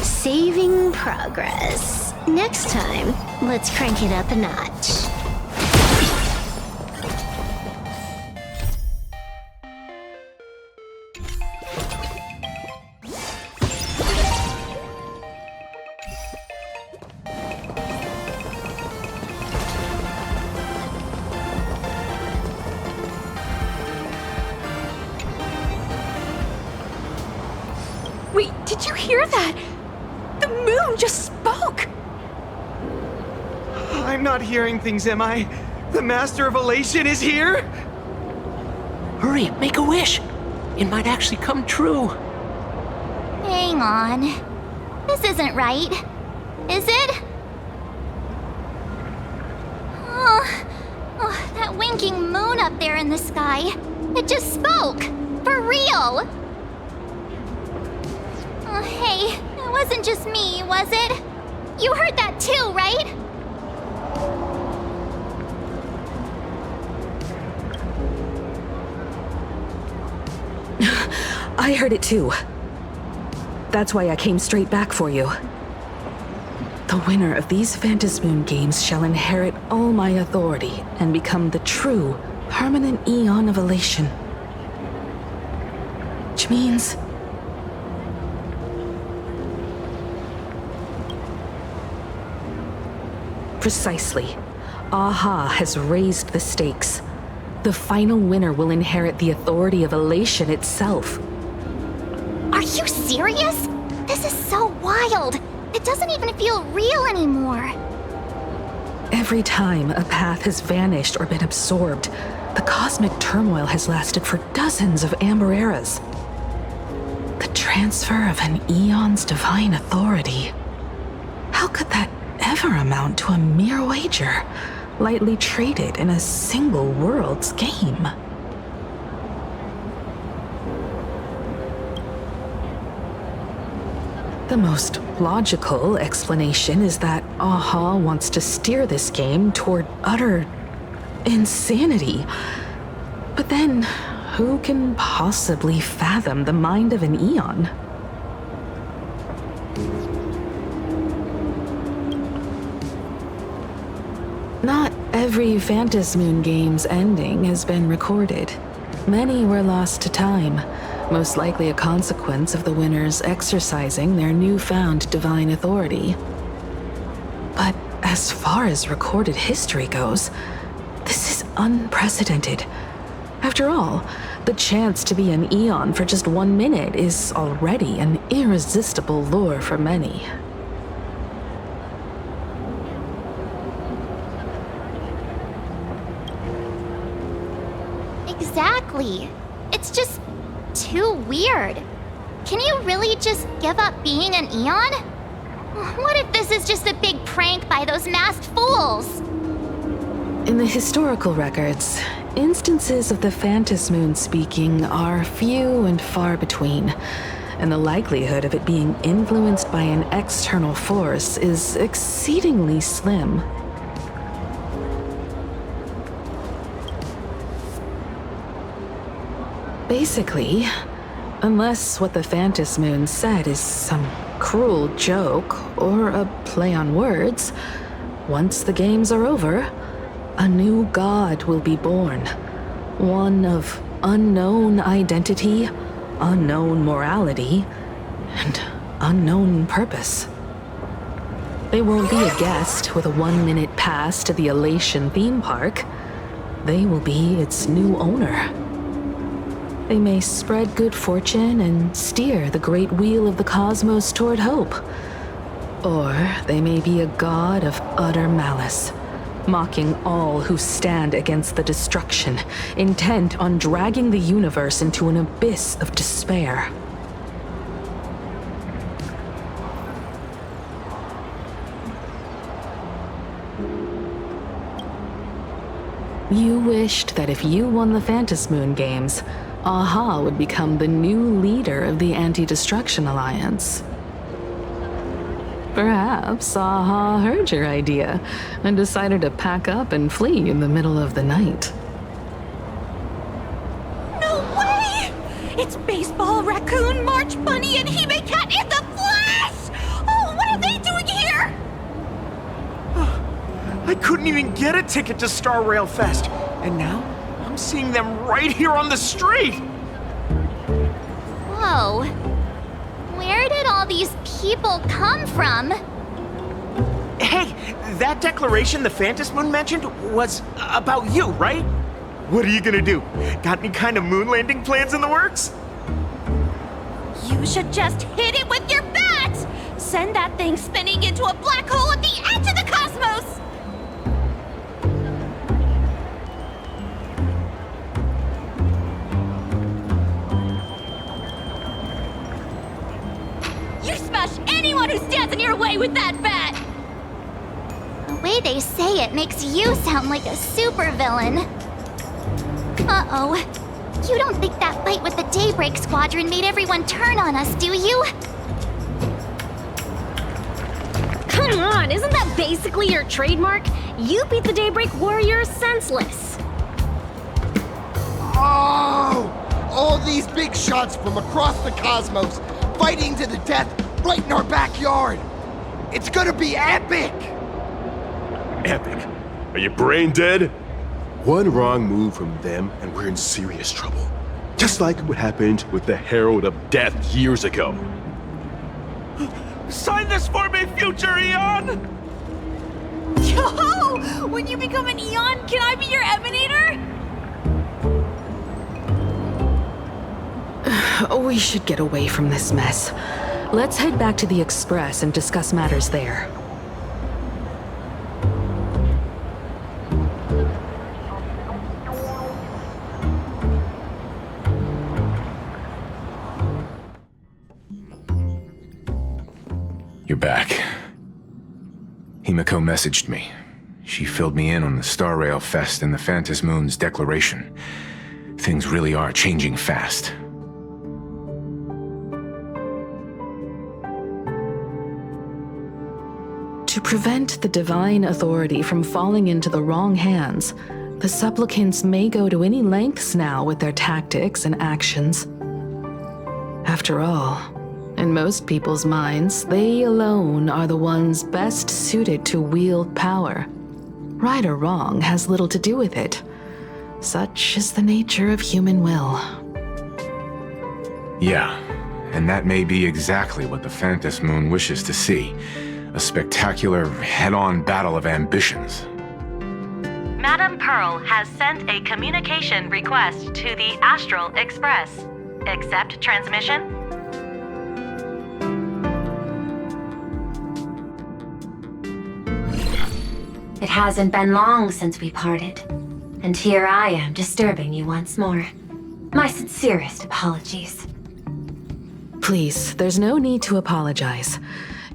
Saving progress. Next time, let's crank it up a notch. Wait, did you hear that? The moon just spoke! I'm not hearing things, am I? The Master of Elation is here? Hurry, make a wish. It might actually come true. Hang on. This isn't right. Is it? Oh, that winking moon up there in the sky. It just spoke. For real. Oh, hey, it wasn't just me, was it? You heard that too, right? I heard it too. That's why I came straight back for you. The winner of these Phantasmoon games shall inherit all my authority and become the true, permanent Eon of Elation. Which means... Precisely. Aha has raised the stakes. The final winner will inherit the authority of Elation itself. Are you serious? This is so wild. It doesn't even feel real anymore. Every time a path has vanished or been absorbed, the cosmic turmoil has lasted for dozens of Amber eras. The transfer of an Eon's divine authority. How could that ever amount to a mere wager, lightly traded in a single world's game? The most logical explanation is that Aha wants to steer this game toward utter insanity. But then, who can possibly fathom the mind of an Eon? Not every Phantasmoon game's ending has been recorded. Many were lost to time, most likely a consequence of the winners exercising their newfound divine authority. But as far as recorded history goes, this is unprecedented. After all, the chance to be an Eon for just 1 minute is already an irresistible lure for many. Exactly. It's just too weird. Can you really just give up being an Eon? What if this is just a big prank by those masked fools? In the historical records, instances of the Phantasmoon speaking are few and far between, and the likelihood of it being influenced by an external force is exceedingly slim. Basically, unless what the Phantasmoon said is some cruel joke or a play on words, once the games are over, a new god will be born. One of unknown identity, unknown morality, and unknown purpose. They won't be a guest with a 1-minute pass to the Elation theme park. They will be its new owner. They may spread good fortune and steer the great wheel of the cosmos toward hope. Or they may be a god of utter malice, mocking all who stand against the destruction, intent on dragging the universe into an abyss of despair. You wished that if you won the Phantasmoon games, Aha would become the new leader of the Anti-Destruction Alliance. Perhaps Aha heard your idea and decided to pack up and flee in the middle of the night. It's Baseball, Raccoon, March Bunny, and Hime Cat in the flesh! Oh, what are they doing here? I couldn't even get a ticket to Star Rail Fest, and now I'm seeing them right here on the street! Whoa. Where did all these people come from? Hey, that declaration the Phantom Moon mentioned was about you, right? What are you gonna do? Got any kind of moon landing plans in the works? You should just hit it with your bat! Send that thing spinning into a black hole at the edge of the cosmos! You smash anyone who stands in your way with that bat! The way they say it makes you sound like a supervillain. Uh-oh. You don't think that fight with the Daybreak Squadron made everyone turn on us, do you? Come on, isn't that basically your trademark? You beat the Daybreak Warriors senseless. Oh! All these big shots from across the cosmos, fighting to the death right in our backyard. It's gonna be epic! Epic? Are you brain dead? One wrong move from them and we're in serious trouble. Just like what happened with the Herald of Death years ago. Sign this for me, future Eon! Yo! When you become an Eon, can I be your Emanator? We should get away from this mess. Let's head back to the Express and discuss matters there. You're back. Himiko messaged me. She filled me in on the Star Rail Fest and the Phantom Moon's declaration. Things really are changing fast. To prevent the divine authority from falling into the wrong hands, the supplicants may go to any lengths now with their tactics and actions. After all, in most people's minds, they alone are the ones best suited to wield power. Right or wrong has little to do with it. Such is the nature of human will. Yeah, and that may be exactly what the Phantom Moon wishes to see. A spectacular, head-on battle of ambitions. Madam Pearl has sent a communication request to the Astral Express. Accept transmission? It hasn't been long since we parted, and here I am disturbing you once more. My sincerest apologies. Please, there's no need to apologize.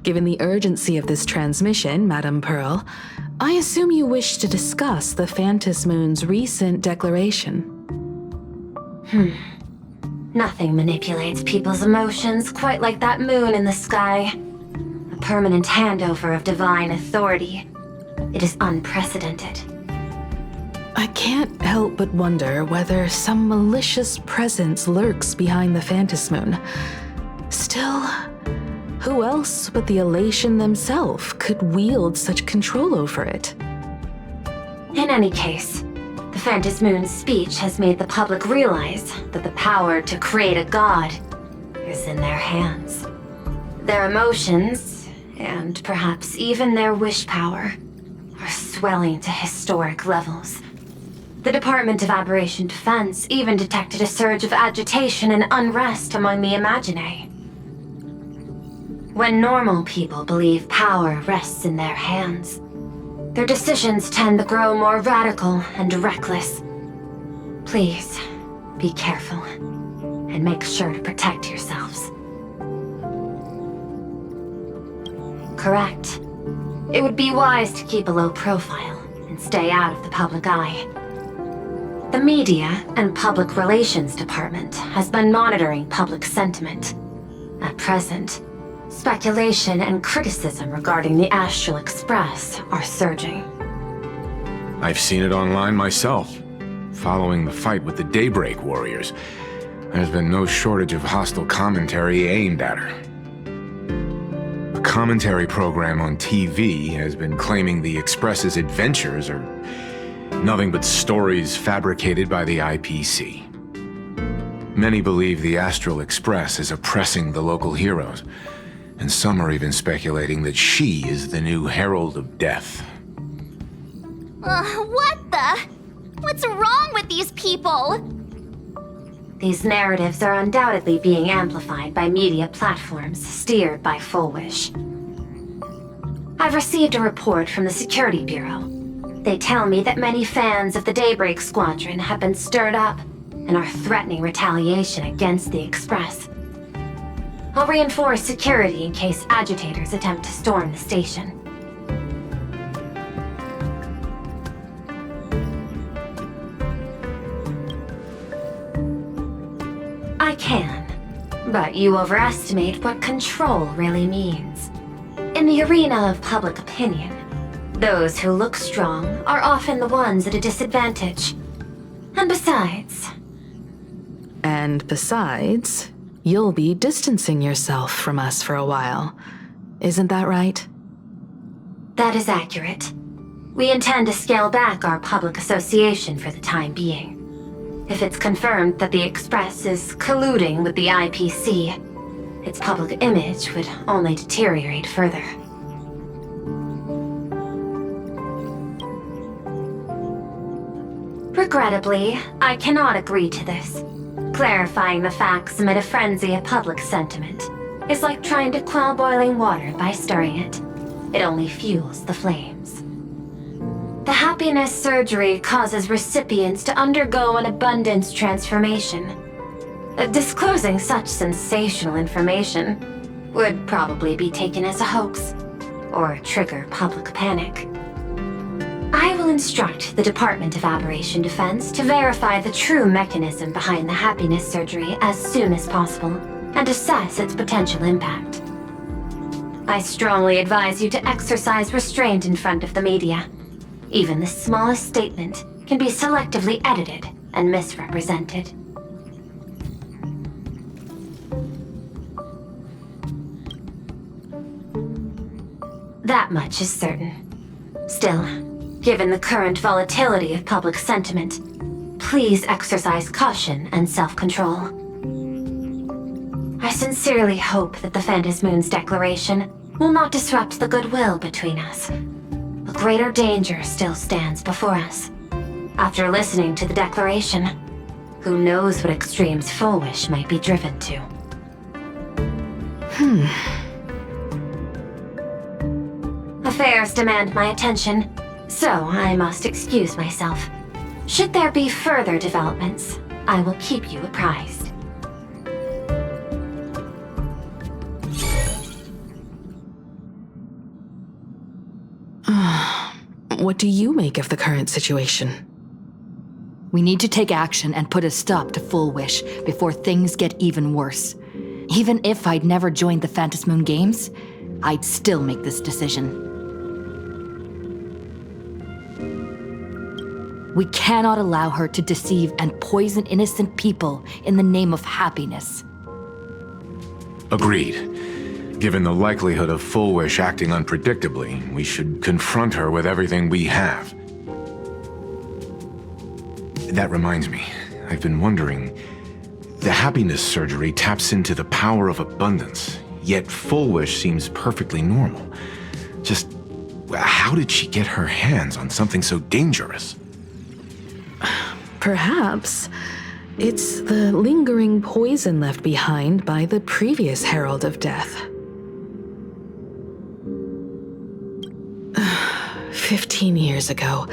Given the urgency of this transmission, Madam Pearl, I assume you wish to discuss the Phantom Moon's recent declaration. Nothing manipulates people's emotions quite like that moon in the sky. A permanent handover of divine authority. It is unprecedented. I can't help but wonder whether some malicious presence lurks behind the Phantom Moon. Still, who else but the Elation themselves could wield such control over it? In any case, the Phantom Moon's speech has made the public realize that the power to create a god is in their hands. Their emotions, and perhaps even their wish power, are swelling to historic levels. The Department of Aberration Defense even detected a surge of agitation and unrest among the Imaginae. When normal people believe power rests in their hands, their decisions tend to grow more radical and reckless. Please, be careful, and make sure to protect yourselves. Correct. It would be wise to keep a low profile and stay out of the public eye. The Media and Public Relations Department has been monitoring public sentiment. At present, speculation and criticism regarding the Astral Express are surging. I've seen it online myself, following the fight with the Daybreak Warriors. There's been no shortage of hostile commentary aimed at her. A commentary program on TV has been claiming the Express's adventures are nothing but stories fabricated by the IPC. Many believe the Astral Express is oppressing the local heroes, and some are even speculating that she is the new Herald of Death. What the? What's wrong with these people? These narratives are undoubtedly being amplified by media platforms steered by Full Wish. I've received a report from the Security Bureau. They tell me that many fans of the Daybreak Squadron have been stirred up and are threatening retaliation against the Express. I'll reinforce security in case agitators attempt to storm the station. I can, but you overestimate what control really means. In the arena of public opinion, those who look strong are often the ones at a disadvantage. And besides, you'll be distancing yourself from us for a while. Isn't that right? That is accurate. We intend to scale back our public association for the time being. If it's confirmed that the Express is colluding with the IPC, its public image would only deteriorate further. Regrettably, I cannot agree to this. Clarifying the facts amid a frenzy of public sentiment is like trying to quell boiling water by stirring it. It only fuels the flames. The happiness surgery causes recipients to undergo an abundance transformation. Disclosing such sensational information would probably be taken as a hoax, or trigger public panic. I will instruct the Department of Aberration Defense to verify the true mechanism behind the happiness surgery as soon as possible, and assess its potential impact. I strongly advise you to exercise restraint in front of the media. Even the smallest statement can be selectively edited and misrepresented. That much is certain. Still, given the current volatility of public sentiment, please exercise caution and self-control. I sincerely hope that the Phantom Moon's declaration will not disrupt the goodwill between us. A greater danger still stands before us. After listening to the declaration, who knows what extremes Full Wish might be driven to. Affairs demand my attention, so I must excuse myself. Should there be further developments, I will keep you apprised. What do you make of the current situation? We need to take action and put a stop to Full Wish before things get even worse. Even if I'd never joined the Phantom Moon Games, I'd still make this decision. We cannot allow her to deceive and poison innocent people in the name of happiness. Agreed. Given the likelihood of Full Wish acting unpredictably, we should confront her with everything we have. That reminds me, I've been wondering, the happiness surgery taps into the power of abundance, yet Full Wish seems perfectly normal. Just, how did she get her hands on something so dangerous? Perhaps it's the lingering poison left behind by the previous Herald of Death. 15 years ago,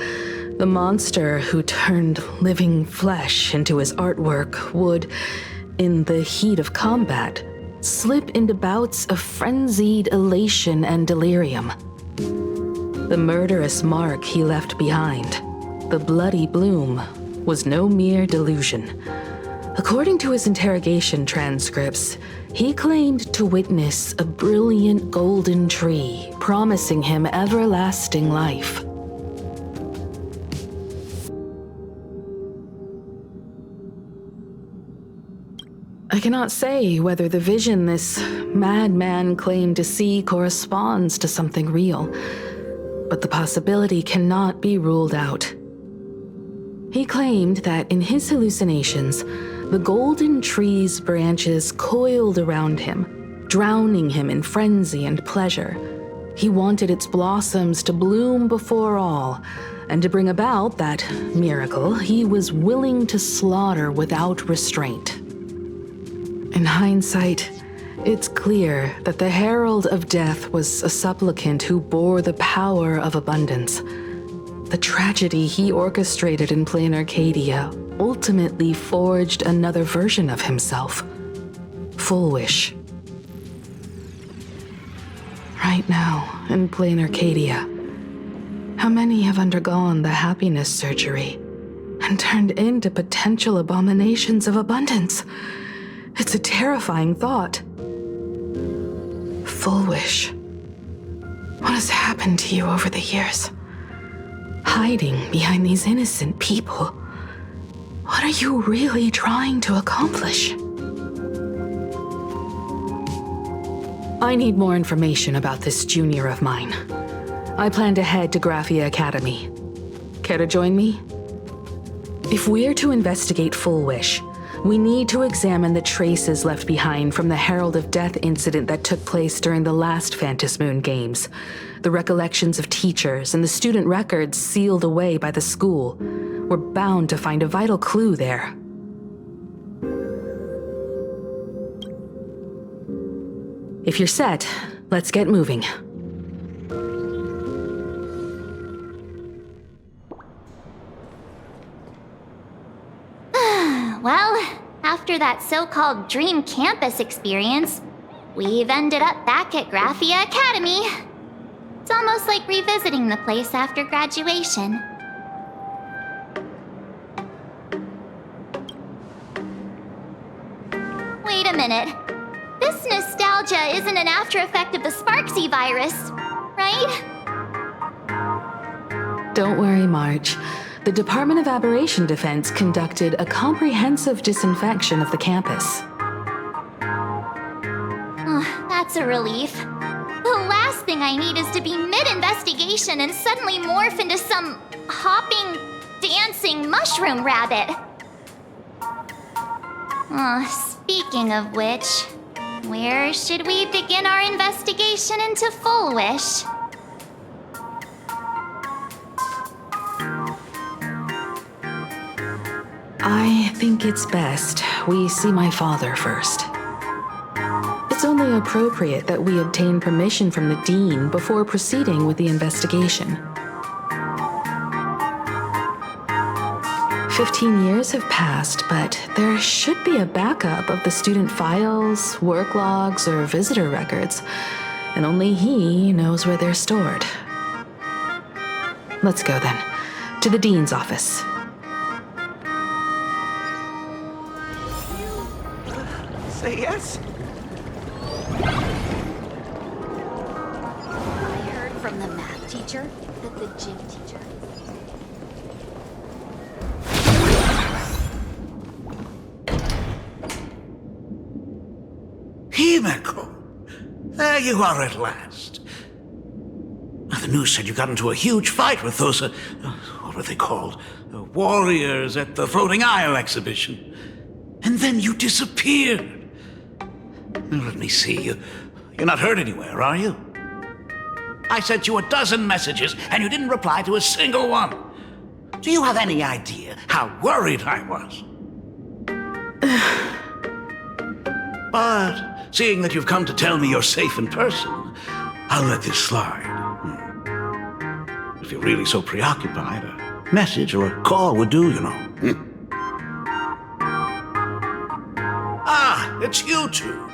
the monster who turned living flesh into his artwork would, in the heat of combat, slip into bouts of frenzied elation and delirium. The murderous mark he left behind, the bloody bloom, was no mere delusion. According to his interrogation transcripts, he claimed to witness a brilliant golden tree promising him everlasting life. I cannot say whether the vision this madman claimed to see corresponds to something real, but the possibility cannot be ruled out. He claimed that in his hallucinations, the golden tree's branches coiled around him, drowning him in frenzy and pleasure. He wanted its blossoms to bloom before all, and to bring about that miracle, he was willing to slaughter without restraint. In hindsight, it's clear that the Herald of Death was a supplicant who bore the power of abundance. The tragedy he orchestrated in plain Arcadia ultimately forged another version of himself. Full Wish. Right now, in plain Arcadia, how many have undergone the happiness surgery and turned into potential abominations of abundance? It's a terrifying thought. Full Wish. What has happened to you over the years? Hiding behind these innocent people. What are you really trying to accomplish? I need more information about this junior of mine. I plan to head to Graphia Academy. Care to join me? If we're to investigate Full Wish, we need to examine the traces left behind from the Herald of Death incident that took place during the last Phantom Moon Games. The recollections of teachers and the student records sealed away by the school. We're bound to find a vital clue there. If you're set, let's get moving. Well, after that so-called dream campus experience, we've ended up back at Graphia Academy. It's almost like revisiting the place after graduation. Wait a minute. This nostalgia isn't an after effect of the Sparksy virus, right? Don't worry, Marge. The Department of Aberration Defense conducted a comprehensive disinfection of the campus. That's a relief. The last thing I need is to be mid-investigation and suddenly morph into some hopping, dancing mushroom rabbit. Speaking of which, where should we begin our investigation into Full Wish? I think it's best we see my father first. It's only appropriate that we obtain permission from the Dean before proceeding with the investigation. 15 years have passed, but there should be a backup of the student files, work logs, or visitor records, and only he knows where they're stored. Let's go then, to the Dean's office. Say yes? I heard from the math teacher that the gym teacher... Himeko! There you are at last. The news said you got into a huge fight with those, what were they called? Warriors at the Floating Isle exhibition. And then you disappeared. Let me see. You're not hurt anywhere, are you? I sent you a dozen messages, and you didn't reply to a single one. Do you have any idea how worried I was? But seeing that you've come to tell me you're safe in person, I'll let this slide. If you're really so preoccupied, a message or a call would do, you know. Ah, it's you two.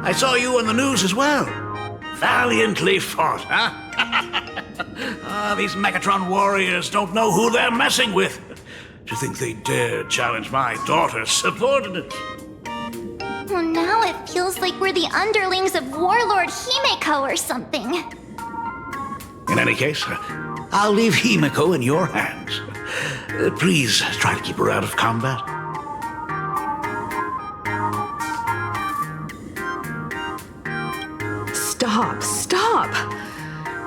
I saw you on the news as well. Valiantly fought, huh? These Megatron warriors don't know who they're messing with. To think they dare challenge my daughter's subordinates. Well, now it feels like we're the underlings of Warlord Himeko or something. In any case, I'll leave Himeko in your hands. Please try to keep her out of combat. stop!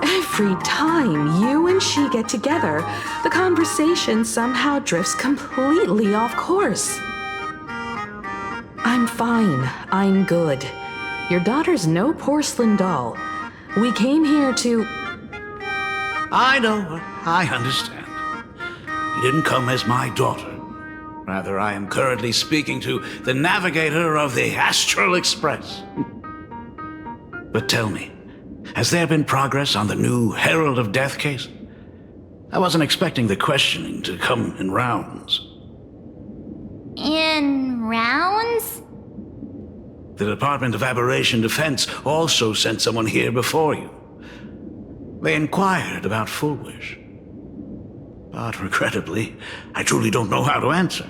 Every time you and she get together, the conversation somehow drifts completely off course. I'm fine. I'm good. Your daughter's no porcelain doll. We came here to... I know. I understand. You didn't come as my daughter. Rather, I am currently speaking to the navigator of the Astral Express. But tell me, has there been progress on the new Herald of Death case? I wasn't expecting the questioning to come in rounds. In rounds? The Department of Aberration Defense also sent someone here before you. They inquired about Full Wish. But regrettably, I truly don't know how to answer.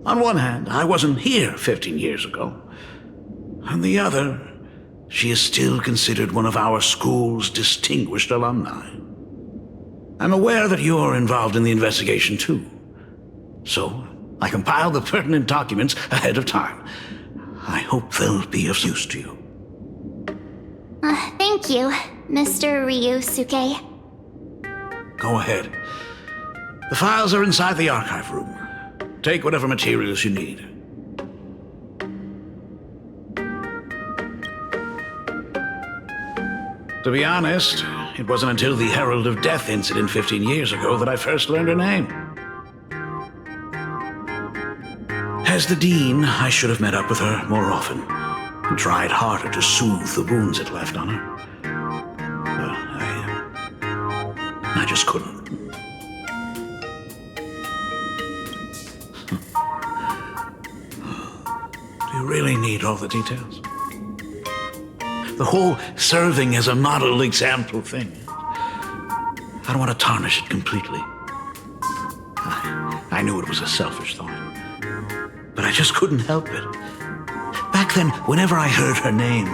On one hand, I wasn't here 15 years ago. On the other, she is still considered one of our school's distinguished alumni. I'm aware that you're involved in the investigation too. So, I compiled the pertinent documents ahead of time. I hope they'll be of use to you. Thank you, Mr. Ryusuke. Go ahead. The files are inside the archive room. Take whatever materials you need. To be honest, it wasn't until the Herald of Death incident 15 years ago that I first learned her name. As the Dean, I should have met up with her more often and tried harder to soothe the wounds it left on her. But I just couldn't. Do you really need all the details? The whole serving as a model example thing. I don't want to tarnish it completely. I knew it was a selfish thought, but I just couldn't help it. Back then, whenever I heard her name,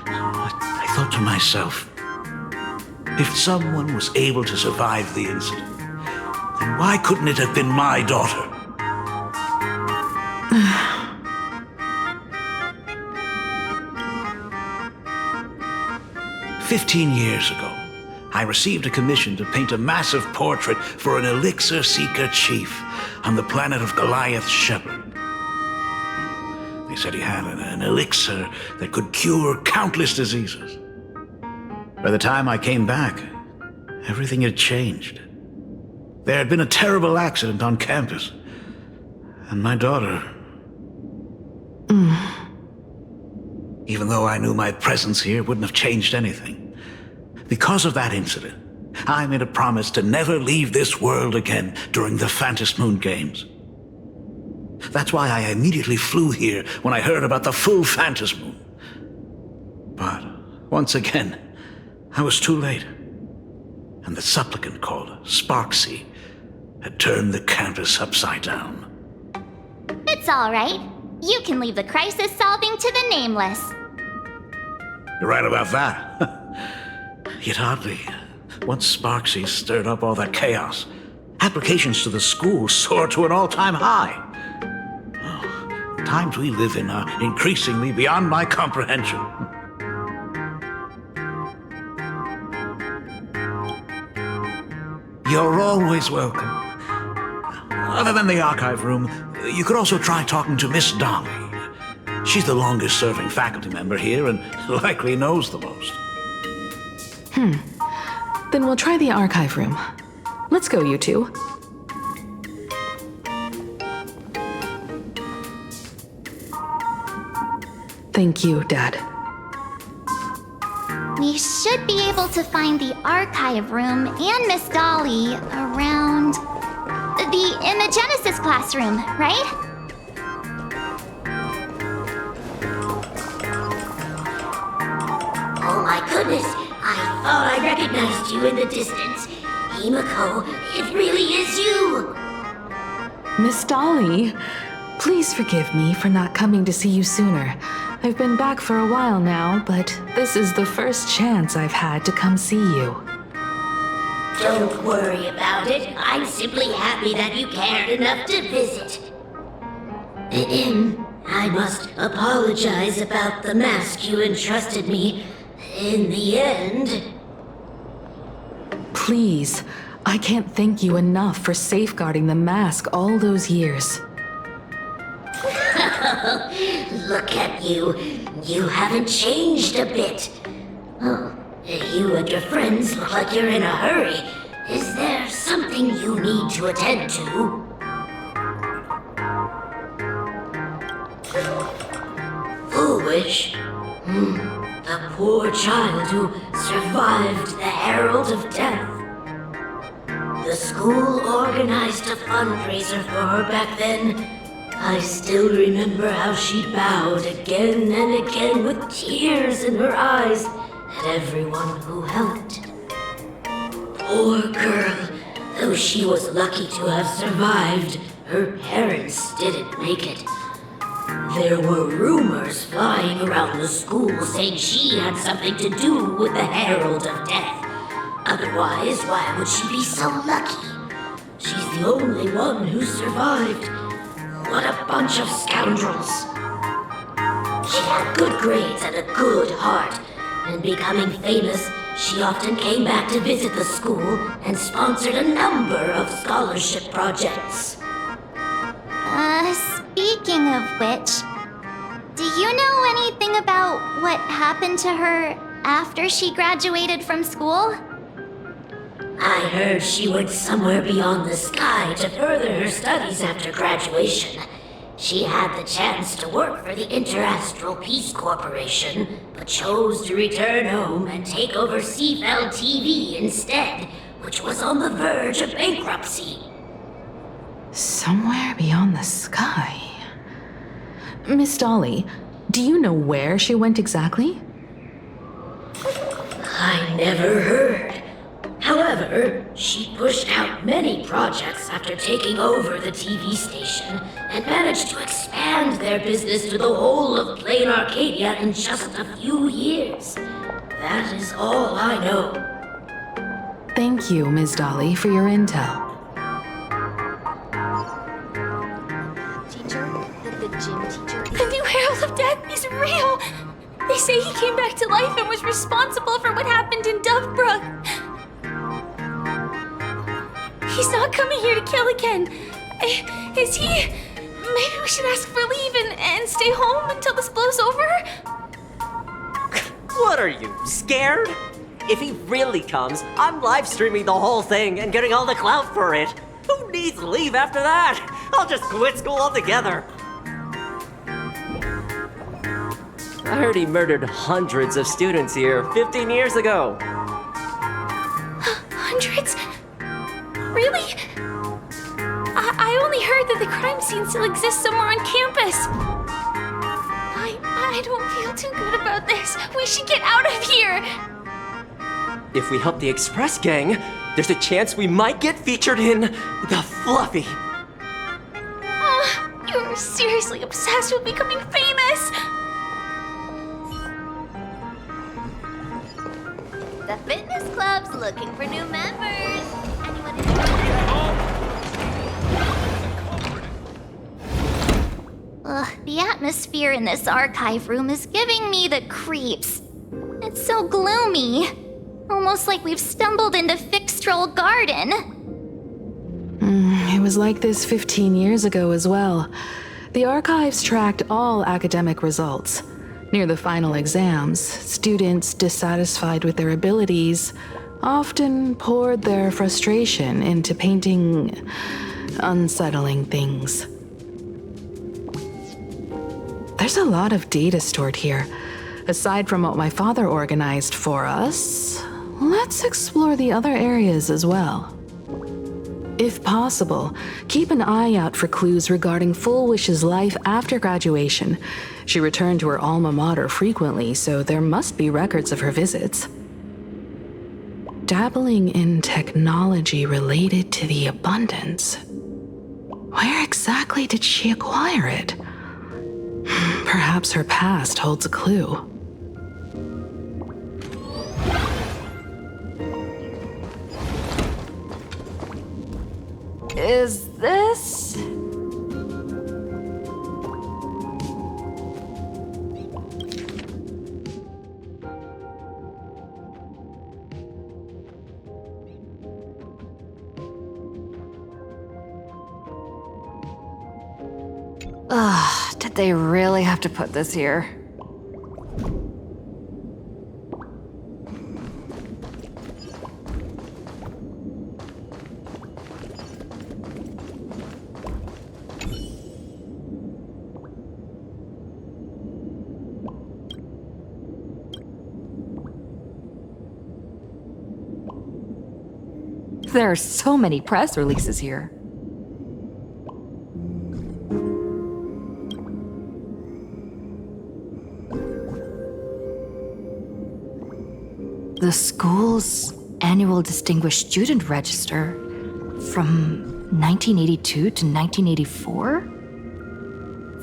I thought to myself, if someone was able to survive the incident, then why couldn't it have been my daughter? 15 years ago, I received a commission to paint a massive portrait for an elixir seeker chief on the planet of Goliath Shepherd. They said he had an elixir that could cure countless diseases. By the time I came back, everything had changed. There had been a terrible accident on campus, and my daughter... Even though I knew my presence here wouldn't have changed anything. Because of that incident, I made a promise to never leave this world again during the Phantom Moon Games. That's why I immediately flew here when I heard about the full Phantom Moon. But once again, I was too late. And the supplicant called Sparksy had turned the campus upside down. It's all right. You can leave the crisis solving to the nameless. You're right about that. Yet oddly, once Sparksy stirred up all that chaos, applications to the school soared to an all-time high. Oh, the times we live in are increasingly beyond my comprehension. You're always welcome. Other than the archive room, you could also try talking to Miss Dolly. She's the longest-serving faculty member here and likely knows the most. Then we'll try the archive room. Let's go, you two. Thank you, Dad. We should be able to find the archive room and Miss Dolly around the Imagenesis classroom, right? Oh my goodness! I thought I recognized you in the distance. Himiko, it really is you! Miss Dolly, please forgive me for not coming to see you sooner. I've been back for a while now, but this is the first chance I've had to come see you. Don't worry about it. I'm simply happy that you cared enough to visit. I must apologize about the mask you entrusted me. In the end... Please, I can't thank you enough for safeguarding the mask all those years. Look at you. You haven't changed a bit. Oh, you and your friends look like you're in a hurry. Is there something you need to attend to? Foolish. A poor child who survived the Herald of Death. The school organized a fundraiser for her back then. I still remember how she bowed again and again with tears in her eyes at everyone who helped. Poor girl. Though she was lucky to have survived, her parents didn't make it. There were rumors flying around the school saying she had something to do with the Herald of Death. Otherwise, why would she be so lucky? She's the only one who survived. What a bunch of scoundrels. She had good grades and a good heart, and becoming famous, she often came back to visit the school and sponsored a number of scholarship projects. Speaking of which, do you know anything about what happened to her after she graduated from school? I heard she went somewhere beyond the sky to further her studies after graduation. She had the chance to work for the Interastral Peace Corporation, but chose to return home and take over Seafeld TV instead, which was on the verge of bankruptcy. Somewhere beyond the sky. Miss Dolly, do you know where she went exactly? I never heard. However, she pushed out many projects after taking over the TV station and managed to expand their business to the whole of Plain Arcadia in just a few years. That is all I know. Thank you, Ms. Dolly, for your intel. The gym teacher. The new Herald of Death is real! They say he came back to life and was responsible for what happened in Dovebrook. He's not coming here to kill again. Is he? Maybe we should ask for leave and stay home until this blows over? What are you, scared? If he really comes, I'm live streaming the whole thing and getting all the clout for it. Who needs leave after that? I'll just quit school altogether. I heard he murdered hundreds of students here 15 years ago. Hundreds? Really? I only heard that the crime scene still exists somewhere on campus. I don't feel too good about this. We should get out of here. If we help the Express Gang, there's a chance we might get featured in The Fluffy. You're seriously obsessed with becoming famous. The fitness club's looking for new members. Anyone the atmosphere in this archive room is giving me the creeps. It's so gloomy. Almost like we've stumbled into Fixtroll Garden. It was like this 15 years ago as well. The archives tracked all academic results. Near the final exams, students dissatisfied with their abilities often poured their frustration into painting unsettling things. There's a lot of data stored here. Aside from what my father organized for us, let's explore the other areas as well. If possible, keep an eye out for clues regarding Full Wish's life after graduation. She returned to her alma mater frequently, so there must be records of her visits. Dabbling in technology related to the abundance. Where exactly did she acquire it? Perhaps her past holds a clue. Is this? Ugh, did they really have to put this here? There are so many press releases here. The school's annual Distinguished Student Register from 1982 to 1984?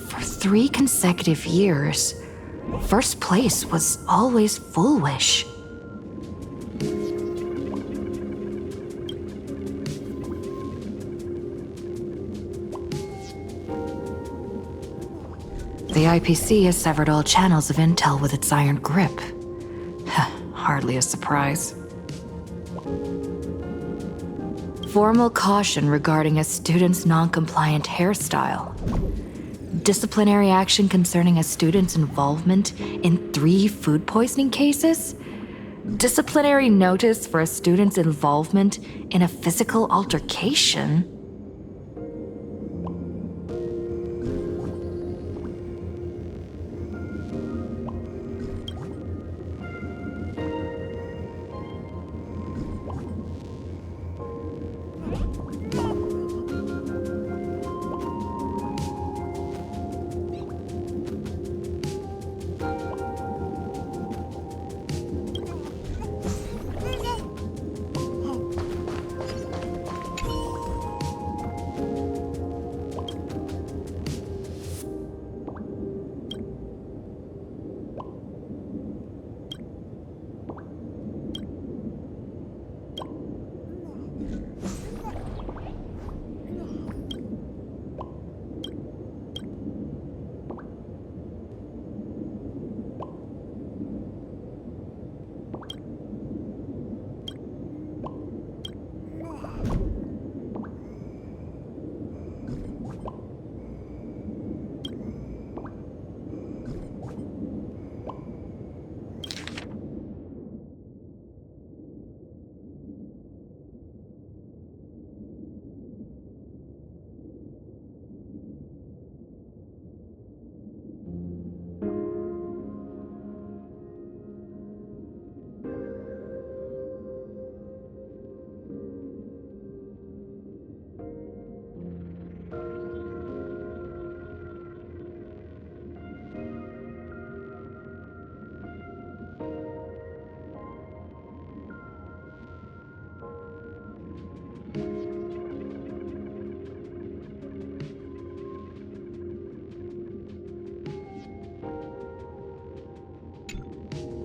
For 3 consecutive years, first place was always Full Wish. The IPC has severed all channels of intel with its iron grip. Hardly a surprise. Formal caution regarding a student's non-compliant hairstyle. Disciplinary action concerning a student's involvement in 3 food poisoning cases. Disciplinary notice for a student's involvement in a physical altercation.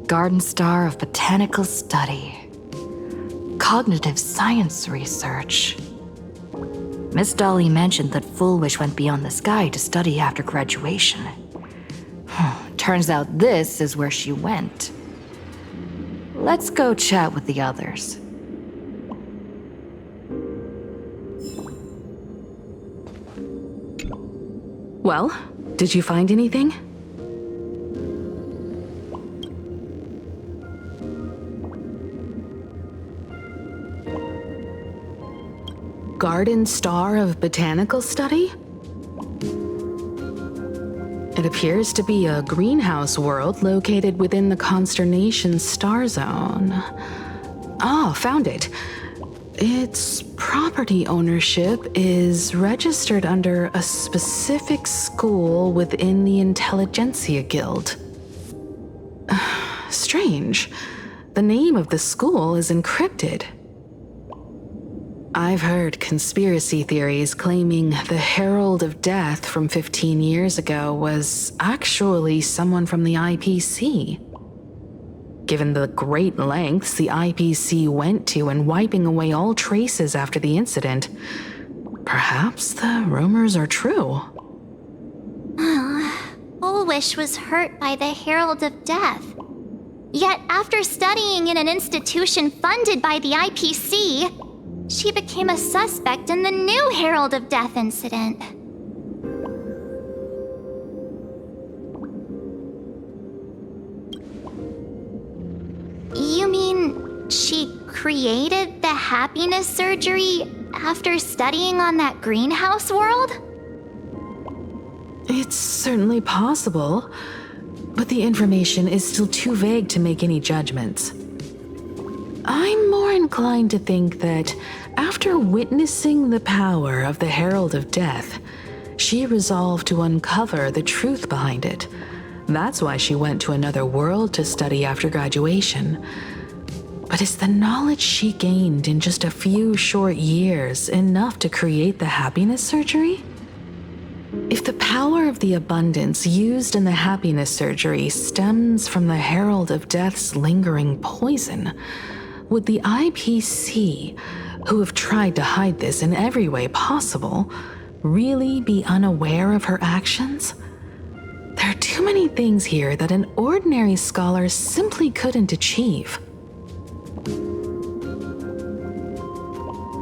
Garden Star of Botanical Study. Cognitive Science Research. Miss Dolly mentioned that Full Wish went beyond the sky to study after graduation. Turns out this is where she went. Let's go chat with the others. Well, did you find anything? Garden Star of Botanical Study? It appears to be a greenhouse world located within the Consternation Star Zone. Oh, found it. Its property ownership is registered under a specific school within the Intelligentsia Guild. Strange. The name of the school is encrypted. I've heard conspiracy theories claiming the Herald of Death from 15 years ago was actually someone from the IPC. Given the great lengths the IPC went to in wiping away all traces after the incident, perhaps the rumors are true. Full Wish was hurt by the Herald of Death. Yet after studying in an institution funded by the IPC, she became a suspect in the new Herald of Death incident. created the happiness surgery after studying on that greenhouse world? It's certainly possible, but the information is still too vague to make any judgments. I'm more inclined to think that after witnessing the power of the Herald of Death, she resolved to uncover the truth behind it. That's why she went to another world to study after graduation. But is the knowledge she gained in just a few short years enough to create the happiness surgery? If the power of the abundance used in the happiness surgery stems from the Herald of Death's lingering poison, would the IPC, who have tried to hide this in every way possible, really be unaware of her actions? There are too many things here that an ordinary scholar simply couldn't achieve.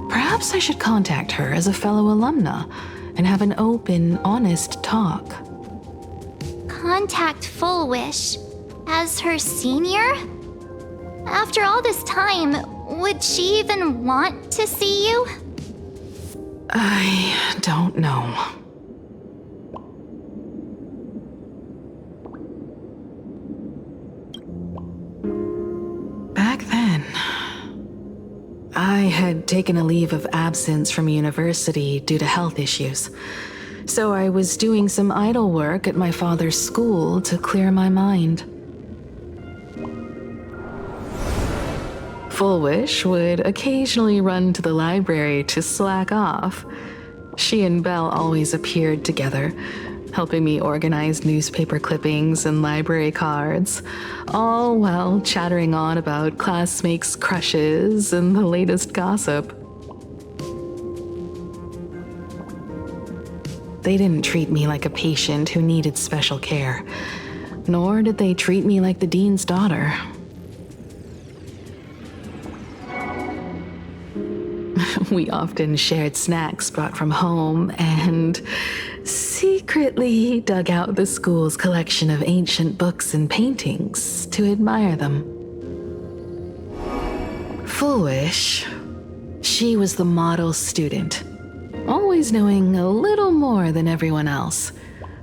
Perhaps I should contact her as a fellow alumna and have an open, honest talk. Contact Full Wish as her senior? After all this time, would she even want to see you? I don't know. Back then, I had taken a leave of absence from university due to health issues, so I was doing some idle work at my father's school to clear my mind. Full Wish would occasionally run to the library to slack off. She and Belle always appeared together, helping me organize newspaper clippings and library cards, all while chattering on about classmates' crushes and the latest gossip. They didn't treat me like a patient who needed special care, nor did they treat me like the dean's daughter. We often shared snacks brought from home and secretly dug out the school's collection of ancient books and paintings to admire them. Full Wish, she was the model student, always knowing a little more than everyone else.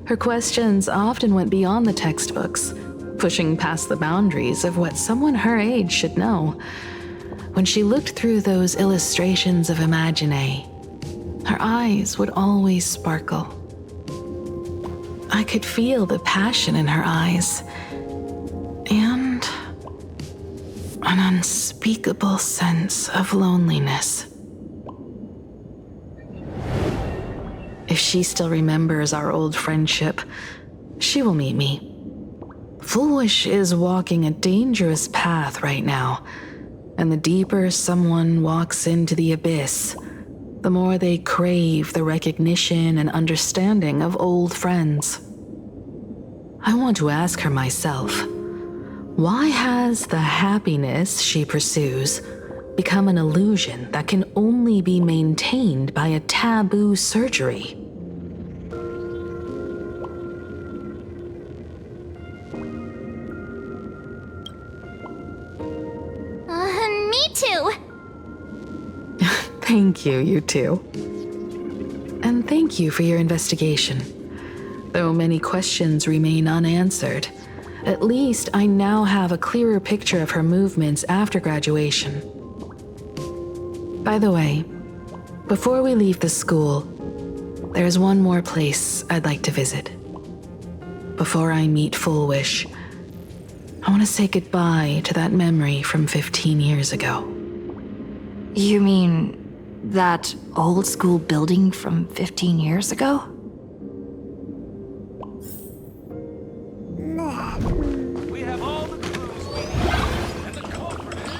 Her questions often went beyond the textbooks, pushing past the boundaries of what someone her age should know. When she looked through those illustrations of Imagine, her eyes would always sparkle. I could feel the passion in her eyes, and an unspeakable sense of loneliness. If she still remembers our old friendship, she will meet me. Full Wish is walking a dangerous path right now. And the deeper someone walks into the abyss, the more they crave the recognition and understanding of old friends. I want to ask her myself, why has the happiness she pursues become an illusion that can only be maintained by a taboo surgery? Me too. Thank you, you two. And thank you for your investigation. Though many questions remain unanswered, at least I now have a clearer picture of her movements after graduation. By the way, before we leave the school, there's one more place I'd like to visit. Before I meet Full Wish, I want to say goodbye to that memory from 15 years ago. You mean that old school building from 15 years ago? We have all the clues we need, and the culprit is...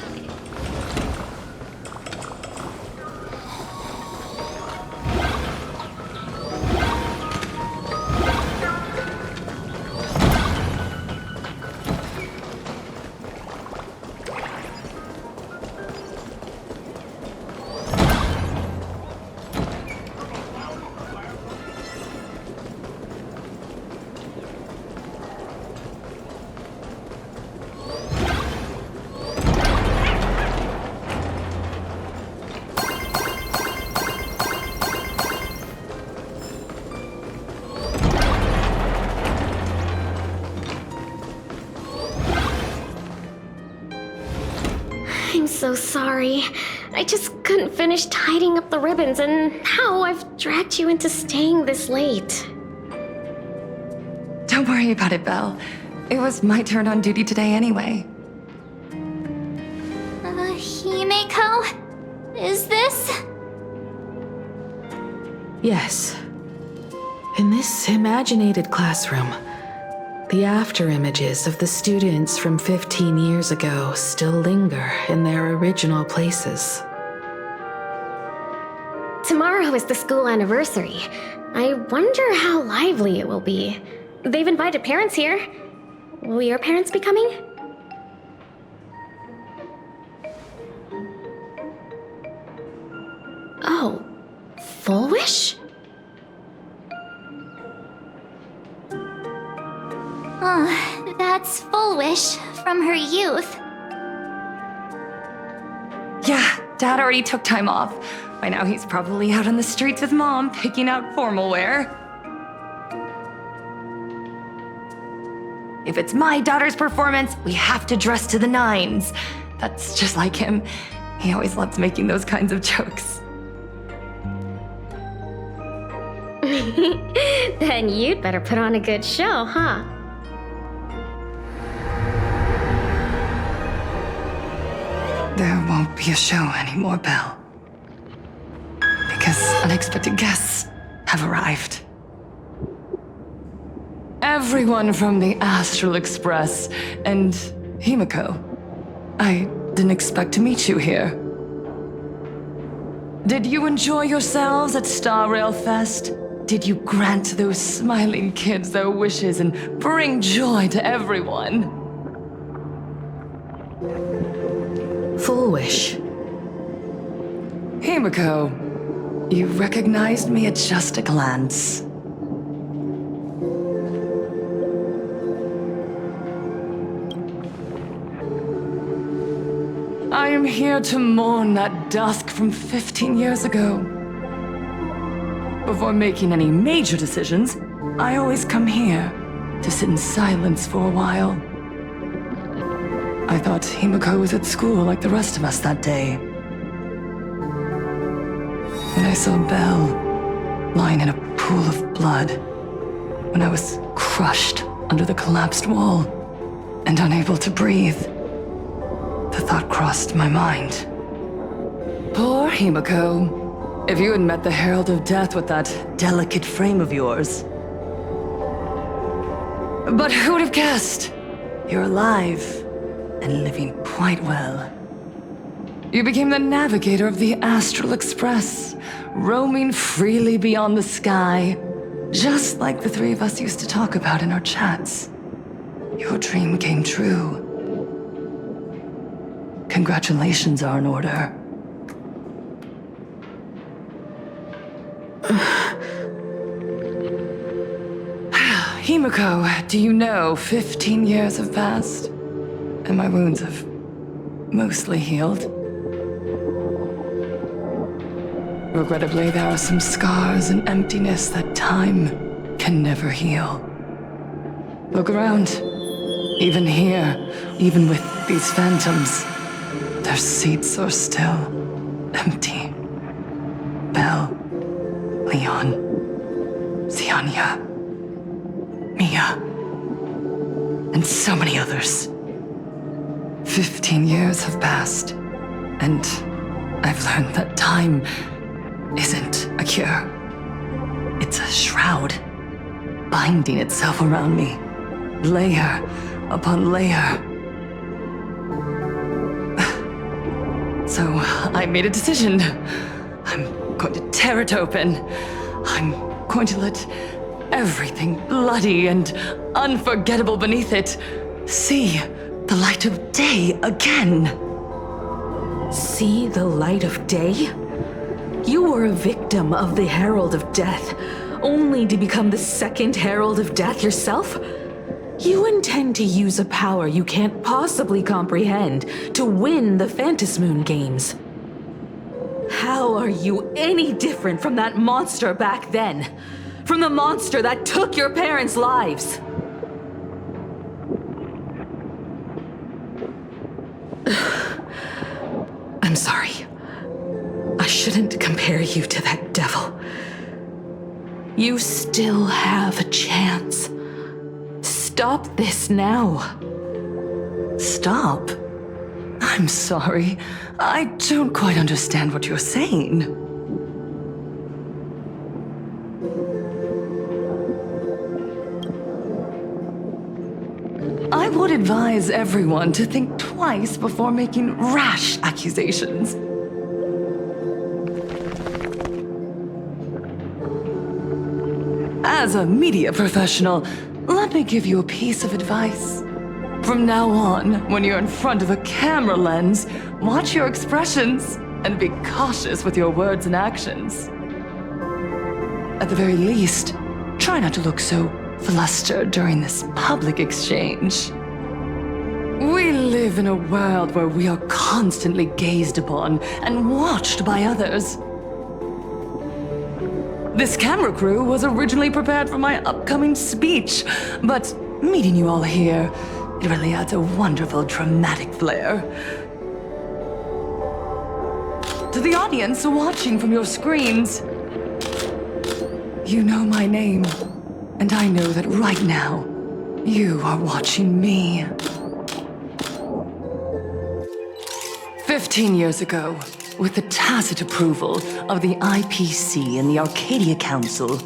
so sorry. I just couldn't finish tidying up the ribbons, and now I've dragged you into staying this late. Don't worry about it, Belle. It was my turn on duty today anyway. Himeko? Is this? Yes. In this imaginated classroom, the after images of the students from 15 years ago still linger in their original places. Tomorrow is the school anniversary. I wonder how lively it will be. They've invited parents here. Will your parents be coming? Oh, Full Wish? That's Full Wish from her youth. Yeah, Dad already took time off. By now he's probably out on the streets with Mom, picking out formal wear. If it's my daughter's performance, we have to dress to the nines. That's just like him. He always loves making those kinds of jokes. Then you'd better put on a good show, huh? There won't be a show anymore, Belle. Because unexpected guests have arrived. Everyone from the Astral Express and Himeko. I didn't expect to meet you here. Did you enjoy yourselves at Star Rail Fest? Did you grant those smiling kids their wishes and bring joy to everyone? Full Wish. Himeko, you recognized me at just a glance. I am here to mourn that dusk from 15 years ago. Before making any major decisions, I always come here to sit in silence for a while. I thought Himeko was at school like the rest of us that day. When I saw Belle lying in a pool of blood, when I was crushed under the collapsed wall and unable to breathe, the thought crossed my mind. Poor Himeko. If you had met the Herald of Death with that delicate frame of yours. But who would have guessed? You're alive and living quite well. You became the navigator of the Astral Express, roaming freely beyond the sky, just like the three of us used to talk about in our chats. Your dream came true. Congratulations are in order. Himeko, do you know 15 years have passed, and my wounds have mostly healed? Regrettably, there are some scars and emptiness that time can never heal. Look around. Even here, even with these phantoms, their seats are still empty. Belle, Leon, Xianya, Mia, and so many others. 15 years have passed, and I've learned that time isn't a cure. It's a shroud, binding itself around me, layer upon layer. So I made a decision. I'm going to tear it open. I'm going to let everything bloody and unforgettable beneath it see the light of day again. See the light of day? You were a victim of the Herald of Death, only to become the second Herald of Death yourself? You intend to use a power you can't possibly comprehend to win the Phantasmoon games. How are you any different from that monster back then? From the monster that took your parents' lives? shouldn't compare you to that devil. You still have a chance. Stop this now. Stop? I'm sorry. I don't quite understand what you're saying. I would advise everyone to think twice before making rash accusations. As a media professional, let me give you a piece of advice. From now on, when you're in front of a camera lens, watch your expressions and be cautious with your words and actions. At the very least, try not to look so flustered during this public exchange. We live in a world where we are constantly gazed upon and watched by others. This camera crew was originally prepared for my upcoming speech, but meeting you all here, it really adds a wonderful dramatic flair. To the audience watching from your screens, you know my name, and I know that right now, you are watching me. 15 years ago, with the tacit approval of the IPC and the Arcadia Council,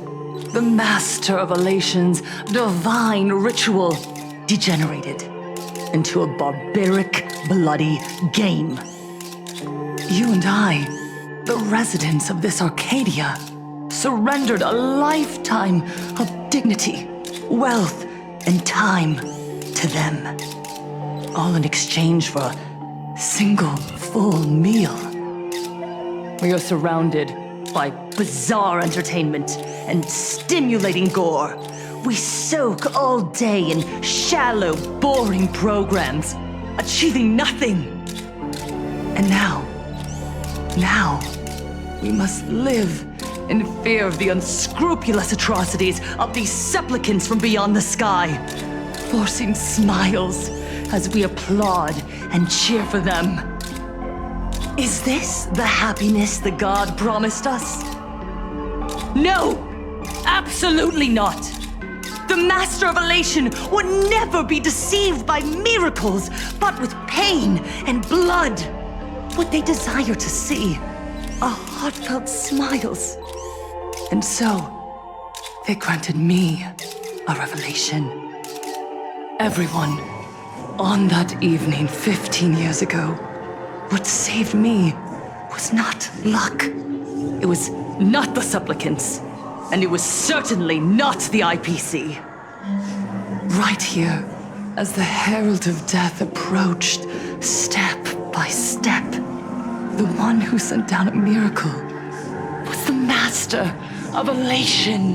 the Master of Elation's divine ritual degenerated into a barbaric, bloody game. You and I, the residents of this Arcadia, surrendered a lifetime of dignity, wealth, and time to them, all in exchange for a single full meal. We are surrounded by bizarre entertainment and stimulating gore. We soak all day in shallow, boring programs, achieving nothing. And now, we must live in fear of the unscrupulous atrocities of these supplicants from beyond the sky, forcing smiles as we applaud and cheer for them. Is this the happiness the god promised us? No! Absolutely not! The Master of Elation would never be deceived by miracles, but with pain and blood. What they desire to see are heartfelt smiles. And so, they granted me a revelation. Everyone, on that evening 15 years ago, what saved me was not luck. It was not the supplicants, and it was certainly not the IPC. Right here, as the Herald of Death approached, step by step, the one who sent down a miracle was the Master of Elation.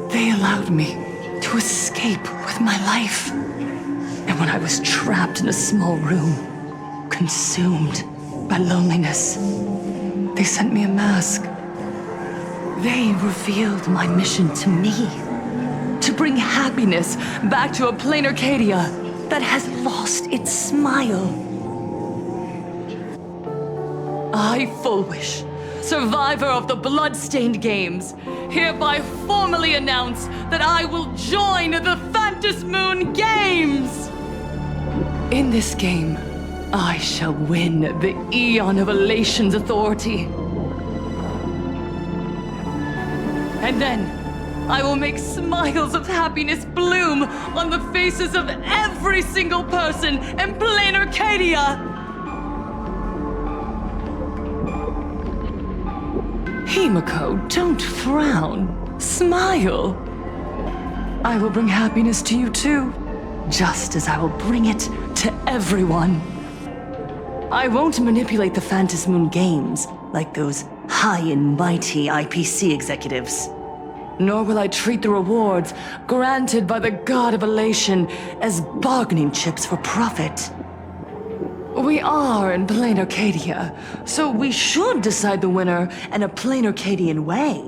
They allowed me to escape with my life. And when I was trapped in a small room, consumed by loneliness, they sent me a mask. They revealed my mission to me, to bring happiness back to a plain Arcadia that has lost its smile. I, Fullwish, survivor of the Bloodstained Games, hereby formally announce that I will join the Phantom Moon Games! In this game, I shall win the Eon of Elation's authority. And then, I will make smiles of happiness bloom on the faces of every single person in plain Arcadia! Himiko, don't frown. Smile. I will bring happiness to you too, just as I will bring it to everyone. I won't manipulate the Phantom Moon Games like those high and mighty IPC executives. Nor will I treat the rewards granted by the God of Elation as bargaining chips for profit. We are in plain Arcadia, so we should decide the winner in a plain Arcadian way.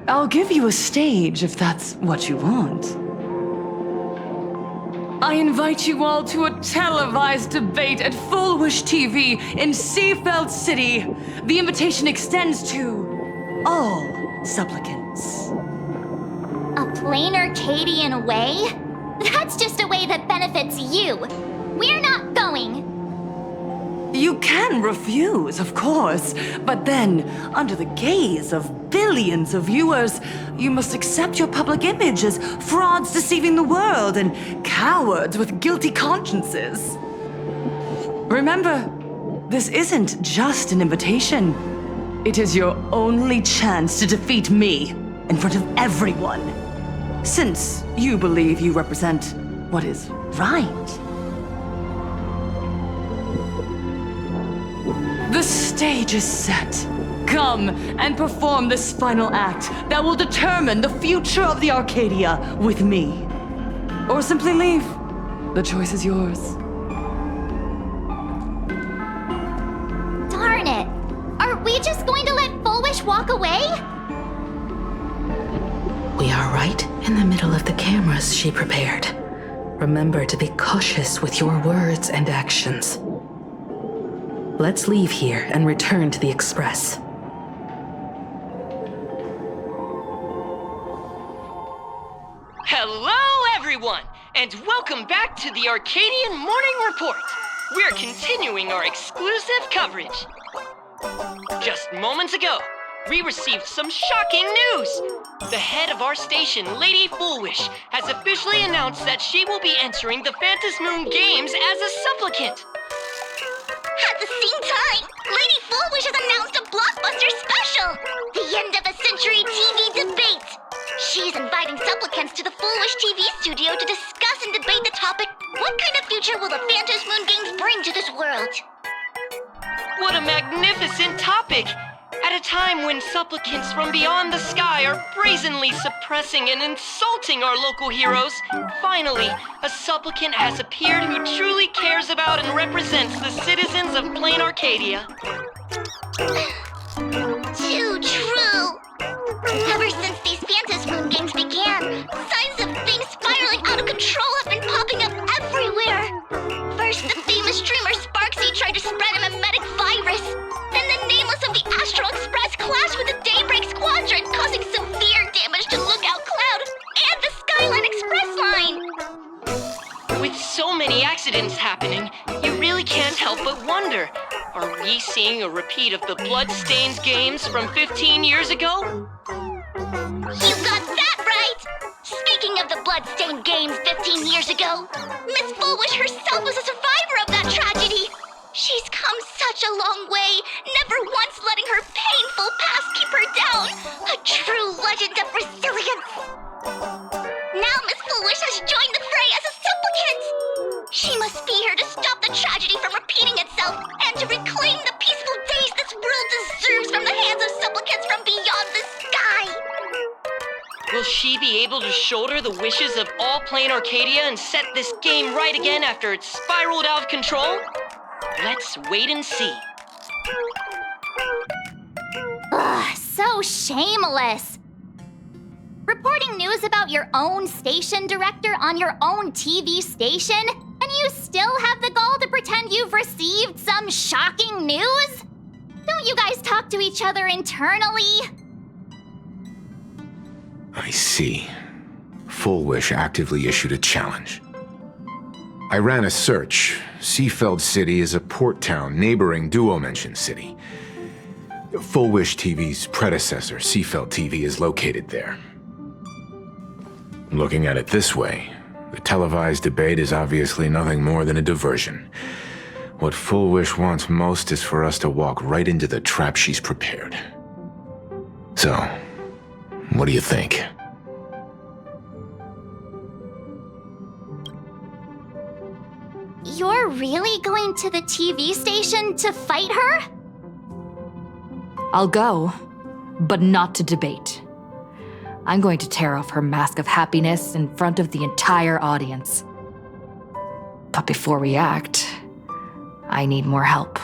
I'll give you a stage if that's what you want. I invite you all to a televised debate at Full Wish TV in Seafeld City. The invitation extends to all supplicants. A plain Arcadian way? That's just a way that benefits you. We're not going. You can refuse, of course, but then, under the gaze of billions of viewers, you must accept your public image as frauds deceiving the world and cowards with guilty consciences. Remember, this isn't just an invitation. It is your only chance to defeat me in front of everyone, since you believe you represent what is right. The stage is set. Come and perform this final act that will determine the future of the Arcadia with me. Or simply leave. The choice is yours. Darn it! Are we just going to let Full Wish walk away? We are right in the middle of the cameras she prepared. Remember to be cautious with your words and actions. Let's leave here and return to the Express. Hello, everyone, and welcome back to the Arcadian Morning Report. We're continuing our exclusive coverage. Just moments ago, we received some shocking news. The head of our station, Lady Foolwish, has officially announced that she will be entering the Phantom Moon Games as a supplicant. At the same time, Lady Foolwish has announced a blockbuster special! The end of a century TV debate! She's inviting supplicants to the Foolwish TV studio to discuss and debate the topic, what kind of future will the Phantom Moon Games bring to this world? What a magnificent topic! At a time when supplicants from beyond the sky are brazenly suppressing and insulting our local heroes, finally, a supplicant has appeared who truly cares about and represents the citizens of Plain Arcadia. Too true! Ever since these Phantom Moon Games began, signs of things spiraling out of control have been popping up everywhere! First, the famous streamer Sparksy tried to spread a mimetic virus. Then the nameless of the Astral Express clashed with the Daybreak Squadron, causing severe damage to Lookout Cloud and the Skyline Express line! With so many accidents happening, you really can't help but wonder, are we seeing a repeat of the Bloodstained games from 15 years ago? You got that right! Speaking of the Bloodstained games 15 years ago, Miss Foolwish herself was a survivor of that tragedy! She's come such a long way, never once letting her painful past keep her down. A true legend of resilience. Now Miss Foolwish has joined the fray as a supplicant. She must be here to stop the tragedy from repeating itself and to reclaim the peaceful days this world deserves from the hands of supplicants from beyond the sky. Will she be able to shoulder the wishes of all Plain Arcadia and set this game right again after it's spiraled out of control? Let's wait and see. Ugh, so shameless. Reporting news about your own station director on your own TV station, and you still have the gall to pretend you've received some shocking news? Don't you guys talk to each other internally? I see. Full Wish actively issued a challenge. I ran a search. Seafeld City is a port town neighboring Duo-Mention City. Full Wish TV's predecessor, Seafeld TV, is located there. Looking at it this way, the televised debate is obviously nothing more than a diversion. What Full Wish wants most is for us to walk right into the trap she's prepared. So, what do you think? You're really going to the TV station to fight her? I'll go, but not to debate. I'm going to tear off her mask of happiness in front of the entire audience. But before we act, I need more help.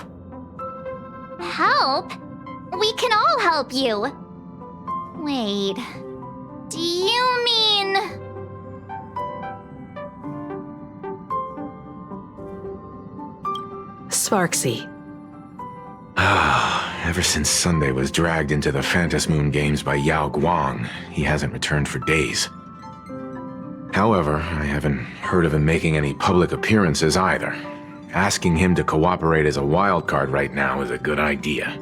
Help? We can all help you. Wait, do you mean... Sparksy? Ever since Sunday was dragged into the Phantom Moon games by Yao Guang, he hasn't returned for days. However, I haven't heard of him making any public appearances either. Asking him to cooperate as a wildcard right now is a good idea.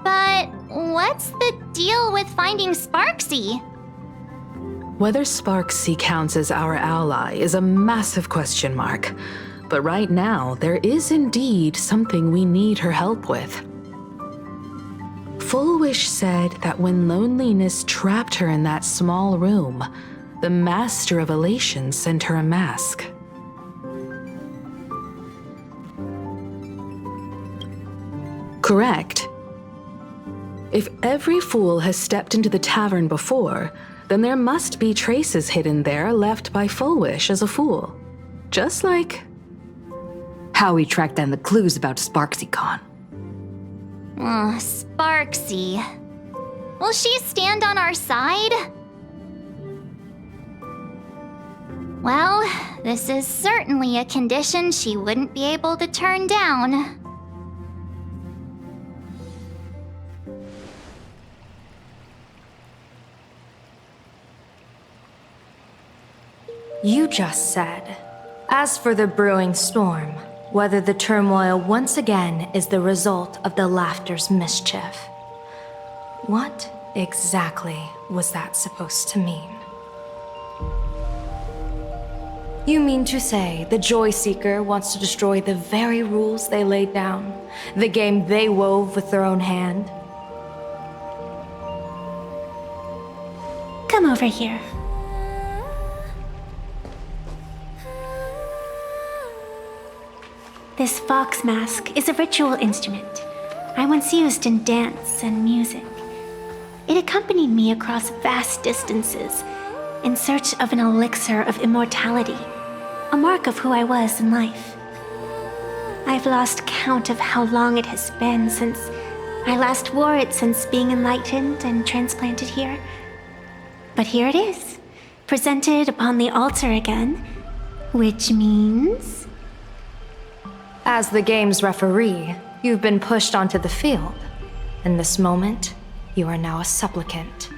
But what's the deal with finding Sparksy? Whether Sparksy counts as our ally is a massive question mark. But right now, there is indeed something we need her help with. Full Wish said that when loneliness trapped her in that small room, the Master of Elation sent her a mask. Correct. If every fool has stepped into the tavern before, then there must be traces hidden there left by Full Wish as a fool. Just like how we tracked down the clues about SparksyCon. Sparksy. Will she stand on our side? Well, this is certainly a condition she wouldn't be able to turn down. You just said, as for the brewing storm, whether the turmoil once again is the result of the laughter's mischief. What exactly was that supposed to mean? You mean to say the Joy Seeker wants to destroy the very rules they laid down, the game they wove with their own hand? Come over here. This fox mask is a ritual instrument I once used in dance and music. It accompanied me across vast distances in search of an elixir of immortality, a mark of who I was in life. I've lost count of how long it has been since I last wore it since being enlightened and transplanted here. But here it is, presented upon the altar again, which means... As the game's referee, you've been pushed onto the field. In this moment, you are now a supplicant.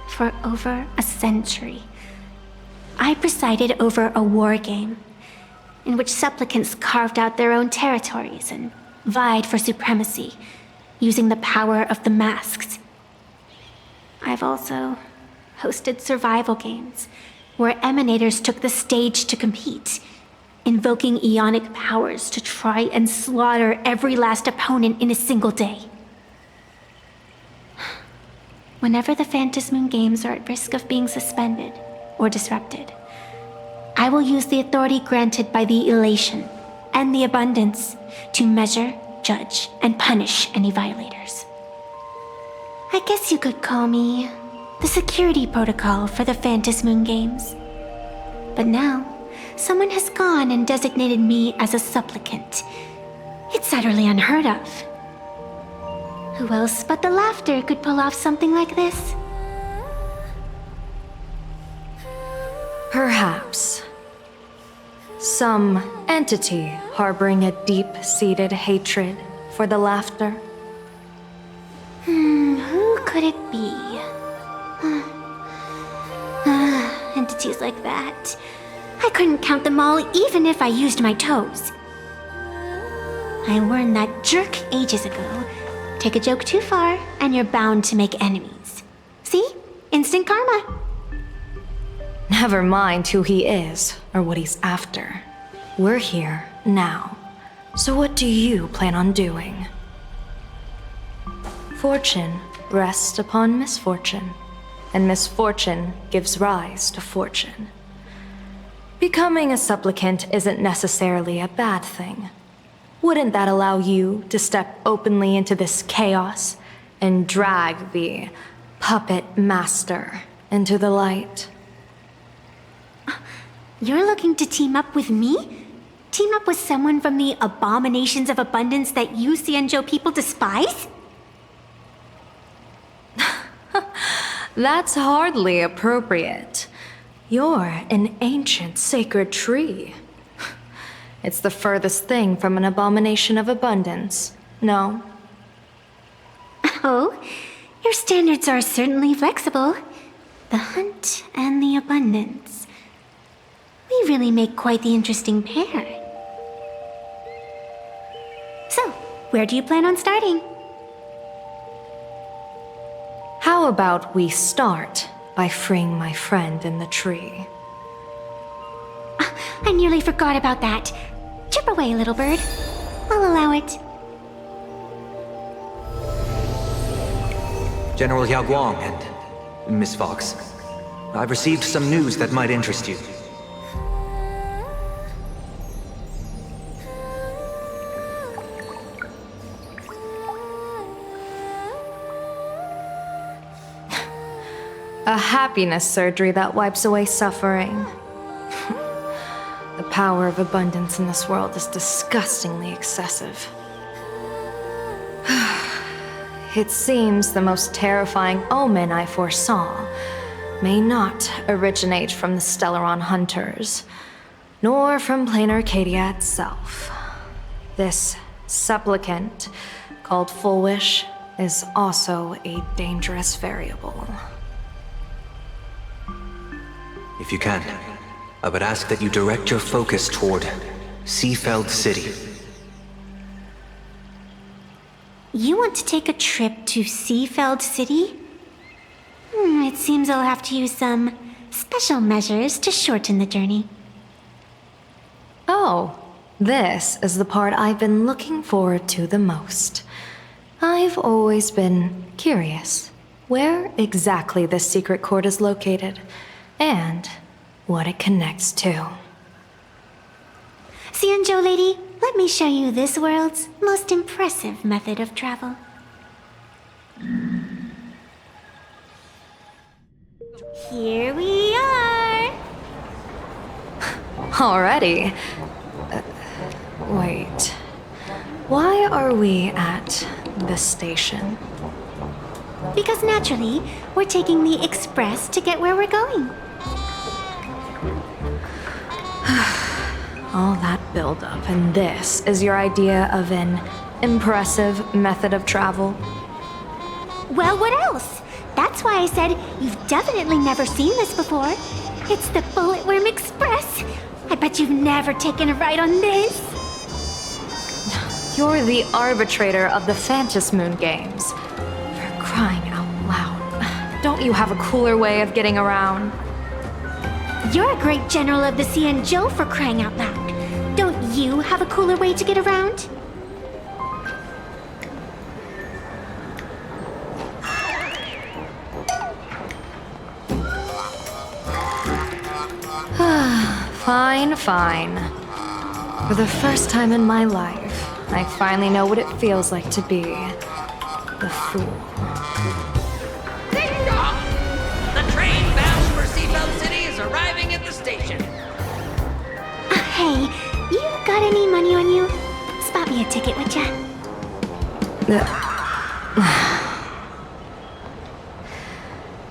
For over a century, I presided over a war game in which supplicants carved out their own territories and vied for supremacy, using the power of the masks. I've also hosted survival games where emanators took the stage to compete, invoking eonic powers to try and slaughter every last opponent in a single day. Whenever the Phantom Moon games are at risk of being suspended or disrupted, I will use the authority granted by the Elation and the Abundance to measure, judge, and punish any violators. I guess you could call me the security protocol for the Phantom Moon games. But now, someone has gone and designated me as a supplicant. It's utterly unheard of. Who else but the laughter could pull off something like this? Perhaps. Some entity harboring a deep-seated hatred for the laughter. Who could it be? Entities like that. I couldn't count them all even if I used my toes. I warned that jerk ages ago. Take a joke too far, and you're bound to make enemies. See? Instant karma. Never mind who he is or what he's after. We're here now. So what do you plan on doing? Fortune rests upon misfortune, and misfortune gives rise to fortune. Becoming a supplicant isn't necessarily a bad thing. Wouldn't that allow you to step openly into this chaos and drag the puppet master into the light? You're looking to team up with me? Team up with someone from the abominations of abundance that you Xianzhou people despise? That's hardly appropriate. You're an ancient sacred tree. It's the furthest thing from an abomination of abundance, no? Oh, your standards are certainly flexible. The hunt and the abundance. We really make quite the interesting pair. So, where do you plan on starting? How about we start by freeing my friend in the tree? I nearly forgot about that. Chip away, little bird. I'll allow it. General Yao Guang and Miss Fox, I've received some news that might interest you. A happiness surgery that wipes away suffering. The power of abundance in this world is disgustingly excessive. It seems the most terrifying omen I foresaw may not originate from the Stellaron hunters, nor from plain Arcadia itself. This supplicant, called Full Wish, is also a dangerous variable. If you can, I would ask that you direct your focus toward Seafeld City. You want to take a trip to Seafeld City? It seems I'll have to use some special measures to shorten the journey. Oh, this is the part I've been looking forward to the most. I've always been curious where exactly this secret court is located, and what it connects to. Xianzhou lady, let me show you this world's most impressive method of travel. Here we are! Already? Wait. Why are we at this station? Because naturally, we're taking the express to get where we're going. All that buildup, and this is your idea of an impressive method of travel? Well, what else? That's why I said you've definitely never seen this before. It's the Bulletworm Express. I bet you've never taken a ride on this. You're the arbitrator of the Phantom Moon games. For crying out loud. Don't you have a cooler way of getting around? You're a great general of the Xianzhou, for crying out loud. Don't you have a cooler way to get around? Fine. For the first time in my life, I finally know what it feels like to be the fool. Ding dong! The train bound for Seafeld City is arriving at the station. Hey, you got any money on you? Spot me a ticket, would ya?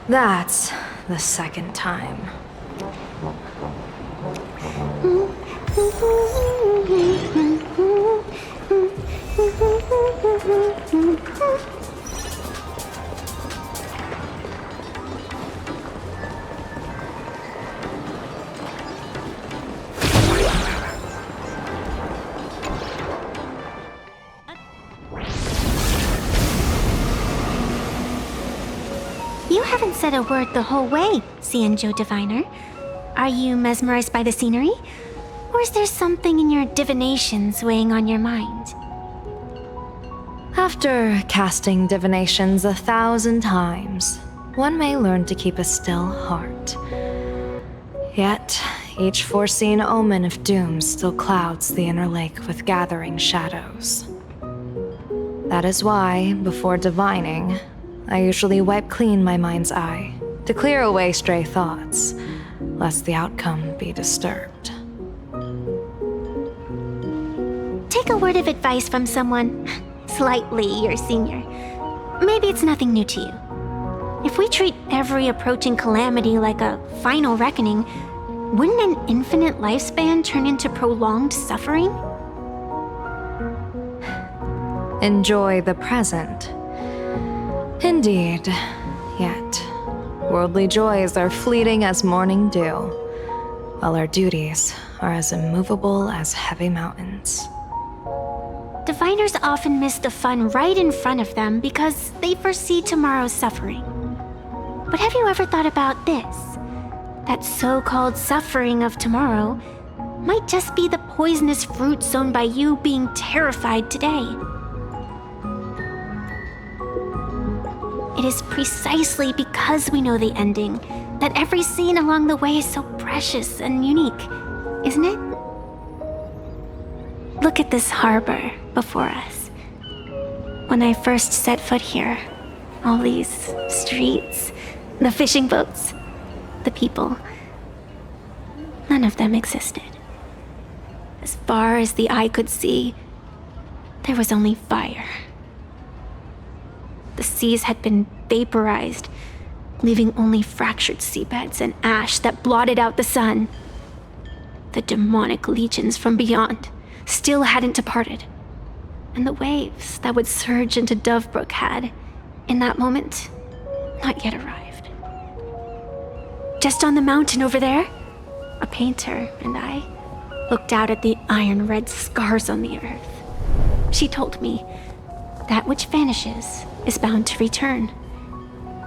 That's the second time. You haven't said a word the whole way, Xianzhou Diviner. Are you mesmerized by the scenery? Or is there something in your divinations weighing on your mind? After casting divinations 1,000 times, one may learn to keep a still heart. Yet, each foreseen omen of doom still clouds the inner lake with gathering shadows. That is why, before divining, I usually wipe clean my mind's eye to clear away stray thoughts, lest the outcome be disturbed. Take a word of advice from someone slightly your senior. Maybe it's nothing new to you. If we treat every approaching calamity like a final reckoning, wouldn't an infinite lifespan turn into prolonged suffering? Enjoy the present. Indeed. Yet, worldly joys are fleeting as morning dew, while our duties are as immovable as heavy mountains. Diviners often miss the fun right in front of them because they foresee tomorrow's suffering. But have you ever thought about this? That so-called suffering of tomorrow might just be the poisonous fruit sown by you being terrified today. It is precisely because we know the ending that every scene along the way is so precious and unique, isn't it? Look at this harbor before us. When I first set foot here, all these streets, the fishing boats, the people, none of them existed. As far as the eye could see, there was only fire. The seas had been vaporized, leaving only fractured seabeds and ash that blotted out the sun. The demonic legions from beyond still hadn't departed, and the waves that would surge into Dovebrook had, in that moment, not yet arrived. Just on the mountain over there, a painter and I looked out at the iron-red scars on the earth. She told me, that which vanishes is bound to return.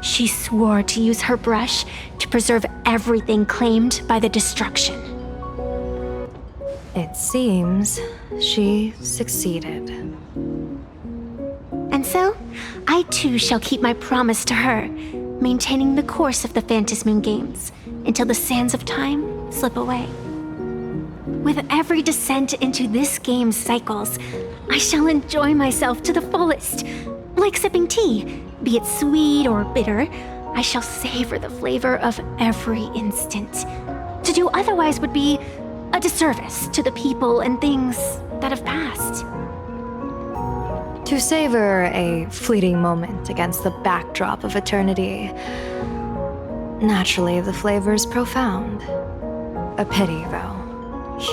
She swore to use her brush to preserve everything claimed by the destruction. It seems she succeeded. And so, I too shall keep my promise to her, maintaining the course of the Phantasmoon Games until the sands of time slip away. With every descent into this game's cycles, I shall enjoy myself to the fullest. Like sipping tea, be it sweet or bitter, I shall savor the flavor of every instant. To do otherwise would be a disservice to the people and things that have passed. To savor a fleeting moment against the backdrop of eternity, naturally the flavor is profound. A pity, though.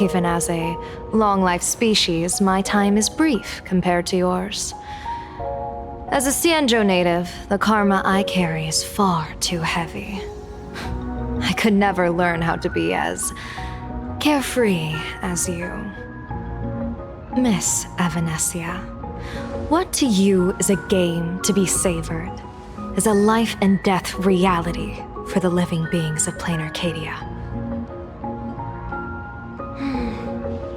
Even as a long-life species, my time is brief compared to yours. As a Cienjo native, the karma I carry is far too heavy. I could never learn how to be as carefree as you. Miss Evanescia, what to you is a game to be savored, is a life and death reality for the living beings of Plain Arcadia.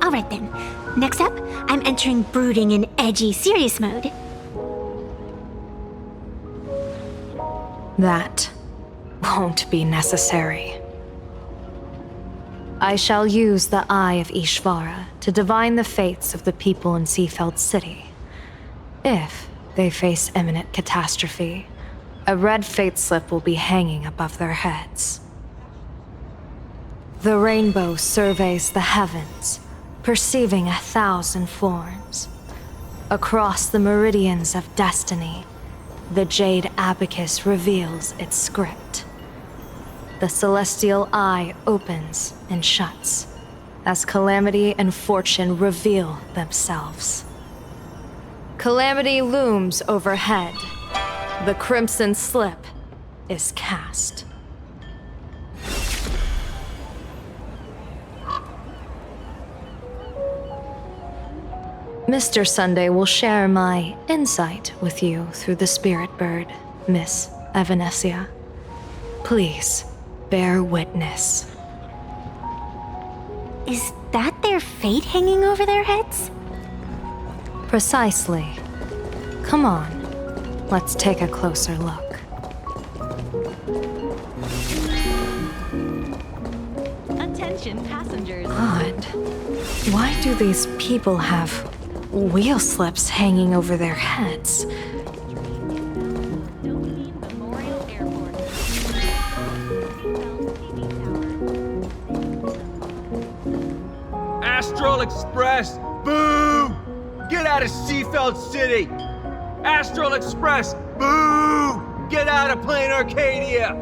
All right then. Next up, I'm entering brooding and edgy serious mode. That won't be necessary. I shall use the Eye of Ishvara to divine the fates of the people in Seafeld City. If they face imminent catastrophe, a red fate slip will be hanging above their heads. The rainbow surveys the heavens, perceiving 1,000 forms. Across the meridians of destiny, the jade abacus reveals its script. The celestial eye opens and shuts as calamity and fortune reveal themselves. Calamity looms overhead. The crimson slip is cast. Mr. Sunday will share my insight with you through the spirit bird, Miss Evanescia. Please, bear witness. Is that their fate hanging over their heads? Precisely. Come on, let's take a closer look. Attention passengers. Odd. Why do these people have wheel slips hanging over their heads? Astral Express, boo! Get out of Seafeld City! Astral Express, boo! Get get out of Plain Arcadia!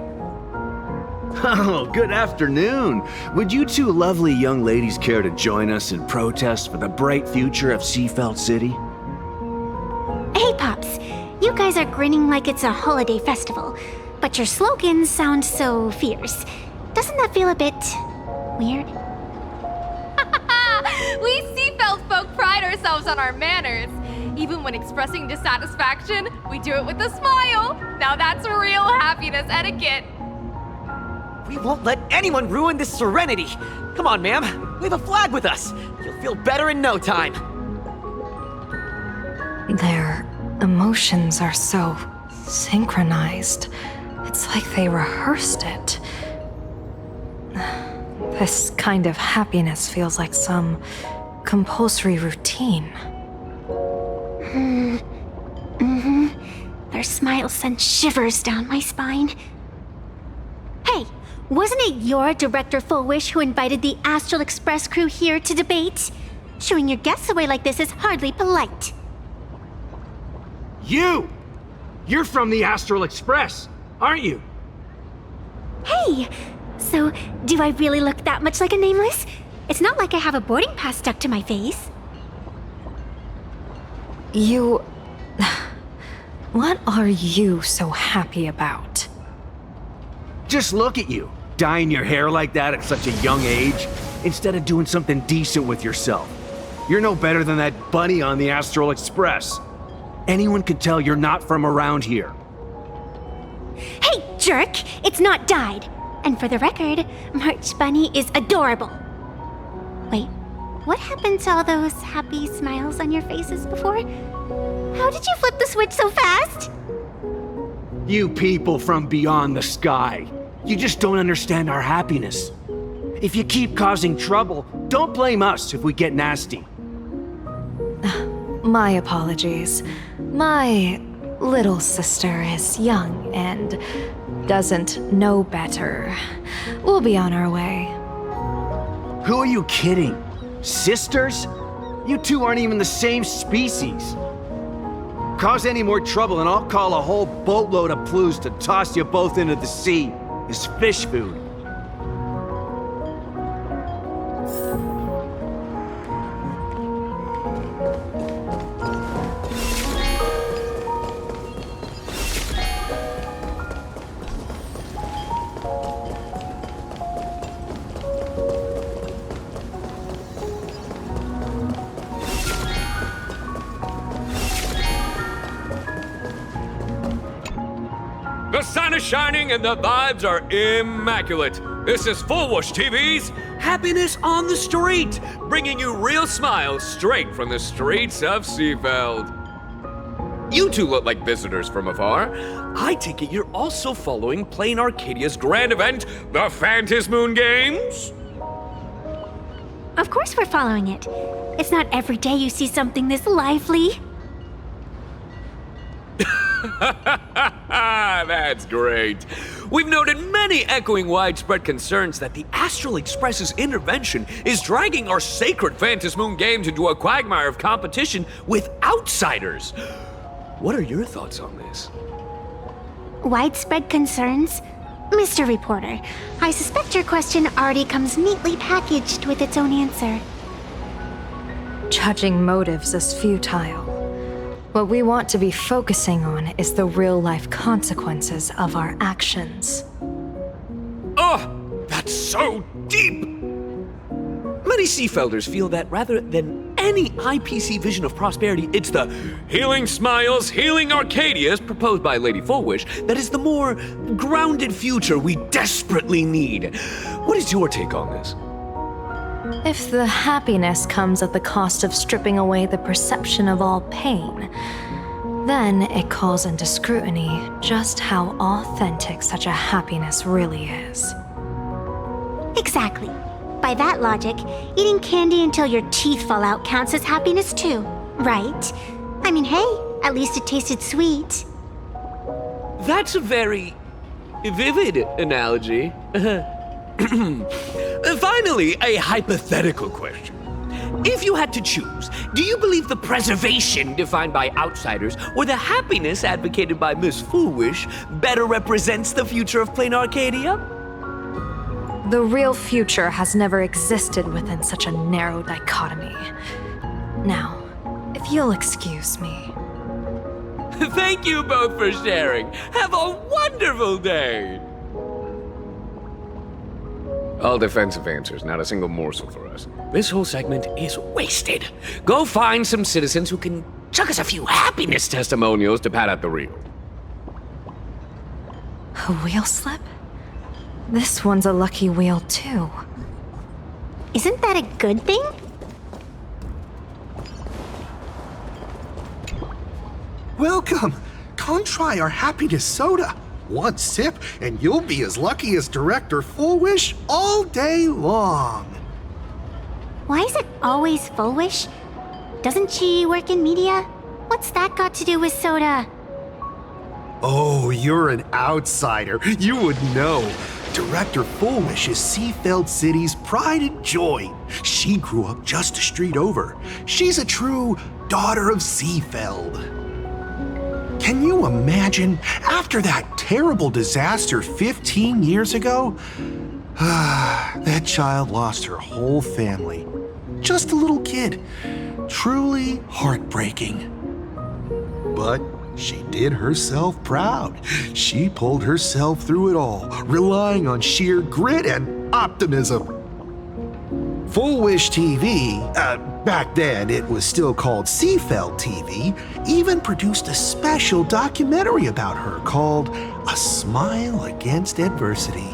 Oh, good afternoon. Would you two lovely young ladies care to join us in protest for the bright future of Seafeld City? Hey, Pops. You guys are grinning like it's a holiday festival, but your slogans sound so fierce. Doesn't that feel a bit weird? We Seafeld folk pride ourselves on our manners. Even when expressing dissatisfaction, we do it with a smile. Now that's real happiness etiquette. We won't let anyone ruin this serenity. Come on, ma'am. We have a flag with us. You'll feel better in no time. Their emotions are so synchronized. It's like they rehearsed it. This kind of happiness feels like some compulsory routine. Their smiles send shivers down my spine. Hey, wasn't it your Director Fullwish who invited the Astral Express crew here to debate? Shooing your guests away like this is hardly polite. You! You're from the Astral Express, aren't you? Hey, so do I really look that much like a nameless? It's not like I have a boarding pass stuck to my face. You... What are you so happy about? Just look at you, dyeing your hair like that at such a young age, instead of doing something decent with yourself. You're no better than that bunny on the Astral Express. Anyone could tell you're not from around here. Hey, jerk! It's not dyed. And for the record, March Bunny is adorable. Wait, what happened to all those happy smiles on your faces before? How did you flip the switch so fast? You people from beyond the sky. You just don't understand our happiness. If you keep causing trouble, don't blame us if we get nasty. My apologies. My little sister is young and doesn't know better. We'll be on our way. Who are you kidding? Sisters? You two aren't even the same species. Cause any more trouble and I'll call a whole boatload of Plues to toss you both into the sea as fish food. The sun is shining and the vibes are immaculate. This is Fullwish TV's Happiness on the Street, bringing you real smiles straight from the streets of Seafeld. You two look like visitors from afar. I take it you're also following Plain Arcadia's grand event, the Phantasmoon Games? Of course we're following it. It's not every day you see something this lively. That's great. We've noted many echoing widespread concerns that the Astral Express's intervention is dragging our sacred Phantasmoon Games into a quagmire of competition with outsiders. What are your thoughts on this? Widespread concerns? Mr. Reporter, I suspect your question already comes neatly packaged with its own answer. Judging motives is futile. What we want to be focusing on is the real-life consequences of our actions. Oh, that's so deep! Many Seafelders feel that rather than any IPC vision of prosperity, it's the healing smiles, healing Arcadias proposed by Lady Fullwish that is the more grounded future we desperately need. What is your take on this? If the happiness comes at the cost of stripping away the perception of all pain, then it calls into scrutiny just how authentic such a happiness really is. Exactly. By that logic, eating candy until your teeth fall out counts as happiness too, right? I mean, hey, at least it tasted sweet. That's a very vivid analogy. Finally, a hypothetical question. If you had to choose, do you believe the preservation defined by outsiders or the happiness advocated by Miss Foolish better represents the future of plain Arcadia? The real future has never existed within such a narrow dichotomy. Now, if you'll excuse me. Thank you both for sharing. Have a wonderful day. All defensive answers, not a single morsel for us. This whole segment is wasted. Go find some citizens who can chuck us a few happiness testimonials to pad out the reel. A wheel slip? This one's a lucky wheel, too. Isn't that a good thing? Welcome! Come try our happiness soda. One sip, and you'll be as lucky as Director Foolish all day long. Why is it always Foolish? Doesn't she work in media? What's that got to do with soda? Oh, you're an outsider. You would know. Director Foolish is Seafeld City's pride and joy. She grew up just a street over. She's a true daughter of Seafeld. Can you imagine, after that terrible disaster 15 years ago? That child lost her whole family. Just a little kid. Truly heartbreaking. But she did herself proud. She pulled herself through it all, relying on sheer grit and optimism. Full Wish TV, back then it was still called Seafeld TV, even produced a special documentary about her called A Smile Against Adversity.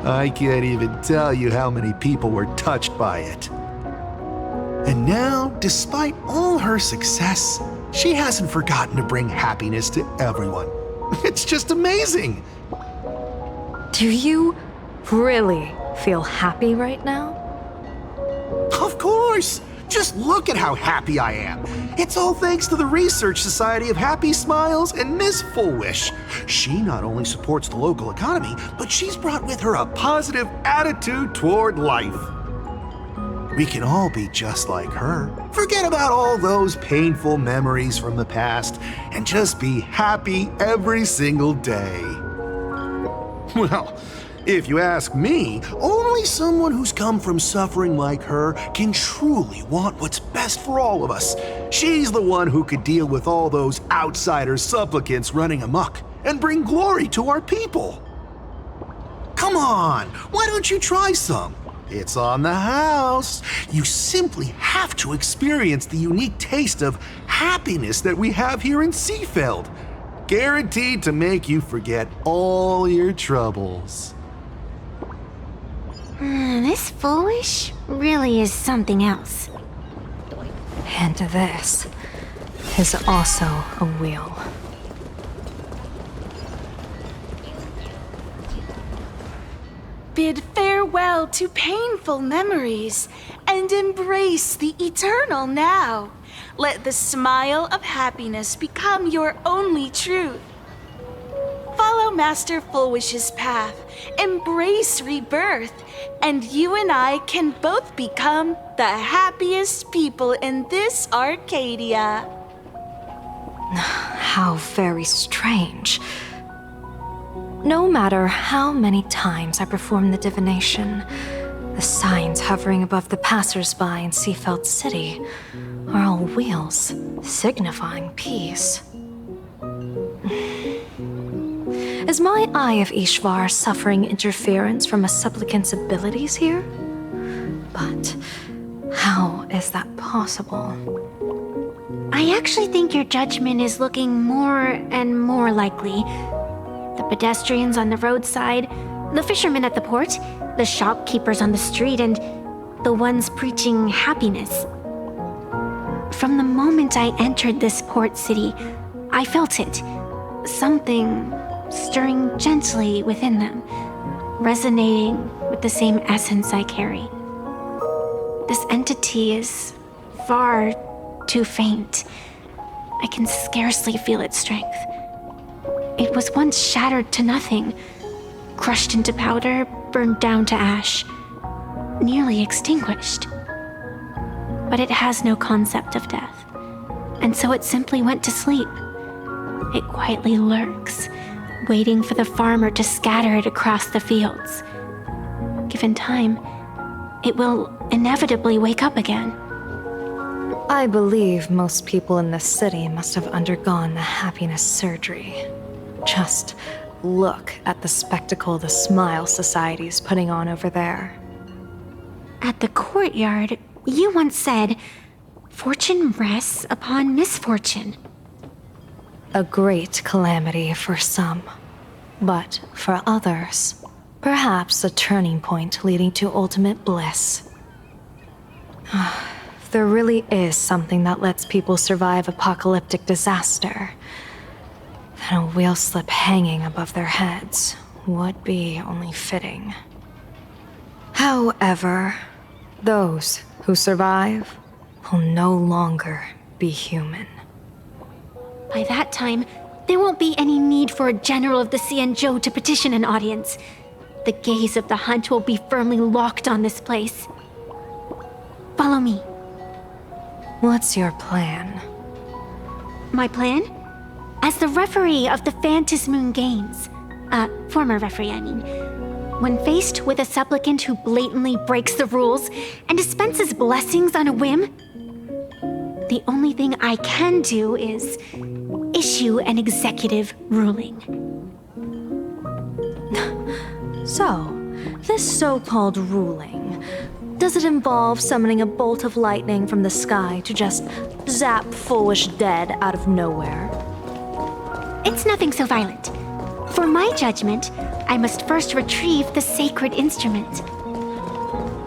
I can't even tell you how many people were touched by it. And now, despite all her success, she hasn't forgotten to bring happiness to everyone. It's just amazing. Do you really feel happy right now? Of course! Just look at how happy I am. It's all thanks to the Research Society of Happy Smiles and Miss Foolish. She not only supports the local economy, but she's brought with her a positive attitude toward life. We can all be just like her. Forget about all those painful memories from the past and just be happy every single day. Well, if you ask me, only someone who's come from suffering like her can truly want what's best for all of us. She's the one who could deal with all those outsider supplicants running amok and bring glory to our people. Come on, why don't you try some? It's on the house. You simply have to experience the unique taste of happiness that we have here in Seafeld. Guaranteed to make you forget all your troubles. This Foolish really is something else. And this is also a wheel. Bid farewell to painful memories and embrace the eternal now. Let the smile of happiness become your only truth. Follow Master Fulwish's path, embrace rebirth, and you and I can both become the happiest people in this Arcadia. How very strange. No matter how many times I perform the divination, the signs hovering above the passers-by in Seafeld City are all wheels, signifying peace. Is my Eye of Ishvar suffering interference from a supplicant's abilities here? But how is that possible? I actually think your judgment is looking more and more likely. The pedestrians on the roadside, the fishermen at the port, the shopkeepers on the street, and the ones preaching happiness. From the moment I entered this port city, I felt it. Something stirring gently within them, resonating with the same essence I carry. This entity is far too faint. I can scarcely feel its strength. It was once shattered to nothing, crushed into powder, burned down to ash, nearly extinguished. but it has no concept of death. And so it simply went to sleep. It quietly lurks, waiting for the farmer to scatter it across the fields. Given time, it will inevitably wake up again. I believe most people in this city must have undergone the happiness surgery. Just look at the spectacle the Smile Society's putting on over there. At the courtyard, you once said, "Fortune rests upon misfortune." A great calamity for some, but for others, perhaps a turning point leading to ultimate bliss. If there really is something that lets people survive apocalyptic disaster, then a wheel slip hanging above their heads would be only fitting. However, those who survive will no longer be human. By that time, there won't be any need for a general of the Xianzhou to petition an audience. The gaze of the hunt will be firmly locked on this place. Follow me. What's your plan? My plan? As the referee of the Phantom Moon Games, former referee, I mean, when faced with a supplicant who blatantly breaks the rules and dispenses blessings on a whim, the only thing I can do is issue an executive ruling. So, this so-called ruling, does it involve summoning a bolt of lightning from the sky to just zap Foolish dead out of nowhere? It's nothing so violent. For my judgment, I must first retrieve the sacred instrument.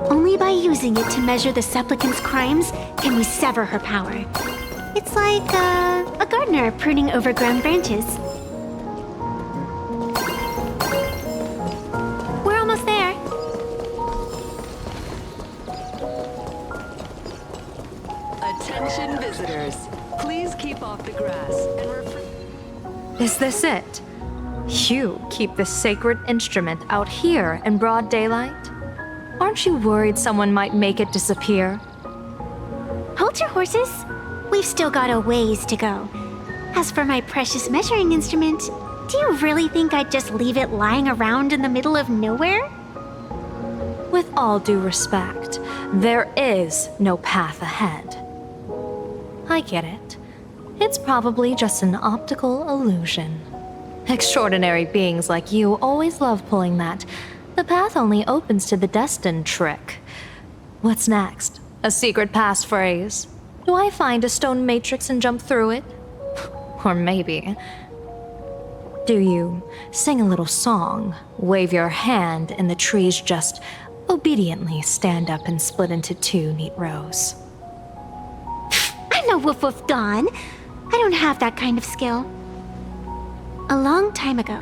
Only by using it to measure the supplicant's crimes can we sever her power. It's like a gardener pruning overgrown branches. We're almost there. Attention visitors, please keep off the grass and Is this it? You keep the sacred instrument out here in broad daylight? Aren't you worried someone might make it disappear? Hold your horses. We've still got a ways to go. As for my precious measuring instrument, do you really think I'd just leave it lying around in the middle of nowhere? With all due respect, there is no path ahead. I get it. It's probably just an optical illusion. Extraordinary beings like you always love pulling that "the path only opens to the destined" trick. What's next? A secret passphrase? Do I find a stone matrix and jump through it? Or maybe, do you sing a little song, wave your hand, and the trees just obediently stand up and split into two neat rows? I'm no woof woof Dawn. I don't have that kind of skill. A long time ago,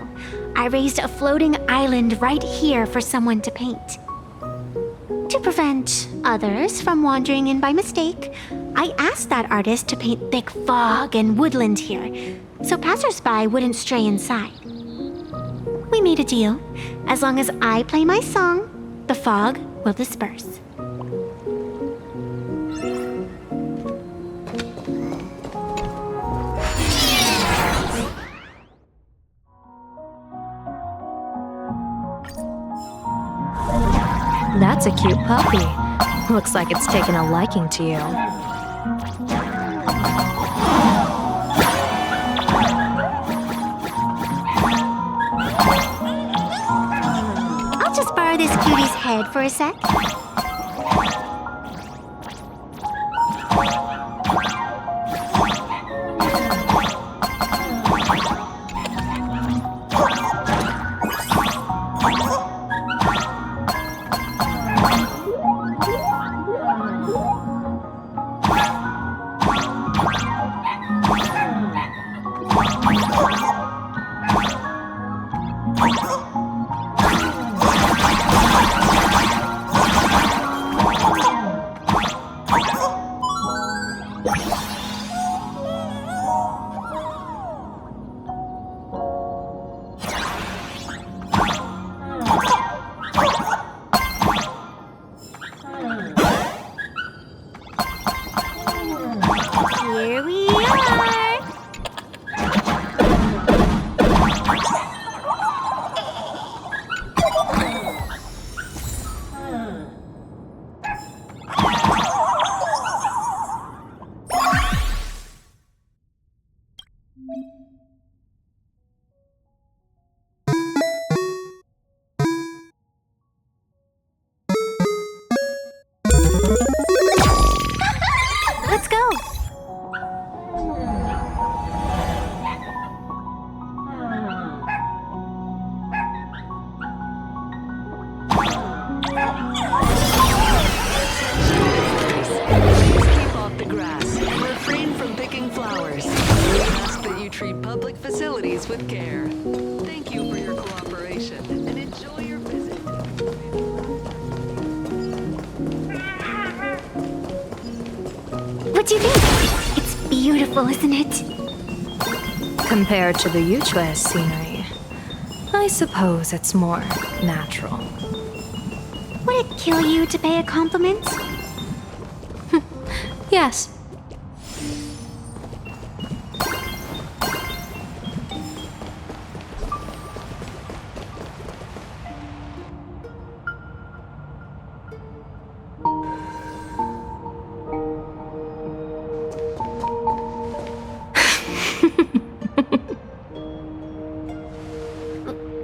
I raised a floating island right here for someone to paint. To prevent others from wandering in by mistake, I asked that artist to paint thick fog and woodland here, so passersby wouldn't stray inside. We made a deal. As long as I play my song, the fog will disperse. That's a cute puppy. Looks like it's taken a liking to you. I'll just borrow this cutie's head for a sec. Keep off the grass and refrain from picking flowers. We ask that you treat public facilities with care. Thank you for your cooperation and enjoy your visit. What do you think? It's beautiful, isn't it? Compared to the Yuchua's scenery, I suppose it's more natural. Would it kill you to pay a compliment? Yes.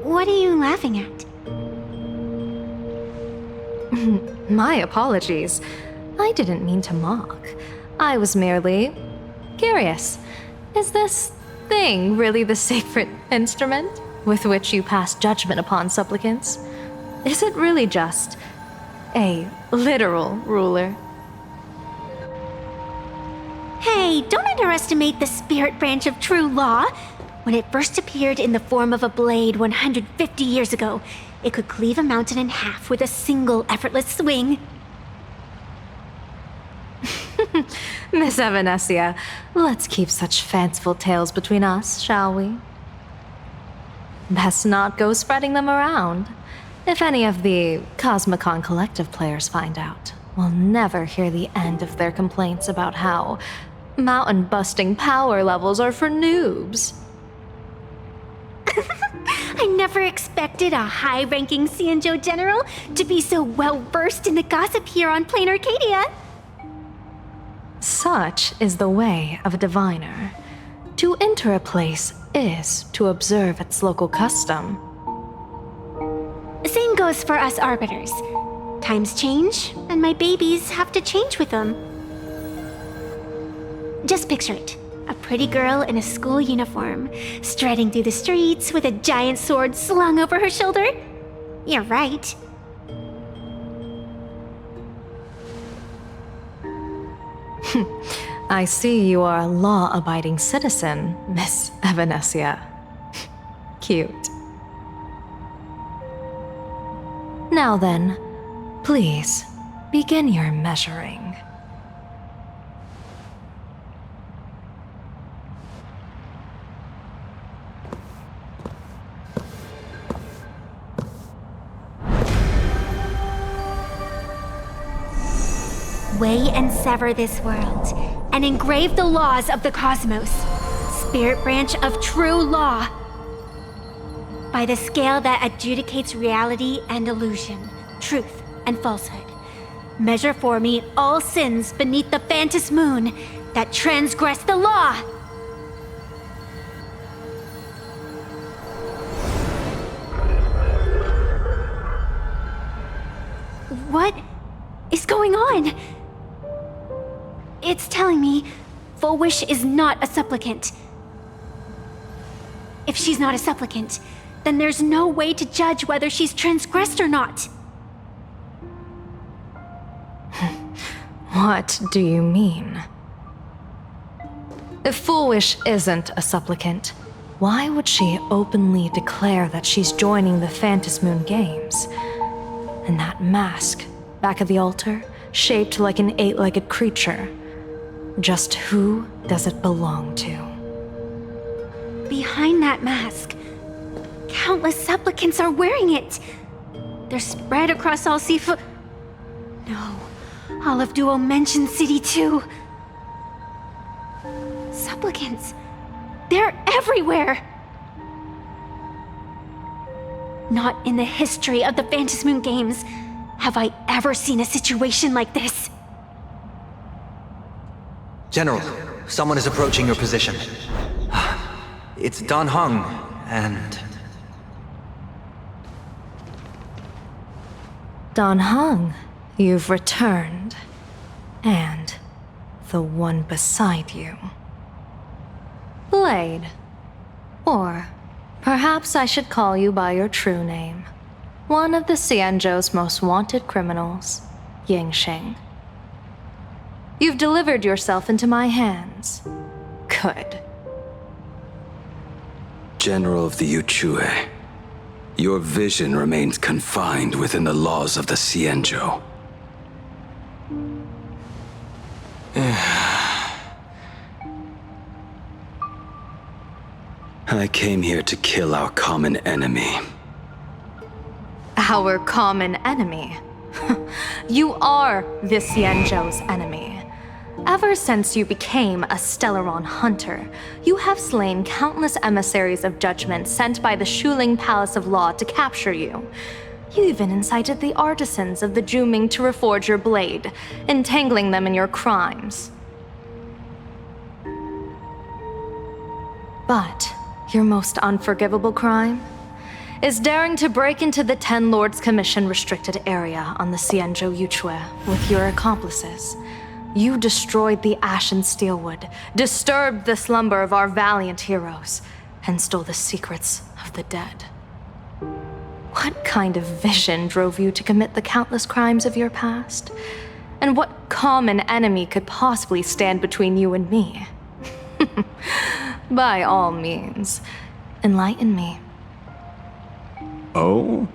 What are you laughing at? My apologies. I didn't mean to mock. I was merely curious. Is this thing really the sacred instrument with which you pass judgment upon supplicants? Is it really just a literal ruler? Hey, don't underestimate the spirit branch of true law. When it first appeared in the form of a blade 150 years ago, it could cleave a mountain in half with a single effortless swing. Miss Evanesia, let's keep such fanciful tales between us, shall we? Best not go spreading them around. If any of the Cosmicon Collective players find out, we'll never hear the end of their complaints about how mountain-busting power levels are for noobs. I never expected a high-ranking Xianzhou general to be so well-versed in the gossip here on Plain Arcadia. Such is the way of a diviner. To enter a place is to observe its local custom. Same goes for us arbiters. Times change, and my babies have to change with them. Just picture it. A pretty girl in a school uniform, striding through the streets with a giant sword slung over her shoulder. You're right. I see you are a law-abiding citizen, Miss Evanesia. Cute. Now then, please, begin your measuring. Weigh and sever this world, and engrave the laws of the cosmos, spirit branch of true law. By the scale that adjudicates reality and illusion, truth and falsehood, measure for me all sins beneath the Phantom moon that transgress the law. What is going on? It's telling me Full Wish is not a supplicant. If she's not a supplicant, then there's no way to judge whether she's transgressed or not. What do you mean? If Full Wish isn't a supplicant, why would she openly declare that she's joining the Phantom Moon Games? And that mask, back of the altar, shaped like an 8-legged creature. Just who does it belong to? Behind that mask, countless supplicants are wearing it. They're spread across all Sifu. No, all of Duo mentioned City too. Supplicants, they're everywhere. Not in the history of the Phantom Moon Games have I ever seen a situation like this. General, someone is approaching your position. It's Dan Heng, and... Dan Heng, you've returned. And the one beside you. Blade. Or perhaps I should call you by your true name. one of the Xianzhou's most wanted criminals, Yingxing. You've delivered yourself into my hands. Good. General of the Yuchue, your vision remains confined within the laws of the Xianzhou. I came here to kill our common enemy. Our common enemy? You are the Xianzhou's enemy. Ever since you became a Stellaron hunter, you have slain countless emissaries of judgment sent by the Shuling Palace of Law to capture you. You even incited the artisans of the Juming to reforge your blade, entangling them in your crimes. But your most unforgivable crime is daring to break into the Ten Lords Commission restricted area on the Xianzhou Yuchue with your accomplices. You destroyed the Ashen Steelwood, disturbed the slumber of our valiant heroes, and stole the secrets of the dead. What kind of vision drove you to commit the countless crimes of your past? And what common enemy could possibly stand between you and me? By all means, enlighten me. Oh?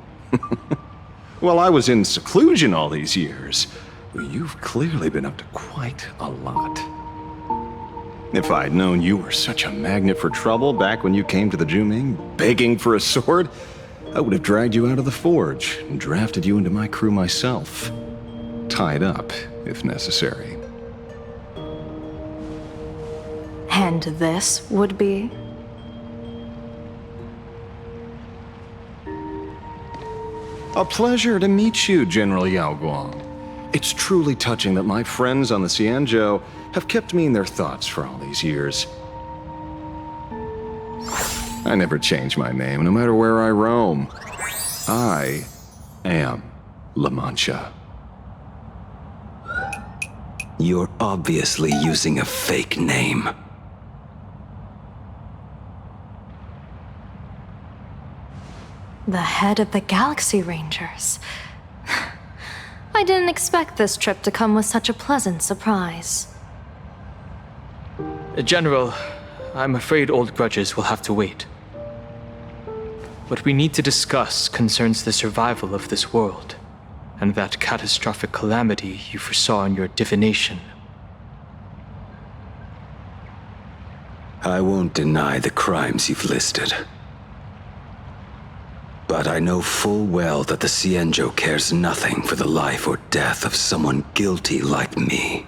Well, I was in seclusion all these years. You've clearly been up to quite a lot. If I'd known you were such a magnet for trouble back when you came to the Juming, begging for a sword, I would have dragged you out of the forge and drafted you into my crew myself. Tied up, if necessary. And this would be? A pleasure to meet you, General Yao Guang. It's truly touching that my friends on the Xianzhou have kept me in their thoughts for all these years. I never change my name, no matter where I roam. I am La Mancha. You're obviously using a fake name. The head of the Galaxy Rangers. I didn't expect this trip to come with such a pleasant surprise. General, I'm afraid old grudges will have to wait. What we need to discuss concerns the survival of this world, and that catastrophic calamity you foresaw in your divination. I won't deny the crimes you've listed. But I know full well that the Xianzhou cares nothing for the life or death of someone guilty like me.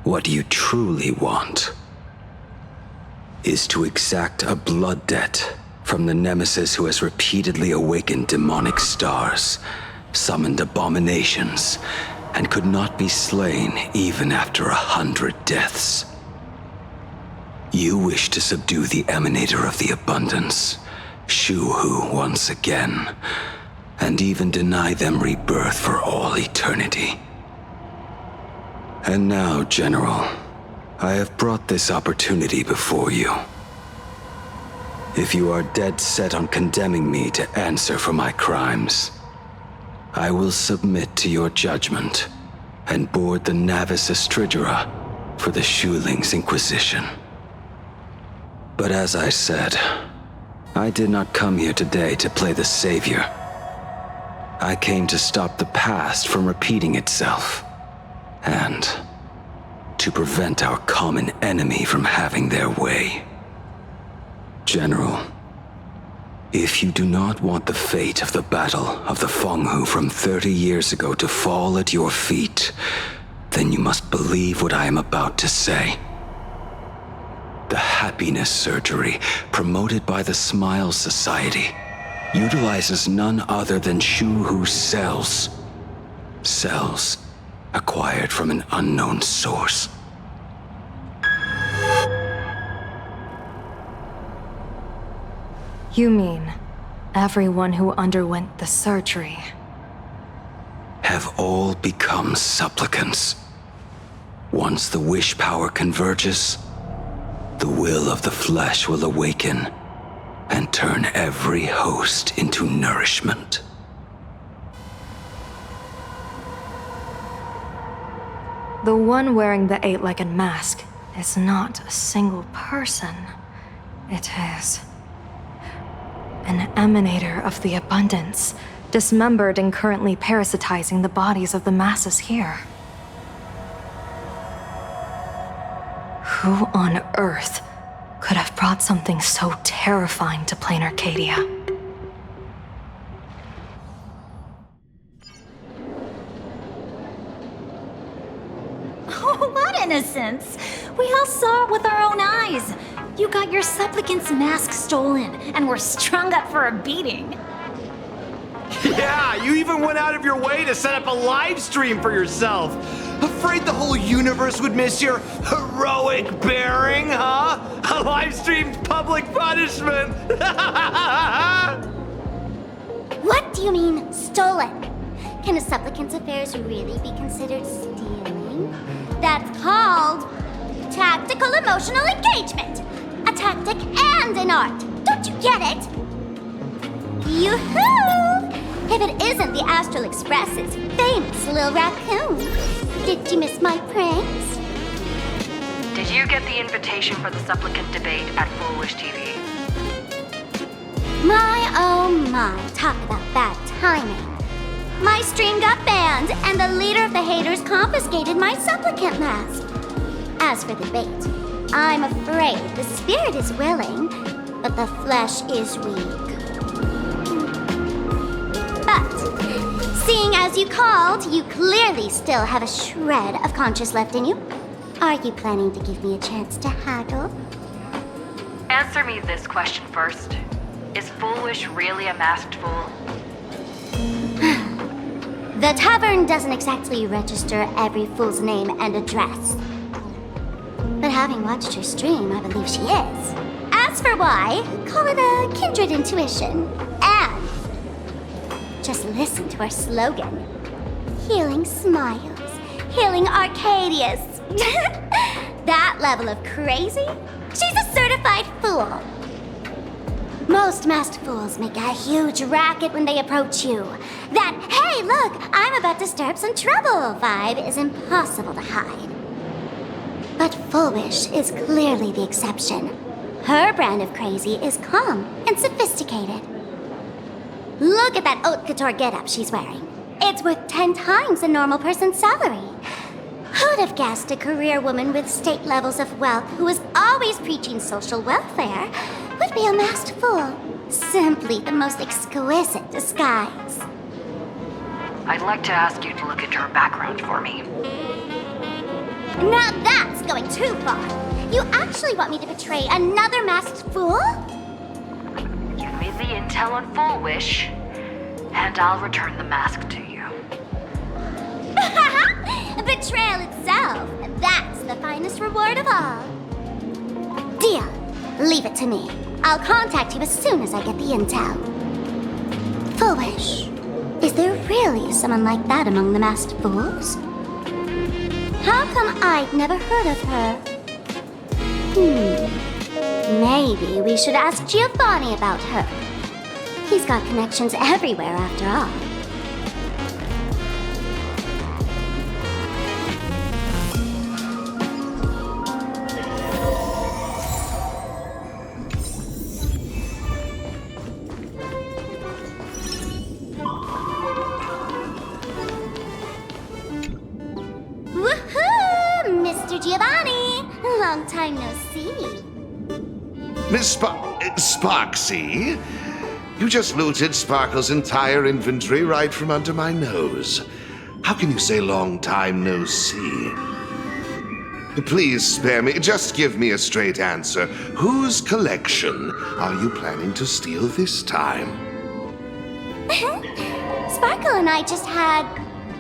What you truly want is to exact a blood debt from the nemesis who has repeatedly awakened demonic stars, summoned abominations, and could not be slain even after 100 deaths. You wish to subdue the emanator of the abundance, Shu-Hu, once again, and even deny them rebirth for all eternity. And now, General, I have brought this opportunity before you. If you are dead set on condemning me to answer for my crimes, I will submit to your judgment and board the Navis Astridura for the Shuling's Inquisition. But as I said, I did not come here today to play the savior. I came to stop the past from repeating itself, and to prevent our common enemy from having their way. General, if you do not want the fate of the Battle of the Fenghu from 30 years ago to fall at your feet, then you must believe what I am about to say. The happiness surgery, promoted by the Smile Society, utilizes none other than Shu-Hu's cells. Cells acquired from an unknown source. You mean everyone who underwent the surgery Have all become supplicants. Once the wish power converges, the will of the flesh will awaken, and turn every host into nourishment. The one wearing the eight-legged mask is not a single person. It is an emanator of the abundance, dismembered and currently parasitizing the bodies of the masses here. Who on earth could have brought something so terrifying to plain Arcadia? Oh, what innocence! We all saw it with our own eyes. You got your supplicant's mask stolen, and were strung up for a beating. Yeah, you even went out of your way to set up a live stream for yourself. Afraid the whole universe would miss your heroic bearing, huh? A live streamed public punishment. What do you mean, stolen? Can a supplicant's affairs really be considered stealing? That's called tactical emotional engagement. A tactic and an art. Don't you get it? Yoo-hoo! If it isn't the Astral Express's famous little raccoon. Did you miss my pranks? Did you get the invitation for the supplicant debate at Foolish TV? My oh my, talk about bad timing. My stream got banned, and the leader of the haters confiscated my supplicant mask. As for the debate, I'm afraid the spirit is willing, but the flesh is weak. But, seeing as you called, you clearly still have a shred of conscience left in you. Are you planning to give me a chance to haggle? Answer me this question first. Is Foolish really a masked fool? The tavern doesn't exactly register every fool's name and address. But having watched her stream, I believe she is. As for why, call it a kindred intuition. And just listen to our slogan. Healing smiles, healing Arcadias. That level of crazy? She's a certified fool. Most masked fools make a huge racket when they approach you. That, hey, look, I'm about to stir up some trouble vibe is impossible to hide. But Foolish is clearly the exception. Her brand of crazy is calm and sophisticated. Look at that haute couture getup she's wearing. It's worth 10 times a normal person's salary. Who'd have guessed a career woman with state levels of wealth who was always preaching social welfare would be a masked fool? Simply the most exquisite disguise. I'd like to ask you to look into her background for me. Now that's going too far. You actually want me to betray another masked fool? Give me the intel on Foolish, and I'll return the mask to you. Betrayal itself. That's the finest reward of all. Deal. Leave it to me. I'll contact you as soon as I get the intel. Foolish. Is there really someone like that among the masked fools? How come I'd never heard of her? Maybe we should ask Giovanni about her. He's got connections everywhere after all. Giovanni! Long time no see. Miss Sparksy? You just looted Sparkle's entire inventory right from under my nose. How can you say long time no see? Please spare me. Just give me a straight answer. Whose collection are you planning to steal this time? Sparkle and I just had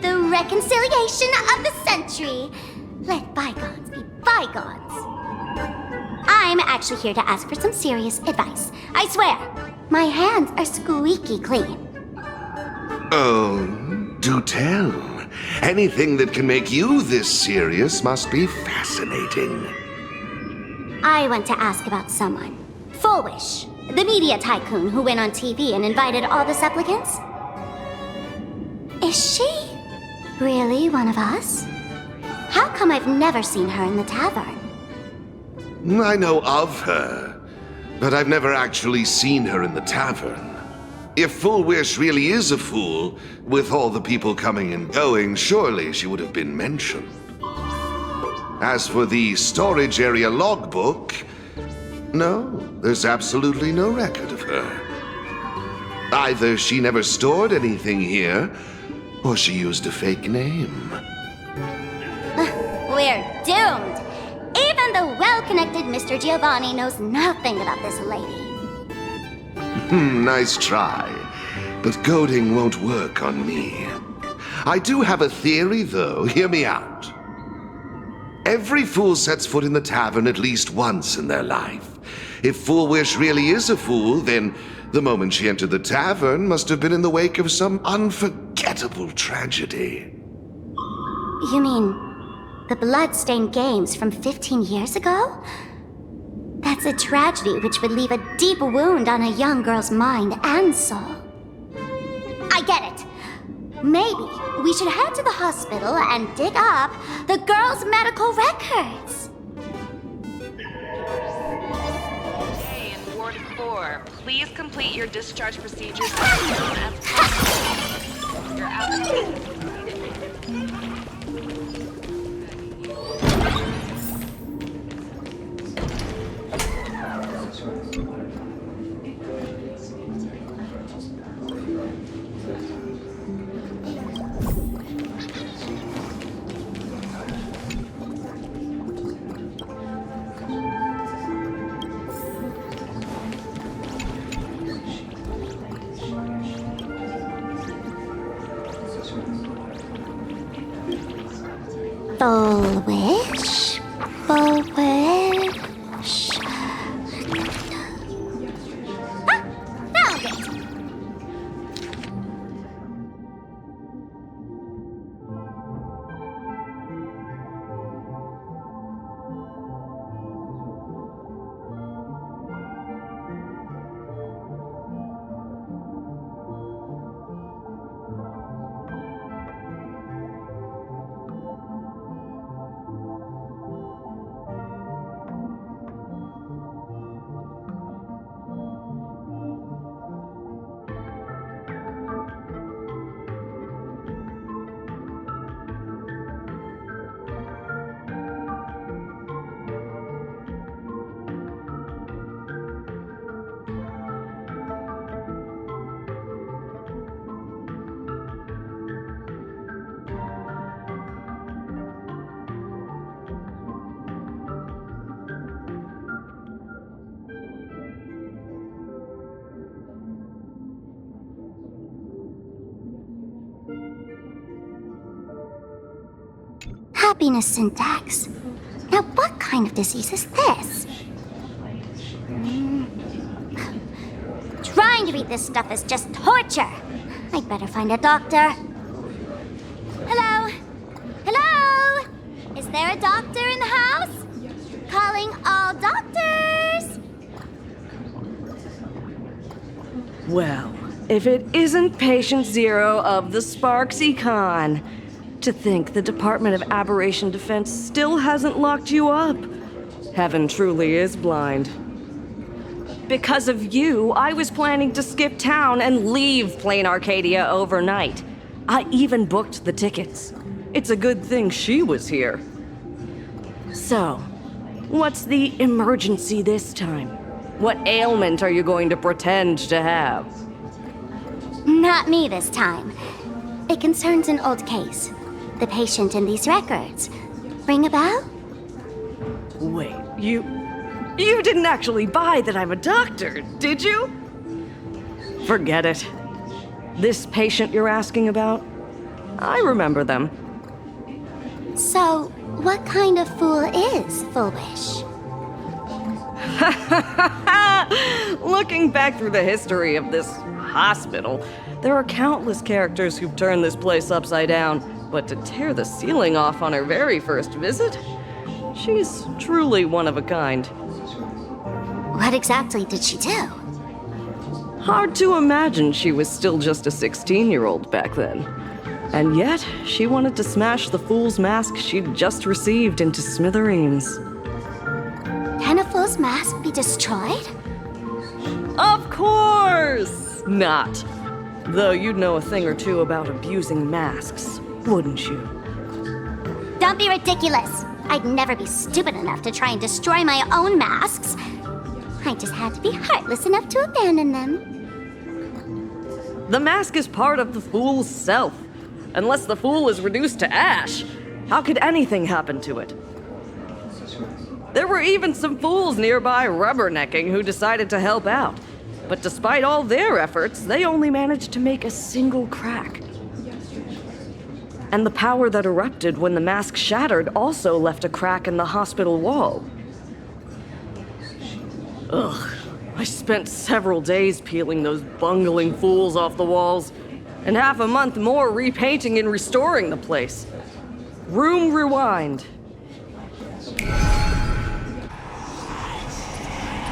the reconciliation of the century. Let bygones be bygones. I'm actually here to ask for some serious advice. I swear, my hands are squeaky clean. Oh, do tell. Anything that can make you this serious must be fascinating. I want to ask about someone. Foolish. The media tycoon who went on TV and invited all the supplicants? Is she really one of us? How come I've never seen her in the tavern? I know of her, but I've never actually seen her in the tavern. If Full Wish really is a fool, with all the people coming and going, surely she would have been mentioned. As for the storage area logbook, no, there's absolutely no record of her. Either she never stored anything here, or she used a fake name. We're doomed! Even the well-connected Mr. Giovanni knows nothing about this lady. Nice try, but goading won't work on me. I do have a theory, though. Hear me out. Every fool sets foot in the tavern at least once in their life. If Full Wish really is a fool, then the moment she entered the tavern must have been in the wake of some unforgettable tragedy. You mean the blood-stained games from 15 years ago? That's a tragedy which would leave a deep wound on a young girl's mind and soul. I get it. Maybe we should head to the hospital and dig up the girl's medical records. Hey, in Ward 4, please complete your discharge procedures as soon as possible. Your application. Full wish, full wish. Ah, found it! Happiness syntax. Now what kind of disease is this? Trying to read this stuff is just torture. I'd better find a doctor. Hello? Hello? Is there a doctor in the house? Calling all doctors! Well, if it isn't Patient Zero of the Sparksy Con. To think the Department of Aberration Defense still hasn't locked you up. Heaven truly is blind. Because of you, I was planning to skip town and leave Plain Arcadia overnight. I even booked the tickets. It's a good thing she was here. So, what's the emergency this time? What ailment are you going to pretend to have? Not me this time. It concerns an old case. The patient in these records. Ring a bell? Wait, you didn't actually buy that I'm a doctor, did you? Forget it. This patient you're asking about? I remember them. So, what kind of fool is Full Wish? Looking back through the history of this hospital, there are countless characters who've turned this place upside down. But to tear the ceiling off on her very first visit? She's truly one of a kind. What exactly did she do? Hard to imagine she was still just a 16-year-old back then. And yet, she wanted to smash the fool's mask she'd just received into smithereens. Can a fool's mask be destroyed? Of course not! Though you'd know a thing or two about abusing masks, wouldn't you? Don't be ridiculous! I'd never be stupid enough to try and destroy my own masks. I just had to be heartless enough to abandon them. The mask is part of the fool's self. Unless the fool is reduced to ash, how could anything happen to it? There were even some fools nearby rubbernecking who decided to help out. But despite all their efforts, they only managed to make a single crack. And the power that erupted when the mask shattered also left a crack in the hospital wall. Ugh, I spent several days peeling those bungling fools off the walls, and half a month more repainting and restoring the place. Room rewind.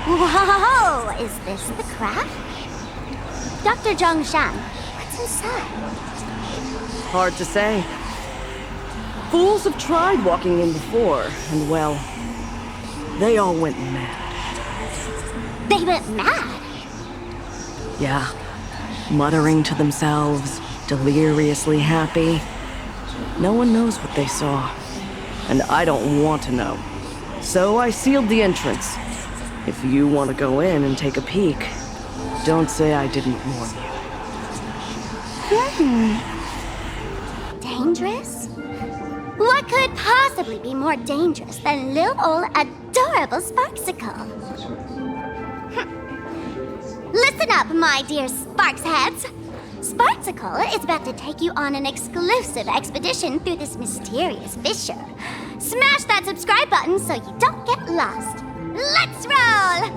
Whoa! Is this the crack? Dr. Zhongshan, what's inside? Hard to say. Fools have tried walking in before, and well, they all went mad. They went mad? Yeah. Muttering to themselves, deliriously happy. No one knows what they saw, and I don't want to know. So I sealed the entrance. If you want to go in and take a peek, don't say I didn't warn you. Dangerous? What could possibly be more dangerous than little old adorable Sparksicle? Listen up, my dear Sparks heads. Sparksicle is about to take you on an exclusive expedition through this mysterious fissure. Smash that subscribe button so you don't get lost. Let's roll!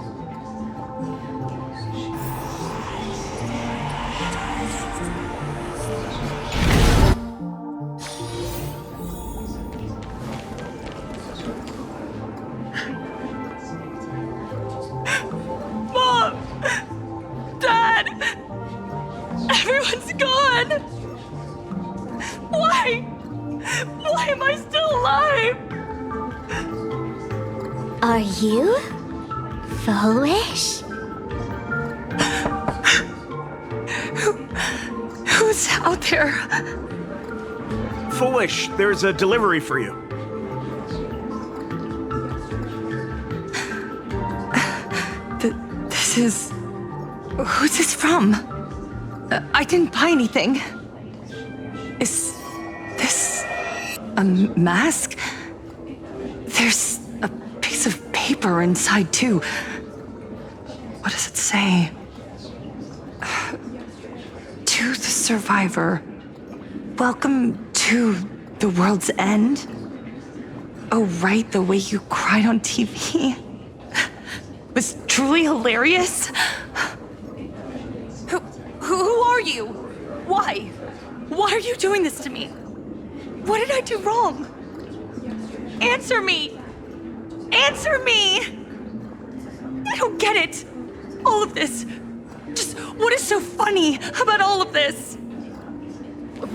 Mom! Dad! Everyone's gone! Why? Why am I still alive? Are you foolish? Who's out there? Foolish, there's a delivery for you. This is... Who's this from? I didn't buy anything. Is this a mask? There's a piece of paper inside, too. What does it say? To the survivor, welcome to the world's end. Oh, right, the way you cried on TV was truly hilarious. Who are you? Why? Why are you doing this to me? What did I do wrong? Answer me! Answer me! I don't get it. All of this. Just what is so funny about all of this?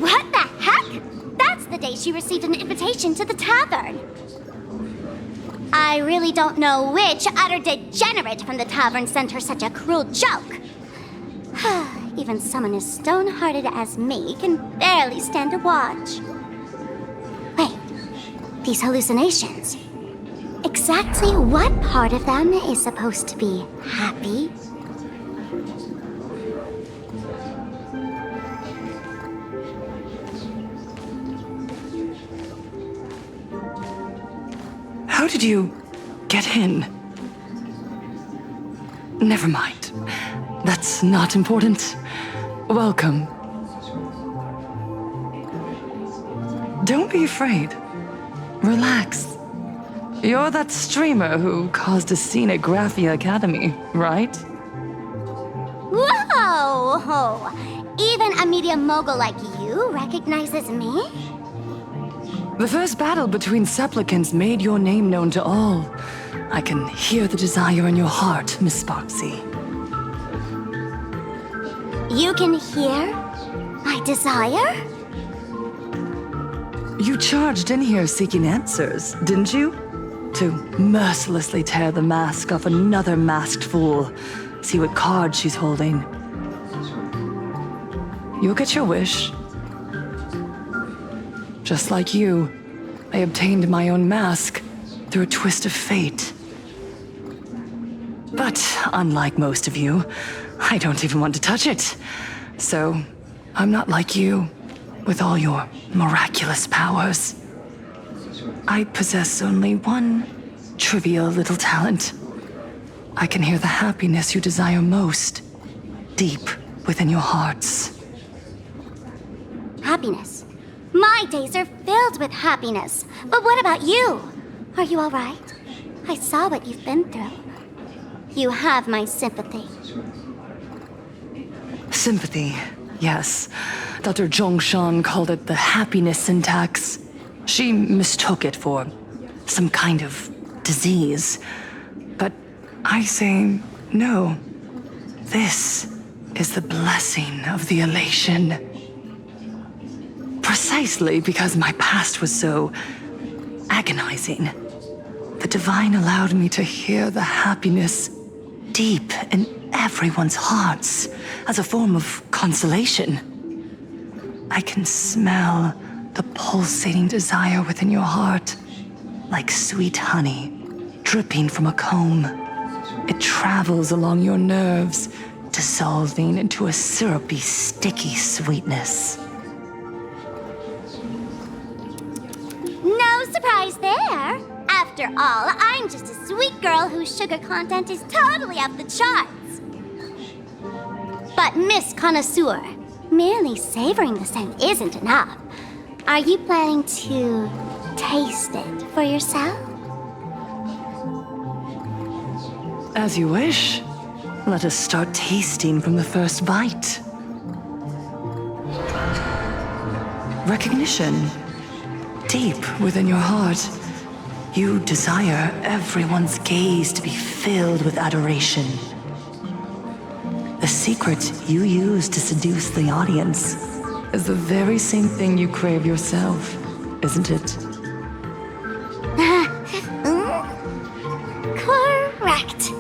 What the heck? That's the day she received an invitation to the tavern. I really don't know which utter degenerate from the tavern sent her such a cruel joke. Even someone as stone-hearted as me can barely stand to watch. Wait, these hallucinations. Exactly what part of them is supposed to be happy? How did you get in? Never mind. That's not important. Welcome. Don't be afraid. Relax. You're that streamer who caused a scene at Graphia Academy, right? Whoa! Even a media mogul like you recognizes me? The first battle between supplicants made your name known to all. I can hear the desire in your heart, Miss Sparksy. You can hear my desire? You charged in here seeking answers, didn't you? To mercilessly tear the mask off another masked fool. See what card she's holding. You'll get your wish. Just like you, I obtained my own mask through a twist of fate. But unlike most of you, I don't even want to touch it. So, I'm not like you, with all your miraculous powers. I possess only one trivial little talent. I can hear the happiness you desire most, deep within your hearts. Happiness. My days are filled with happiness. But what about you? Are you all right? I saw what you've been through. You have my sympathy. Sympathy, yes. Dr. Zhongshan called it the happiness syntax. She mistook it for some kind of disease. But I say no. This is the blessing of the elation. Precisely because my past was so agonizing. The divine allowed me to hear the happiness deep in everyone's hearts as a form of consolation. I can smell the pulsating desire within your heart, like sweet honey dripping from a comb. It travels along your nerves, dissolving into a syrupy, sticky sweetness. No surprise there. After all, I'm just a sweet girl whose sugar content is totally off the charts. But Miss Connoisseur, merely savoring the scent isn't enough. Are you planning to taste it for yourself? As you wish. Let us start tasting from the first bite. Recognition. Deep within your heart, you desire everyone's gaze to be filled with adoration. The secret you use to seduce the audience is the very same thing you crave yourself, isn't it? Correct.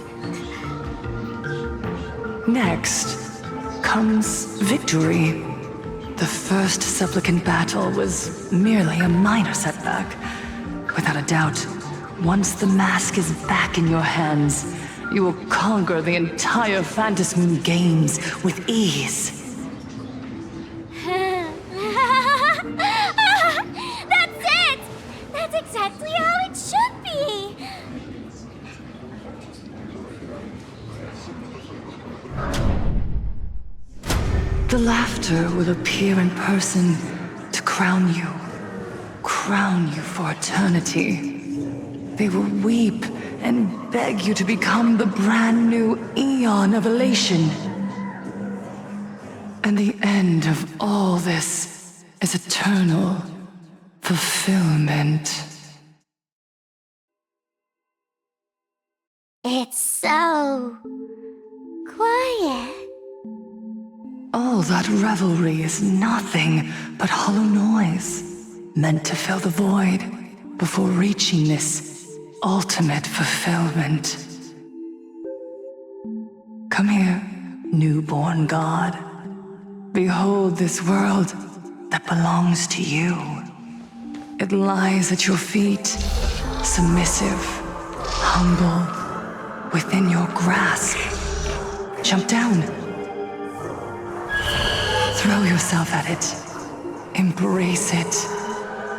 Next comes victory. The first supplicant battle was merely a minor setback. Without a doubt, once the mask is back in your hands, you will conquer the entire Phantasmoon games with ease. That's it! That's exactly how it should be! The laughter will appear in person to crown you for eternity. They will weep and beg you to become the brand new Eon of Elation. And the end of all this is eternal fulfillment. It's so quiet. All that revelry is nothing but hollow noise, meant to fill the void before reaching this ultimate fulfillment. Come here, newborn god. Behold this world that belongs to you. It lies at your feet, submissive, humble, within your grasp. Jump down. Throw yourself at it. Embrace it.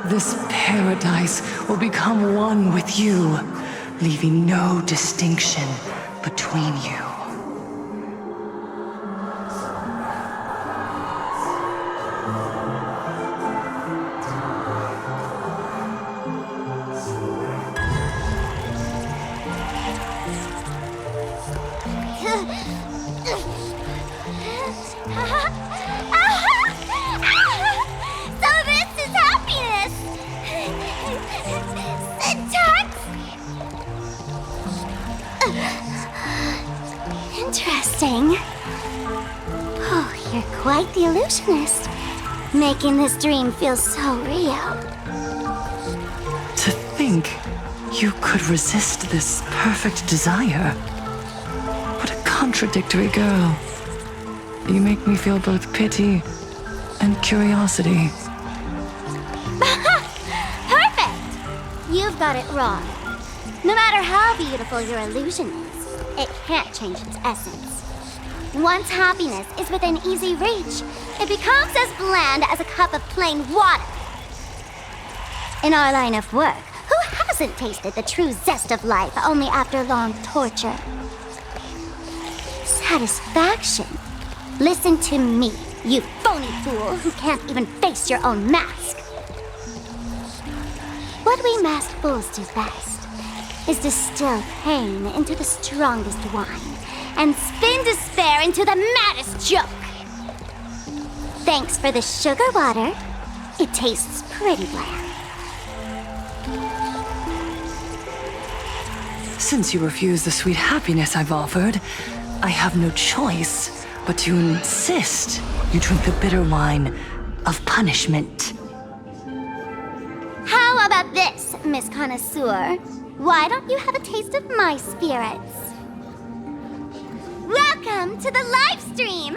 This paradise will become one with you, leaving no distinction between you. So this is happiness! Syntax! the illusionist, making this dream feel so real. To think you could resist this perfect desire. What a contradictory girl. You make me feel both pity and curiosity. Perfect! You've got it wrong. No matter how beautiful your illusion is, it can't change its essence. Once happiness is within easy reach, it becomes as bland as a cup of plain water. In our line of work, who hasn't tasted the true zest of life only after long torture? Satisfaction. Listen to me, you phony fool who can't even face your own mask. What we masked fools do best is distill pain into the strongest wine and spin despair into the maddest joke. Thanks for the sugar water. It tastes pretty bland. Since you refuse the sweet happiness I've offered, I have no choice but to insist you drink the bitter wine of punishment. How about this, Miss Connoisseur? Why don't you have a taste of my spirits? Welcome to the live stream!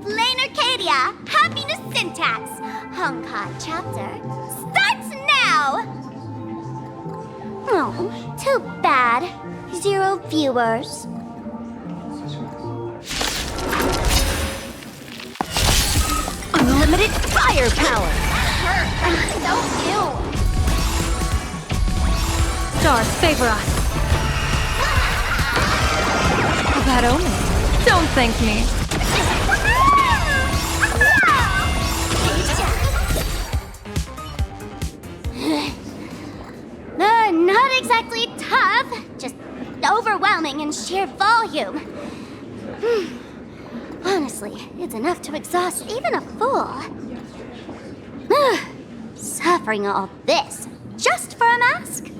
Plain Arcadia, Happiness Syntax, Honkai chapter, starts now! Oh, too bad. 0 viewers. Unlimited firepower! So ew. Stars favor us. A bad omen. Don't thank me. Not exactly tough, just overwhelming in sheer volume. Honestly, it's enough to exhaust even a fool. Suffering all this just for a mask?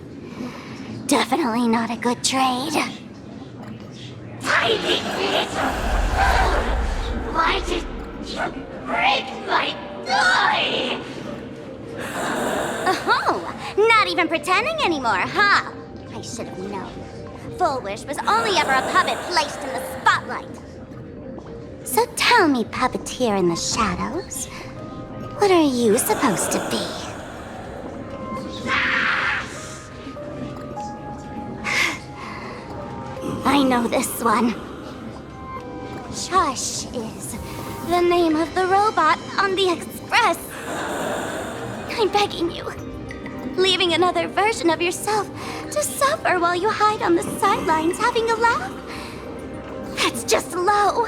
Definitely not a good trade. Tiny little... Why did you break my toy? Oh, not even pretending anymore, huh? I should have known. Full Wish was only ever a puppet placed in the spotlight. So tell me, puppeteer in the shadows, what are you supposed to be? I know this one. Shush is the name of the robot on the express. I'm begging you. Leaving another version of yourself to suffer while you hide on the sidelines having a laugh? That's just low.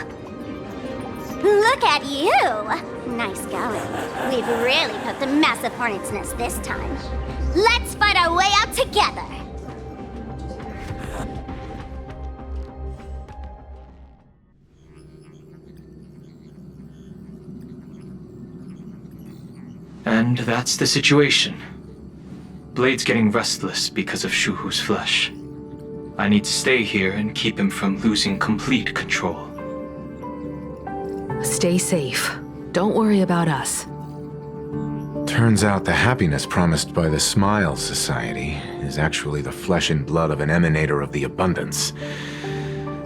Look at you! Nice going. We've really put the massive hornet's nest this time. Let's fight our way out together! And that's the situation. Blade's getting restless because of Shuhu's flesh. I need to stay here and keep him from losing complete control. Stay safe. Don't worry about us. Turns out the happiness promised by the Smile Society is actually the flesh and blood of an emanator of the abundance.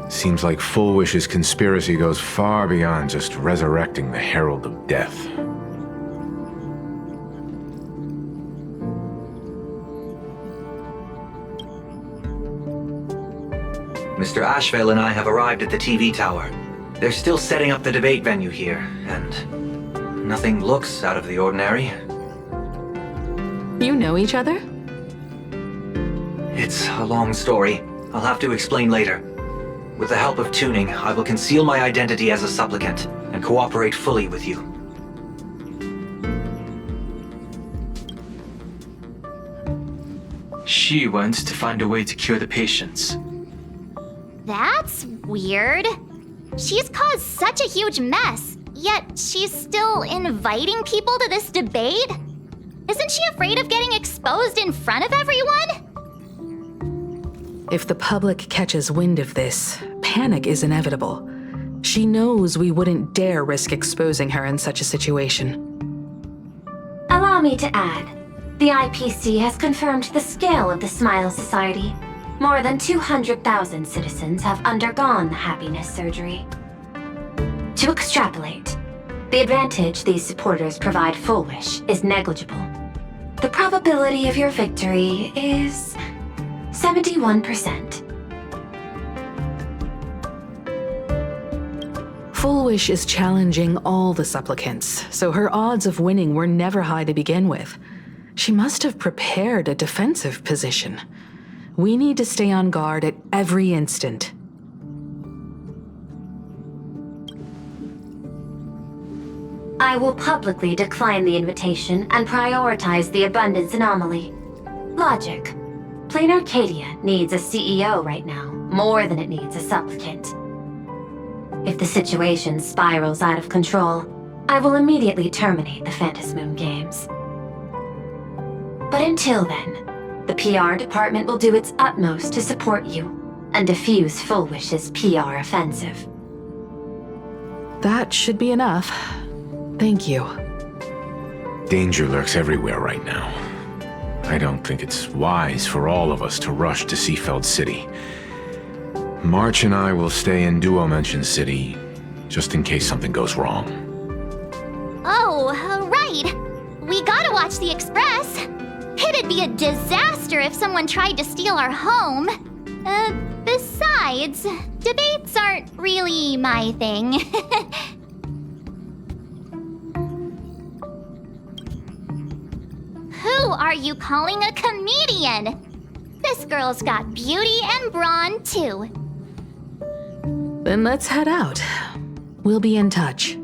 Seems like Full Wish's conspiracy goes far beyond just resurrecting the Herald of Death. Mr. Ashvale and I have arrived at the TV tower. They're still setting up the debate venue here, and nothing looks out of the ordinary. You know each other? It's a long story. I'll have to explain later. With the help of tuning, I will conceal my identity as a supplicant and cooperate fully with you. She went to find a way to cure the patients. That's weird. She's caused such a huge mess, yet she's still inviting people to this debate? Isn't she afraid of getting exposed in front of everyone? If the public catches wind of this, panic is inevitable. She knows we wouldn't dare risk exposing her in such a situation. Allow me to add, the IPC has confirmed the scale of the Smile Society. More than 200,000 citizens have undergone the happiness surgery. To extrapolate, the advantage these supporters provide Full Wish is negligible. The probability of your victory is 71%. Full Wish is challenging all the supplicants, so her odds of winning were never high to begin with. She must have prepared a defensive position. We need to stay on guard at every instant. I will publicly decline the invitation and prioritize the abundance anomaly. Logic. Plain Arcadia needs a CEO right now, more than it needs a supplicant. If the situation spirals out of control, I will immediately terminate the Phantasmoon Games. But until then, the PR department will do its utmost to support you and defuse Full Wish's PR offensive. That should be enough. Thank you. Danger lurks everywhere right now. I don't think it's wise for all of us to rush to Seafeld City. March and I will stay in Duo Mention City, just in case something goes wrong. Oh, right. We gotta watch the Express. It'd be a disaster if someone tried to steal our home. Besides, debates aren't really my thing. Who are you calling a comedian? This girl's got beauty and brawn, too. Then let's head out. We'll be in touch.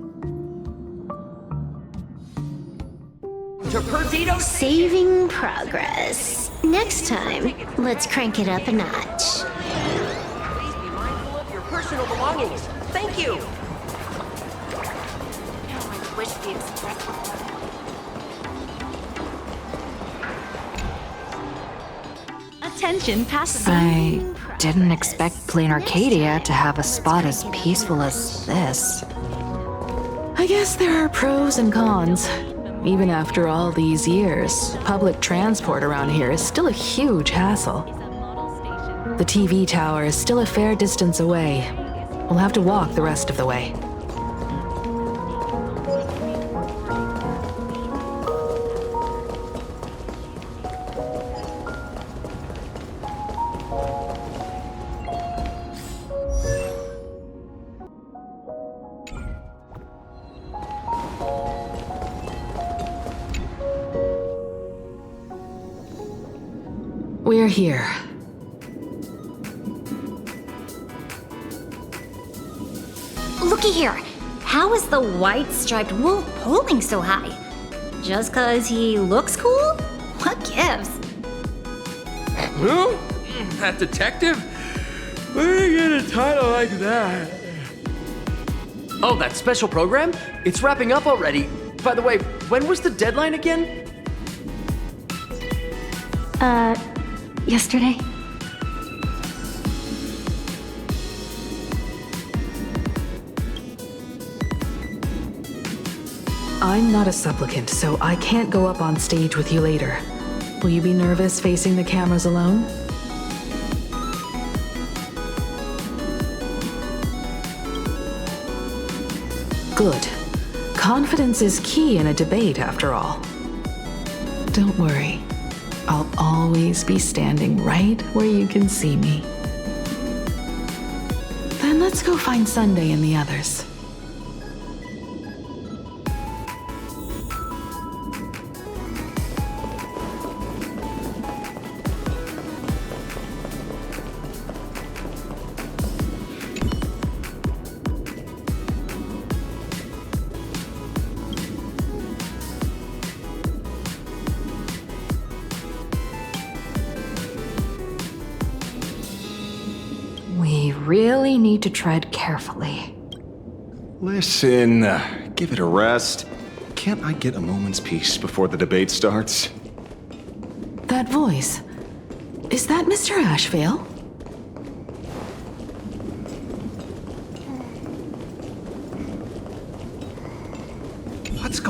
Saving progress. Next time, let's crank it up a notch. Please be mindful of your personal belongings. Thank you. I wish the Express were... Attention passengers. I didn't expect Plain Arcadia to have a spot as peaceful as this. I guess there are pros and cons. Even after all these years, public transport around here is still a huge hassle. The TV tower is still a fair distance away. We'll have to walk the rest of the way. We're here. Looky here. How is the white striped wolf pulling so high? Just 'cause he looks cool? What gives? Who? That detective? Where did he get a title like that? Oh, that special program? It's wrapping up already. By the way, when was the deadline again? Yesterday? I'm not a supplicant, so I can't go up on stage with you later. Will you be nervous facing the cameras alone? Good. Confidence is key in a debate, after all. Don't worry. I'll always be standing right where you can see me. Then let's go find Sunday and the others. We really need to tread carefully. Listen, give it a rest. Can't I get a moment's peace before the debate starts? That voice. Is that Mr. Ashvale?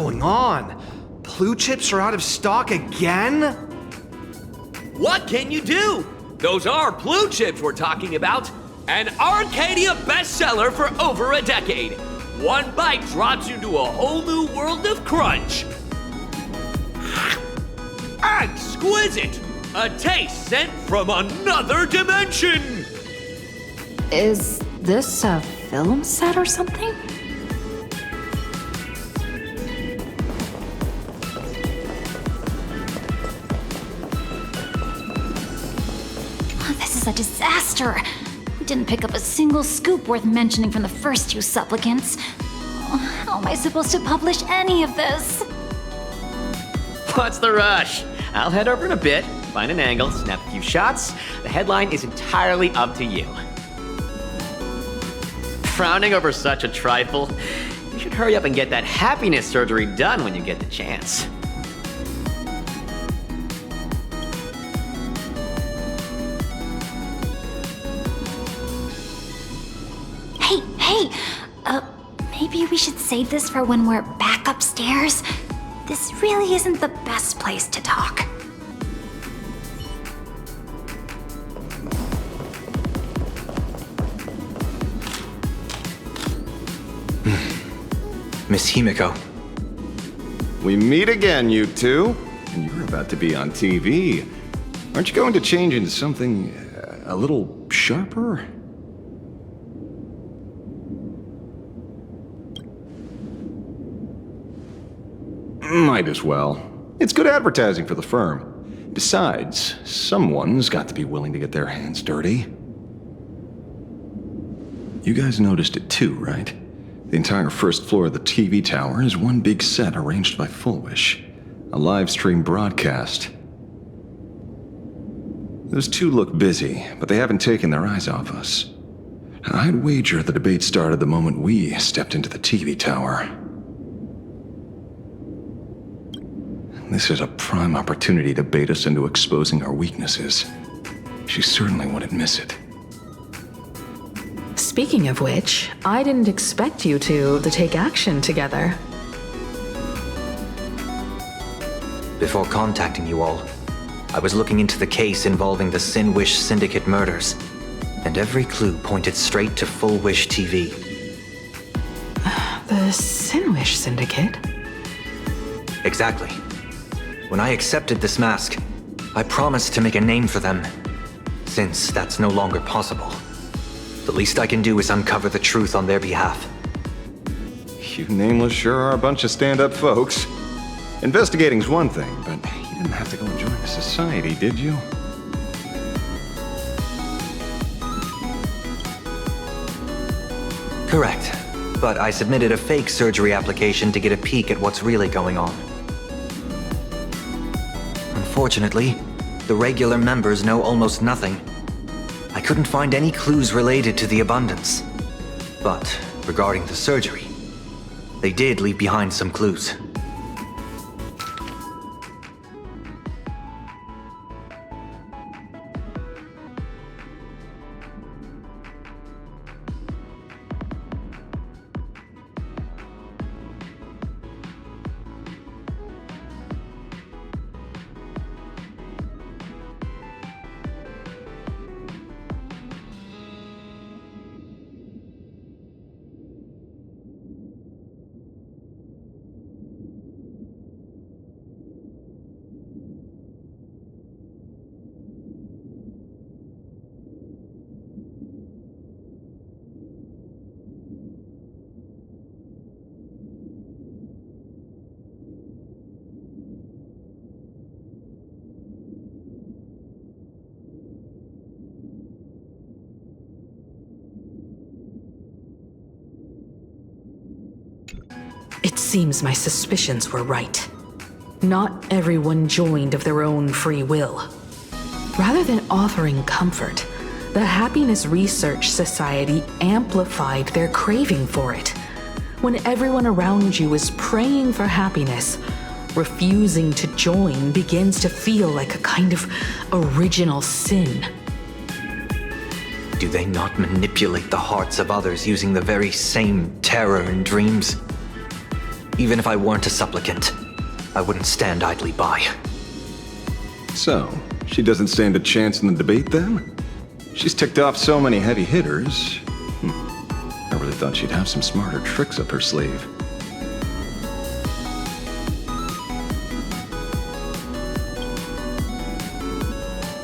going on? Blue chips are out of stock again? What can you do? Those are blue chips we're talking about. An Arcadia bestseller for over a decade. One bite drops you into a whole new world of crunch. Exquisite! A taste sent from another dimension! Is this a film set or something? This is a disaster. We didn't pick up a single scoop worth mentioning from the first two supplicants. How am I supposed to publish any of this? What's the rush? I'll head over in a bit, find an angle, snap a few shots. The headline is entirely up to you. Frowning over such a trifle? You should hurry up and get that happiness surgery done when you get the chance. Hey, maybe we should save this for when we're back upstairs? This really isn't the best place to talk. Miss Himiko. We meet again, you two. And you're about to be on TV. Aren't you going to change into something a little sharper? Might as well. It's good advertising for the firm. Besides, someone's got to be willing to get their hands dirty. You guys noticed it too, right? The entire first floor of the TV tower is one big set arranged by Full Wish. A live stream broadcast. Those two look busy, but they haven't taken their eyes off us. I'd wager the debate started the moment we stepped into the TV tower. This is a prime opportunity to bait us into exposing our weaknesses. She certainly wouldn't miss it. Speaking of which, I didn't expect you two to take action together. Before contacting you all, I was looking into the case involving the Sin Wish Syndicate murders, and every clue pointed straight to Full Wish TV. The Sin Wish Syndicate? Exactly. When I accepted this mask, I promised to make a name for them. Since that's no longer possible, the least I can do is uncover the truth on their behalf. You nameless sure are a bunch of stand-up folks. Investigating's one thing, but you didn't have to go and join the society, did you? Correct. But I submitted a fake surgery application to get a peek at what's really going on. Unfortunately, the regular members know almost nothing. I couldn't find any clues related to the abundance. But regarding the surgery, they did leave behind some clues. It seems my suspicions were right. Not everyone joined of their own free will. Rather than offering comfort, the Happiness Research Society amplified their craving for it. When everyone around you is praying for happiness, refusing to join begins to feel like a kind of original sin. Do they not manipulate the hearts of others using the very same terror and dreams? Even if I weren't a supplicant, I wouldn't stand idly by. So, she doesn't stand a chance in the debate then? She's ticked off so many heavy hitters. I really thought she'd have some smarter tricks up her sleeve.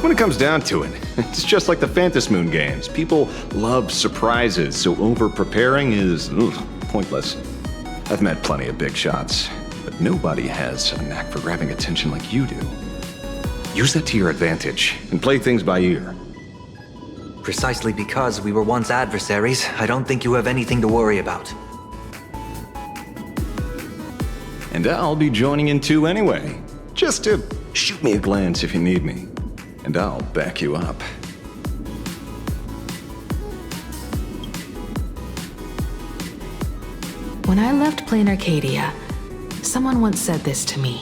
When it comes down to it, it's just like the Phantom Moon games. People love surprises, so over-preparing is pointless. I've met plenty of big shots, but nobody has a knack for grabbing attention like you do. Use that to your advantage, and play things by ear. Precisely because we were once adversaries, I don't think you have anything to worry about. And I'll be joining in too anyway. Just to shoot me a glance if you need me. And I'll back you up. When I left Plain Arcadia, someone once said this to me.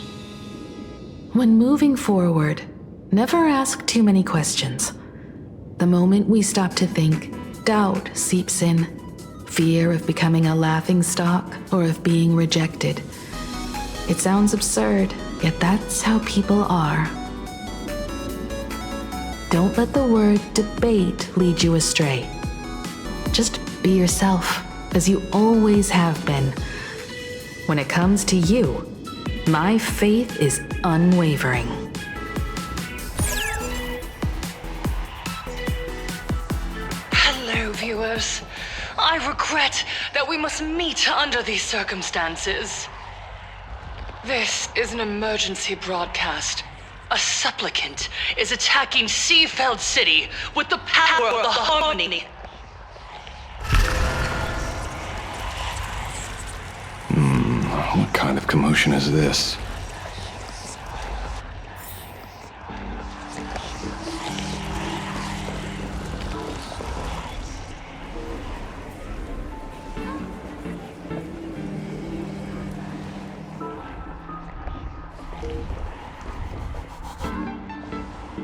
When moving forward, never ask too many questions. The moment we stop to think, doubt seeps in. Fear of becoming a laughingstock or of being rejected. It sounds absurd, yet that's how people are. Don't let the word debate lead you astray. Just be yourself, as you always have been. When it comes to you, my faith is unwavering. Hello, viewers. I regret that we must meet under these circumstances. This is an emergency broadcast. A supplicant is attacking Seafeld City with the power of the Harmony. What kind of commotion is this?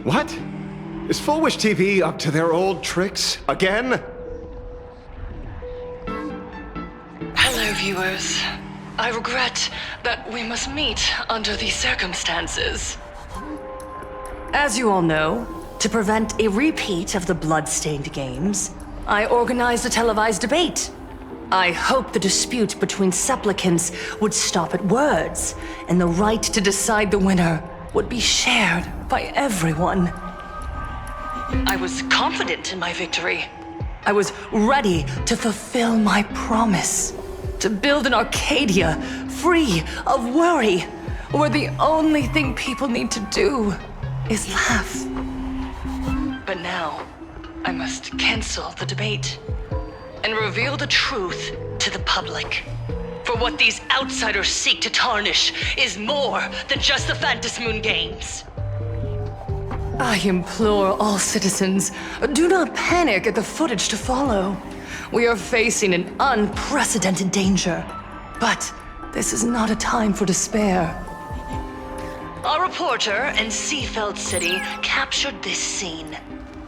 What? Is Full Wish TV up to their old tricks again? Hello, viewers. I regret that we must meet under these circumstances. As you all know, to prevent a repeat of the blood-stained games, I organized a televised debate. I hoped the dispute between supplicants would stop at words, and the right to decide the winner would be shared by everyone. I was confident in my victory. I was ready to fulfill my promise. To build an Arcadia free of worry, where the only thing people need to do is laugh. But now, I must cancel the debate and reveal the truth to the public. For what these outsiders seek to tarnish is more than just the Phantom Moon games. I implore all citizens, do not panic at the footage to follow. We are facing an unprecedented danger, but this is not a time for despair. A reporter in Seafeld City captured this scene.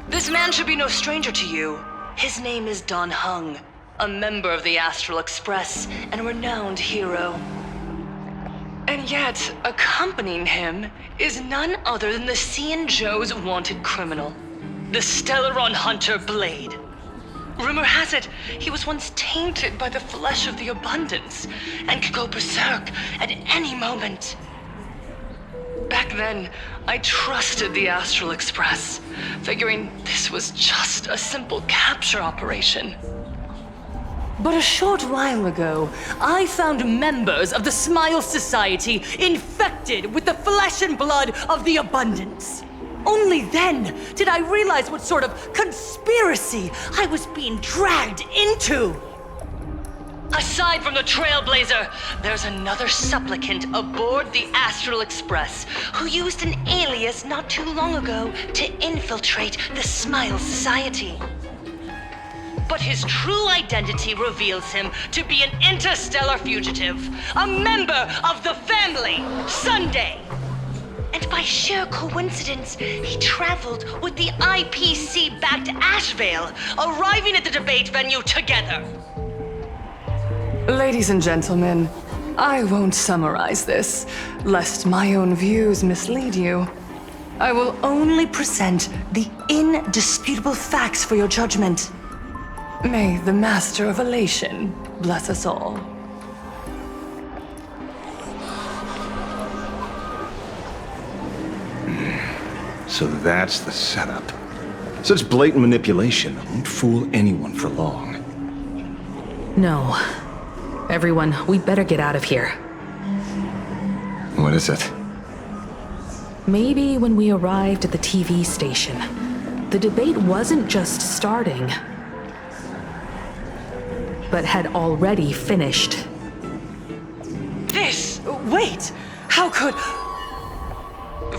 This man should be no stranger to you. His name is Don Hung, a member of the Astral Express and a renowned hero. And yet, accompanying him is none other than the Cian Joe's wanted criminal, the Stellaron hunter Blade. Rumor has it, he was once tainted by the flesh of the Abundance and could go berserk at any moment. Back then, I trusted the Astral Express, figuring this was just a simple capture operation. But a short while ago, I found members of the Smile Society infected with the flesh and blood of the Abundance. Only then did I realize what sort of conspiracy I was being dragged into. Aside from the Trailblazer, there's another supplicant aboard the Astral Express who used an alias not too long ago to infiltrate the Smile Society. But his true identity reveals him to be an interstellar fugitive, a member of the family, Sunday. And by sheer coincidence, he traveled with the IPC-backed Ashvale, arriving at the debate venue together. Ladies and gentlemen, I won't summarize this, lest my own views mislead you. I will only present the indisputable facts for your judgment. May the Master of Elation bless us all. So that's the setup. Such blatant manipulation won't fool anyone for long. No. Everyone, we better get out of here. What is it? Maybe when we arrived at the TV station, the debate wasn't just starting, but had already finished. Wait! How could...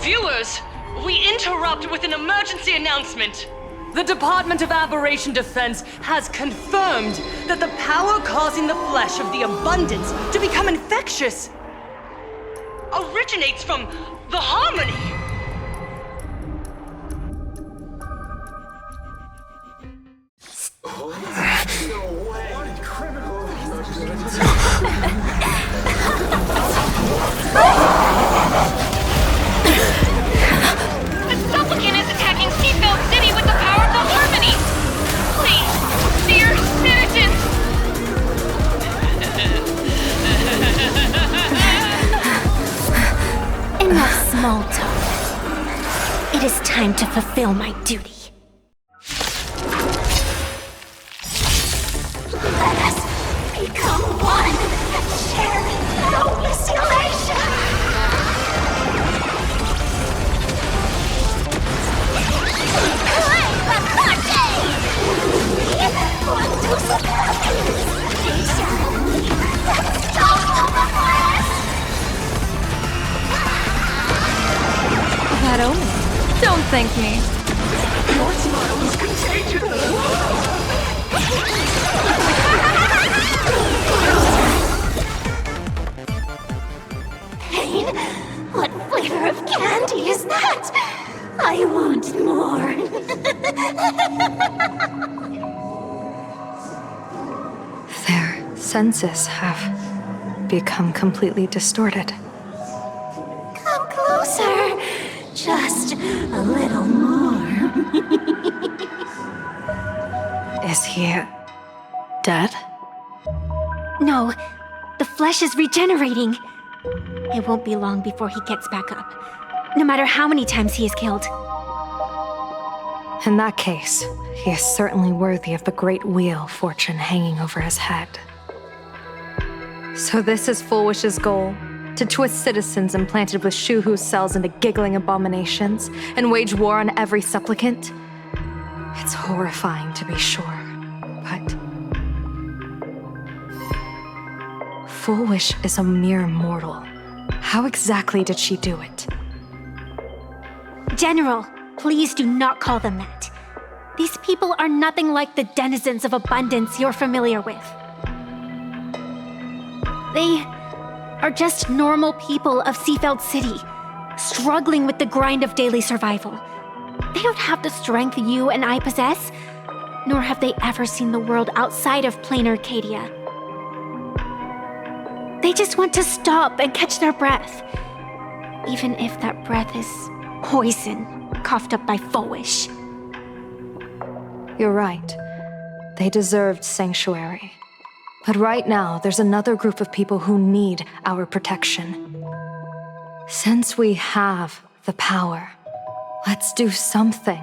Viewers, we interrupt with an emergency announcement. The Department of Aberration Defense has confirmed that the power causing the flesh of the Abundance to become infectious originates from the Harmony. The supplicant is attacking Seatbelt City with the power of the Harmony! Please, dear citizens! Enough small talk. It is time to fulfill my duty. Let us become one and share boundless elation! That omen. Don't thank me. Your smile is contagious! Pain? What flavor of candy is that? I want more. Their senses have become completely distorted. Come closer. Just a little more. Is he dead? No, the flesh is regenerating. It won't be long before he gets back up, no matter how many times he is killed. In that case, he is certainly worthy of the great wheel fortune hanging over his head. So this is Full Wish's goal? To twist citizens implanted with Shuhu cells into giggling abominations and wage war on every supplicant? It's horrifying to be sure, but... Full Wish is a mere mortal. How exactly did she do it? General, please do not call them that. These people are nothing like the denizens of abundance you're familiar with. They are just normal people of Seafeld City, struggling with the grind of daily survival. They don't have the strength you and I possess, nor have they ever seen the world outside of plain Arcadia. They just want to stop and catch their breath, even if that breath is poison coughed up by Fowish. You're right. They deserved sanctuary. But right now, there's another group of people who need our protection. Since we have the power, let's do something,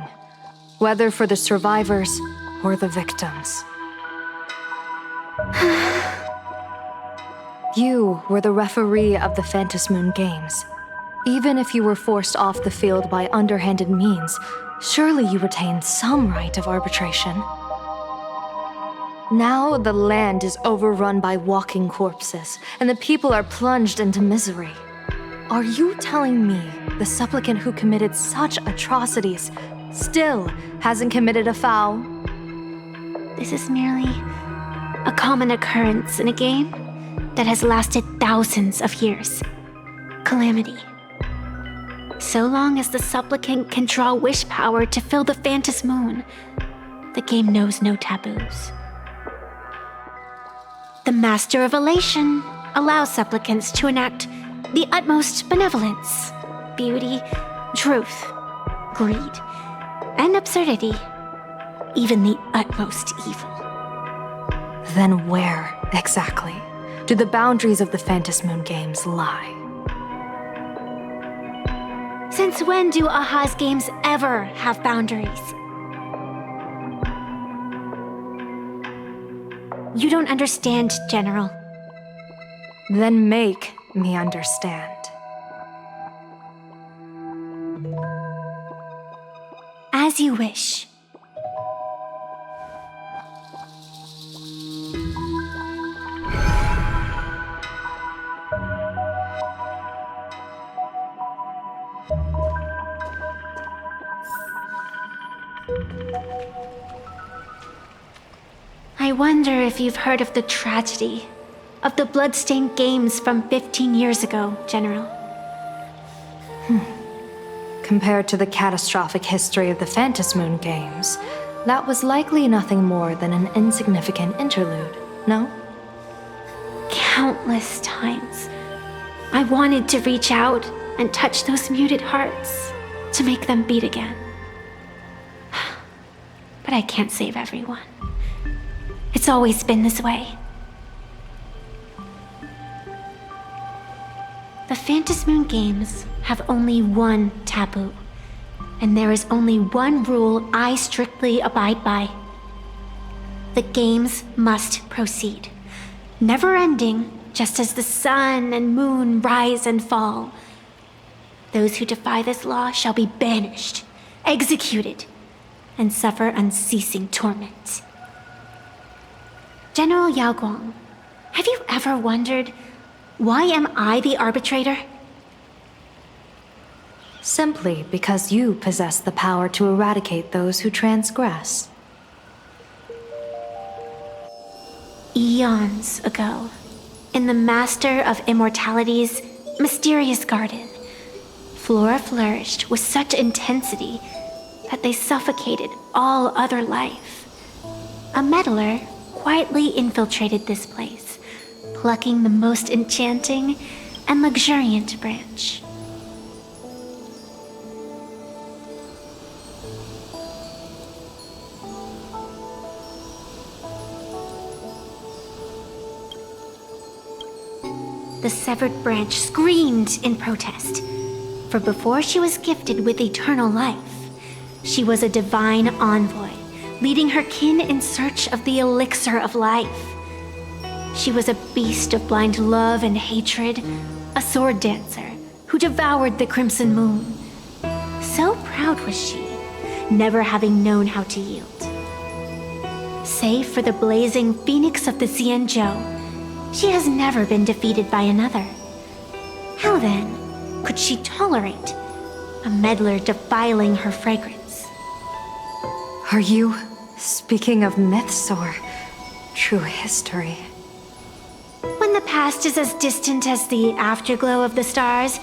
whether for the survivors or the victims. You were the referee of the Phantom Moon Games. Even if you were forced off the field by underhanded means, surely you retained some right of arbitration. Now the land is overrun by walking corpses, and the people are plunged into misery. Are you telling me the supplicant who committed such atrocities still hasn't committed a foul? This is merely a common occurrence in a game that has lasted thousands of years. Calamity. So long as the supplicant can draw wish power to fill the Phantom Moon, the game knows no taboos. The Master of Elation allows supplicants to enact the utmost benevolence, beauty, truth, greed, and absurdity, even the utmost evil. Then where, exactly, do the boundaries of the Phantom Moon games lie? Since when do Aha's games ever have boundaries? You don't understand, General. Then make me understand. As you wish. I wonder if you've heard of the tragedy of the bloodstained games from 15 years ago, General. Compared to the catastrophic history of the Phantom Moon games, that was likely nothing more than an insignificant interlude, no? Countless times, I wanted to reach out and touch those muted hearts to make them beat again. But I can't save everyone. It's always been this way. The Phantom Moon games have only one taboo, and there is only one rule I strictly abide by. The games must proceed, never ending, just as the sun and moon rise and fall. Those who defy this law shall be banished, executed, and suffer unceasing torment. General Yao Guang, have you ever wondered, why am I the arbitrator? Simply because you possess the power to eradicate those who transgress. Eons ago, in the Master of Immortality's mysterious garden, flora flourished with such intensity that they suffocated all other life. A meddler quietly infiltrated this place, plucking the most enchanting and luxuriant branch. The severed branch screamed in protest, for before she was gifted with eternal life, she was a divine envoy, leading her kin in search of the elixir of life. She was a beast of blind love and hatred, a sword dancer who devoured the crimson moon. So proud was she, never having known how to yield. Save for the blazing phoenix of the Xianzhou, she has never been defeated by another. How then could she tolerate a meddler defiling her fragrance? Are you speaking of myths or true history? When the past is as distant as the afterglow of the stars,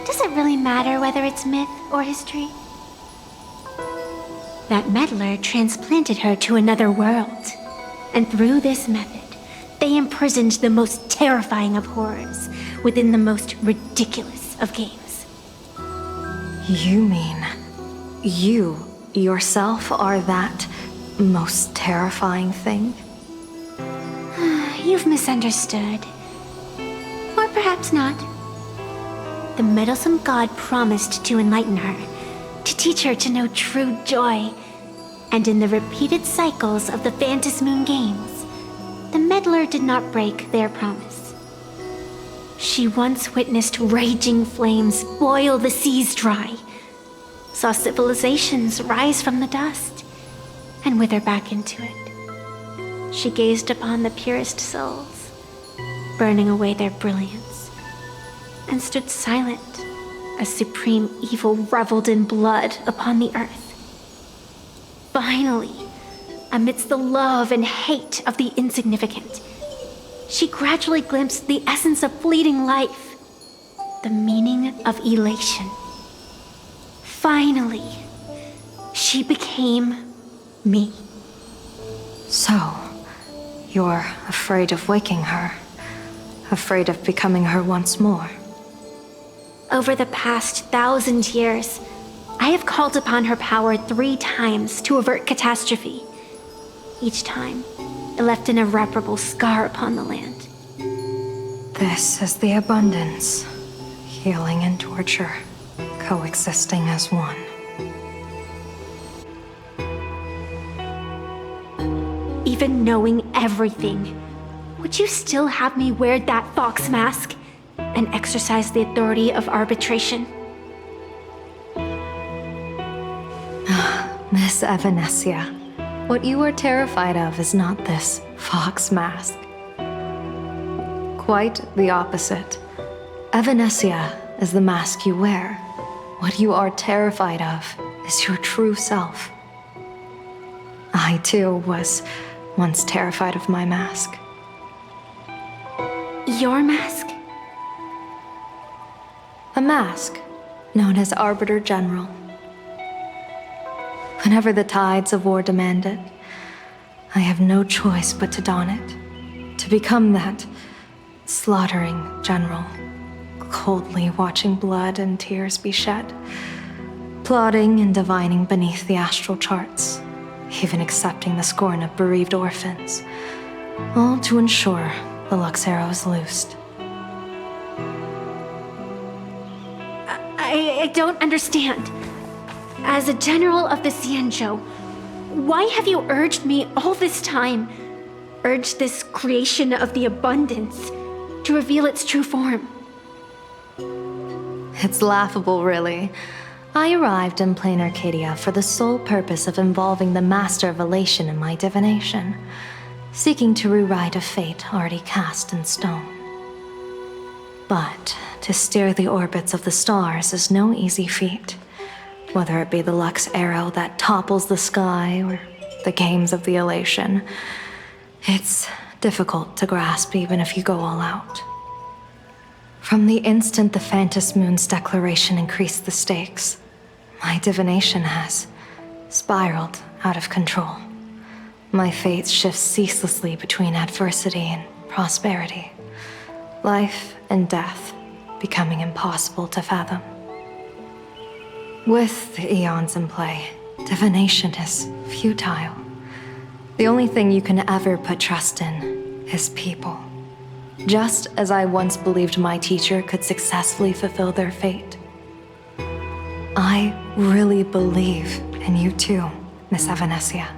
does it really matter whether it's myth or history? That meddler transplanted her to another world, and through this method, they imprisoned the most terrifying of horrors within the most ridiculous of games. You mean you yourself are that most terrifying thing? You've misunderstood. Or perhaps not. The meddlesome god promised to enlighten her, to teach her to know true joy. And in the repeated cycles of the Phantom Moon games, the meddler did not break their promise. She once witnessed raging flames boil the seas dry, saw civilizations rise from the dust, and wither back into it. She gazed upon the purest souls, burning away their brilliance, and stood silent as supreme evil reveled in blood upon the earth. Finally, amidst the love and hate of the insignificant, she gradually glimpsed the essence of fleeting life, the meaning of elation. Finally, she became me. So, you're afraid of waking her, afraid of becoming her once more. Over the past 1,000 years, I have called upon her power 3 times to avert catastrophe. Each time, it left an irreparable scar upon the land. This is the abundance. Healing and torture, coexisting as one. Even knowing everything, would you still have me wear that fox mask and exercise the authority of arbitration? Miss Evanesia, what you are terrified of is not this fox mask. Quite the opposite. Evanesia is the mask you wear. What you are terrified of is your true self. I too was once terrified of my mask. Your mask? A mask known as Arbiter General. Whenever the tides of war demand it, I have no choice but to don it, to become that slaughtering general, coldly watching blood and tears be shed, plotting and divining beneath the astral charts, even accepting the scorn of bereaved orphans, all to ensure the Luxero is loosed. I don't understand. As a general of the Xianzhou, why have you urged me all this time, urged this creation of the abundance, to reveal its true form? It's laughable, really. I arrived in plain Arcadia for the sole purpose of involving the Master of Elation in my divination, seeking to rewrite a fate already cast in stone. But to steer the orbits of the stars is no easy feat, whether it be the Lux arrow that topples the sky or the games of the Elation. It's difficult to grasp even if you go all out. From the instant the Phantom Moon's declaration increased the stakes, my divination has spiraled out of control. My fate shifts ceaselessly between adversity and prosperity, life and death becoming impossible to fathom. With the eons in play, divination is futile. The only thing you can ever put trust in is people. Just as I once believed my teacher could successfully fulfill their fate. I really believe in you too, Miss Evanesia.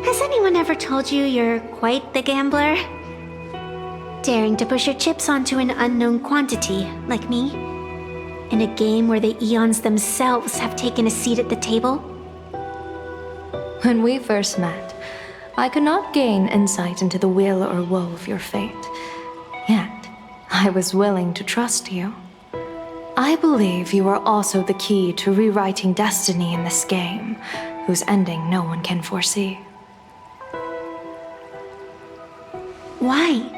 Has anyone ever told you you're quite the gambler? Daring to push your chips onto an unknown quantity, like me? In a game where the eons themselves have taken a seat at the table? When we first met, I could not gain insight into the will or woe of your fate. Yet, I was willing to trust you. I believe you are also the key to rewriting destiny in this game, whose ending no one can foresee. Why?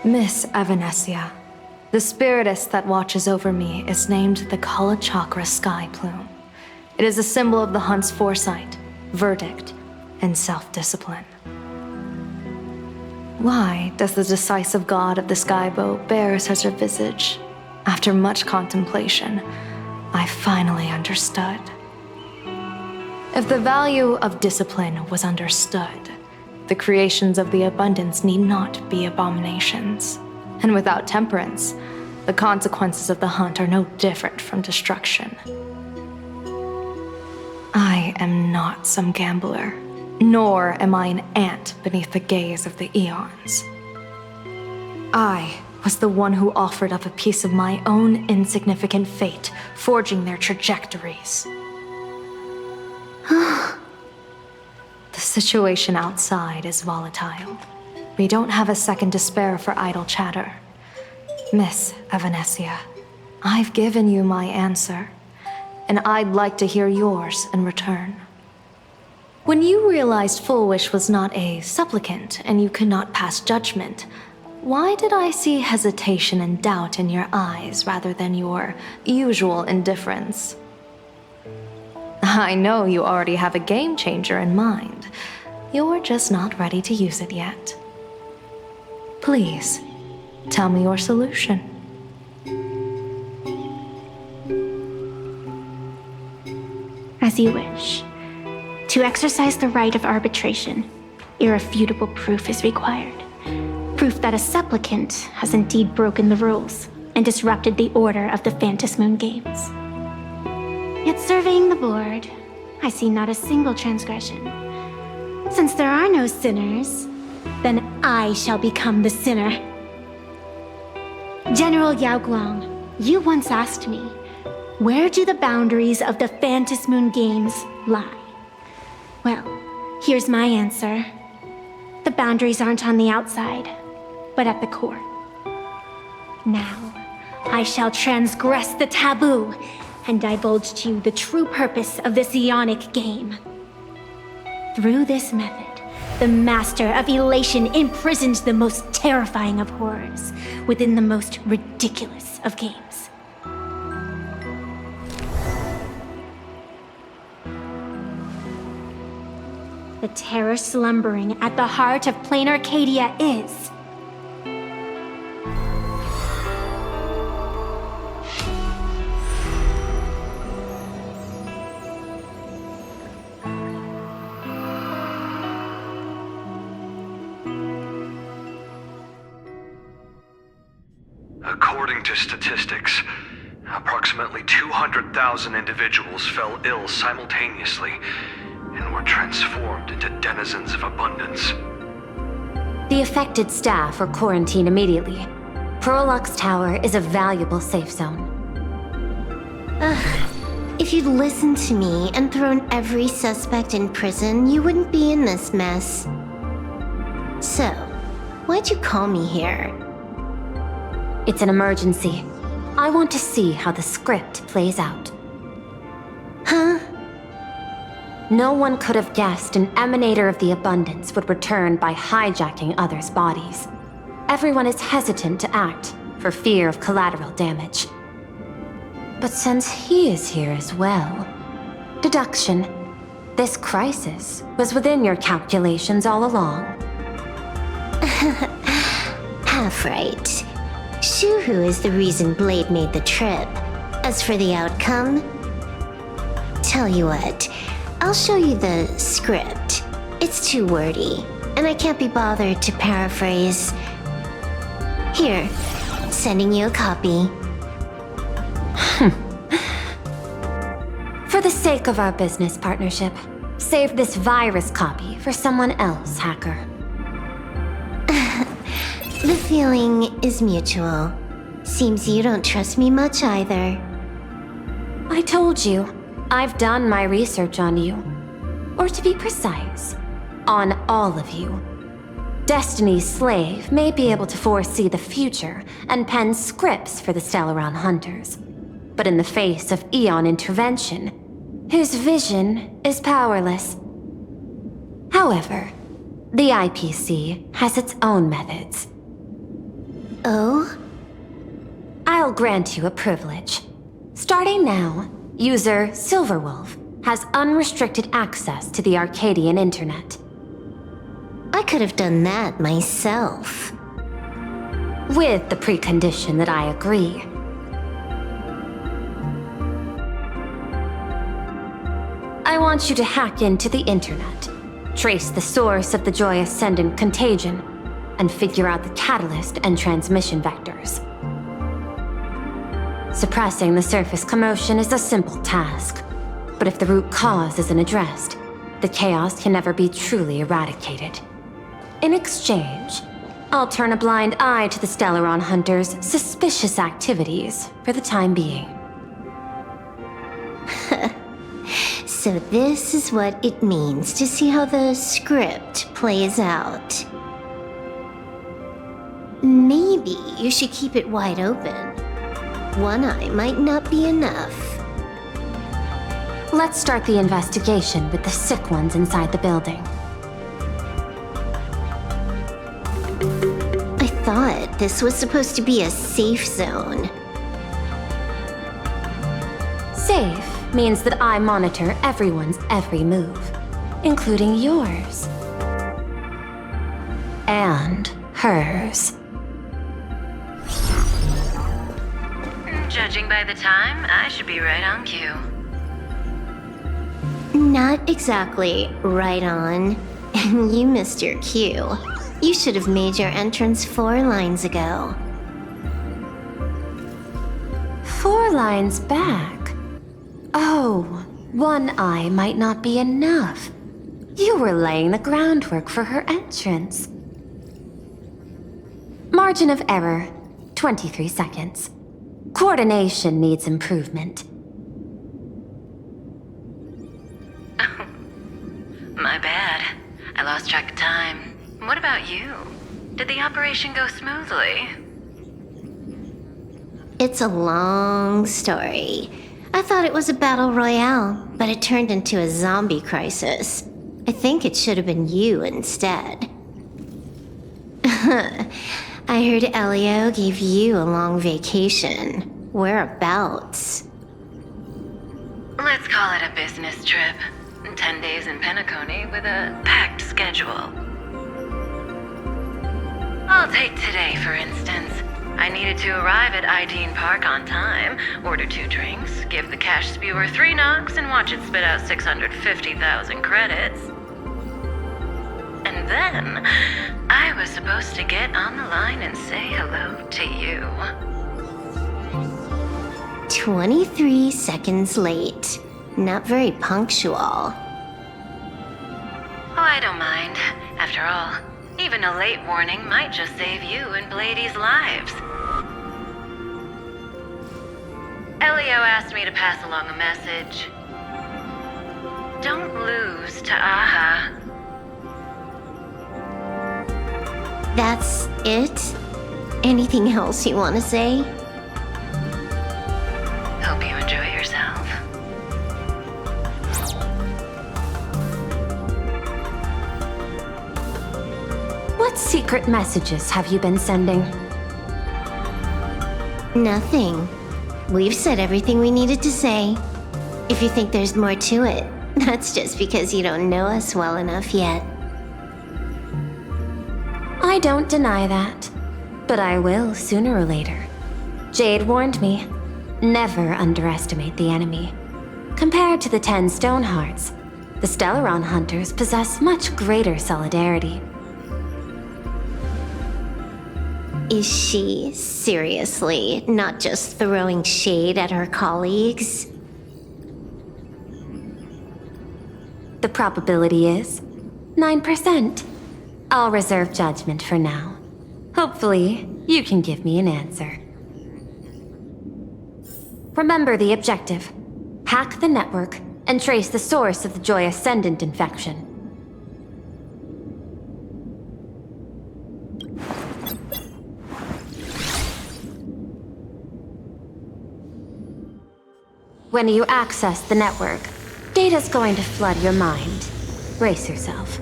Miss Evanesia, the spiritess that watches over me is named the Kala Chakra Sky Plume. It is a symbol of the hunt's foresight, verdict, and self-discipline. Why does the decisive god of the skybow bear such a visage? After much contemplation, I finally understood. If the value of discipline was understood, the creations of the abundance need not be abominations. And without temperance, the consequences of the hunt are no different from destruction. I am not some gambler, nor am I an ant beneath the gaze of the eons. I was the one who offered up a piece of my own insignificant fate, forging their trajectories. The situation outside is volatile. We don't have a second to spare for idle chatter. Miss Evanesia, I've given you my answer, and I'd like to hear yours in return. When you realized Full Wish was not a supplicant and you could not pass judgment, why did I see hesitation and doubt in your eyes rather than your usual indifference? I know you already have a game changer in mind, You're just not ready to use it yet. Please, tell me your solution. As you wish. To exercise the right of arbitration, irrefutable proof is required. Proof that a supplicant has indeed broken the rules and disrupted the order of the Phantom Moon Games. Yet surveying the board, I see not a single transgression. Since there are no sinners, then I shall become the sinner. General Yao Guang, you once asked me, where do the boundaries of the Phantom Moon Games lie? Well, here's my answer. The boundaries aren't on the outside, but at the core. Now, I shall transgress the taboo and divulge to you the true purpose of this Ionic game. Through this method, the Master of Elation imprisoned the most terrifying of horrors within the most ridiculous of games. The terror slumbering at the heart of Plain Arcadia is... According to statistics, approximately 200,000 individuals fell ill simultaneously and were transformed into denizens of abundance. The affected staff are quarantined immediately. Prolux Tower is a valuable safe zone. If you'd listened to me and thrown every suspect in prison, you wouldn't be in this mess. So, why'd you call me here? It's an emergency. I want to see how the script plays out. Huh? No one could have guessed an emanator of the abundance would return by hijacking others' bodies. Everyone is hesitant to act for fear of collateral damage. But since he is here as well, deduction. This crisis was within your calculations all along. Half right. Shuhu is the reason Blade made the trip. As for the outcome, tell you what, I'll show you the script. It's too wordy, and I can't be bothered to paraphrase. Here, sending you a copy. For the sake of our business partnership, save this virus copy for someone else, hacker. The feeling is mutual. Seems you don't trust me much either. I told you, I've done my research on you. Or to be precise, on all of you. Destiny's slave may be able to foresee the future and pen scripts for the Stellaron hunters. But in the face of Eon intervention, his vision is powerless. However, the IPC has its own methods. Oh? I'll grant you a privilege. Starting now, user Silverwolf has unrestricted access to the Arcadian internet. I could have done that myself. With the precondition that I agree. I want you to hack into the internet, trace the source of the Joy Ascendant contagion, and figure out the catalyst and transmission vectors. Suppressing the surface commotion is a simple task, but if the root cause isn't addressed, the chaos can never be truly eradicated. In exchange, I'll turn a blind eye to the Stellaron hunters' suspicious activities for the time being. So this is what it means to see how the script plays out. Maybe you should keep it wide open. One eye might not be enough. Let's start the investigation with the sick ones inside the building. I thought this was supposed to be a safe zone. Safe means that I monitor everyone's every move, including yours. And hers. Judging by the time, I should be right on cue. Not exactly right on. You missed your cue. You should have made your entrance 4 lines ago. 4 lines back? Oh, 1 eye might not be enough. You were laying the groundwork for her entrance. Margin of error, 23 seconds. Coordination needs improvement. My bad. I lost track of time. What about you? Did the operation go smoothly? It's a long story. I thought it was a battle royale, but it turned into a zombie crisis. I think it should have been you instead. I heard Elio gave you a long vacation. Whereabouts? Let's call it a business trip. 10 days in Penacony with a packed schedule. I'll take today, for instance. I needed to arrive at Ideen Park on time, order 2 drinks, give the cash spewer 3 knocks, and watch it spit out 650,000 credits. And then, I was supposed to get on the line and say hello to you. 23 seconds late. Not very punctual. Oh, I don't mind. After all, even a late warning might just save you and Blady's lives. Elio asked me to pass along a message. Don't lose to Aha. That's it? Anything else you want to say? Hope you enjoy yourself. What secret messages have you been sending? Nothing. We've said everything we needed to say. If you think there's more to it, that's just because you don't know us well enough yet. I don't deny that, but I will sooner or later. Jade warned me, never underestimate the enemy. Compared to the 10 Stonehearts, the Stellaron Hunters possess much greater solidarity. Is she seriously not just throwing shade at her colleagues? The probability is 9%. I'll reserve judgment for now. Hopefully, you can give me an answer. Remember the objective. Hack the network and trace the source of the Joy Ascendant infection. When you access the network, data's going to flood your mind. Brace yourself.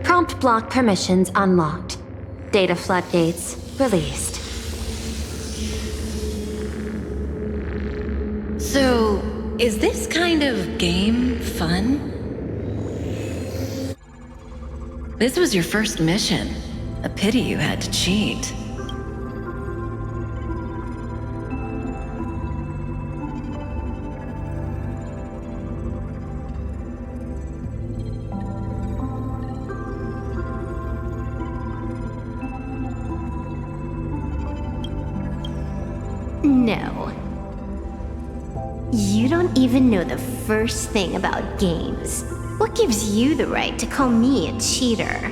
Prompt block permissions unlocked. Data floodgates released. So, is this kind of game fun? This was your first mission. A pity you had to cheat. No. You don't even know the first thing about games. What gives you the right to call me a cheater?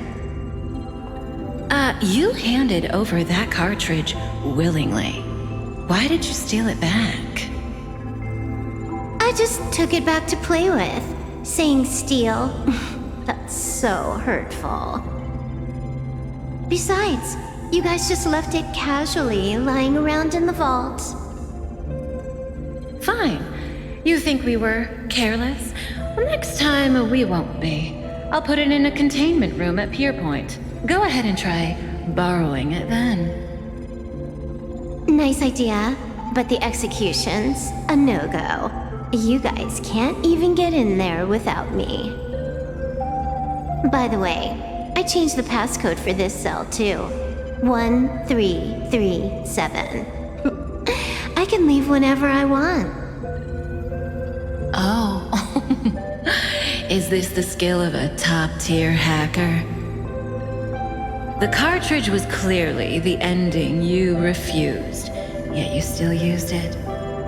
You handed over that cartridge willingly. Why did you steal it back? I just took it back to play with. Saying steal, that's so hurtful. Besides, you guys just left it casually lying around in the vault. Fine. You think we were careless? Well, next time we won't be. I'll put it in a containment room at Pierpoint. Go ahead and try borrowing it then. Nice idea, but the execution's a no-go. You guys can't even get in there without me. By the way, I changed the passcode for this cell too. 1337. I can leave whenever I want. Oh. Is this the skill of a top-tier hacker? The cartridge was clearly the ending you refused, yet you still used it.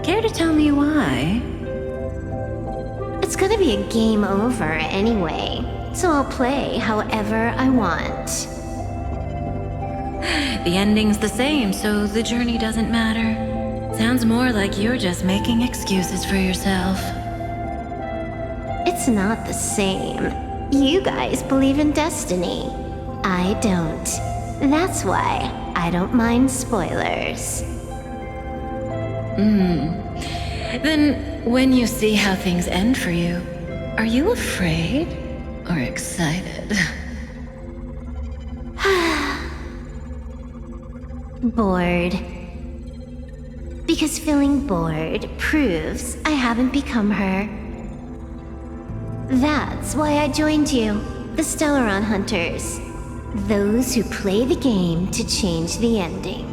Care to tell me why? It's gonna be a game over anyway, so I'll play however I want. The ending's the same, so the journey doesn't matter. Sounds more like you're just making excuses for yourself. It's not the same. You guys believe in destiny. I don't. That's why I don't mind spoilers. Then, when you see how things end for you, are you afraid or excited? Bored. Because feeling bored proves I haven't become her. That's why I joined you, the Stellaron Hunters. Those who play the game to change the ending.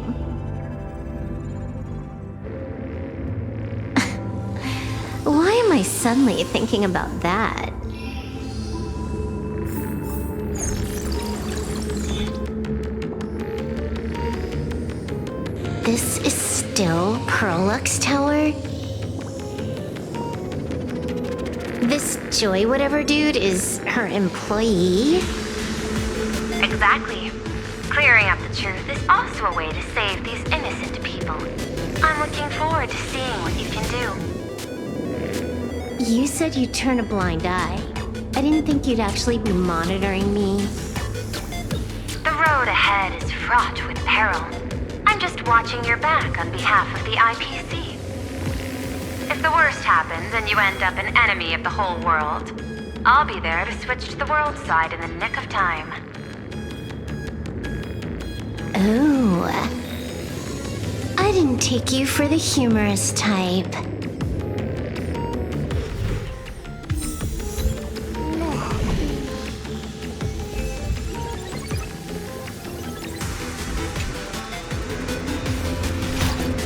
Why am I suddenly thinking about that? This is still Perlux Tower? This Joy whatever dude is her employee? Exactly. Clearing up the truth is also a way to save these innocent people. I'm looking forward to seeing what you can do. You said you'd turn a blind eye. I didn't think you'd actually be monitoring me. The road ahead is fraught with peril. I'm just watching your back on behalf of the IPC. If the worst happens and you end up an enemy of the whole world, I'll be there to switch to the world side in the nick of time. Oh. I didn't take you for the humorous type.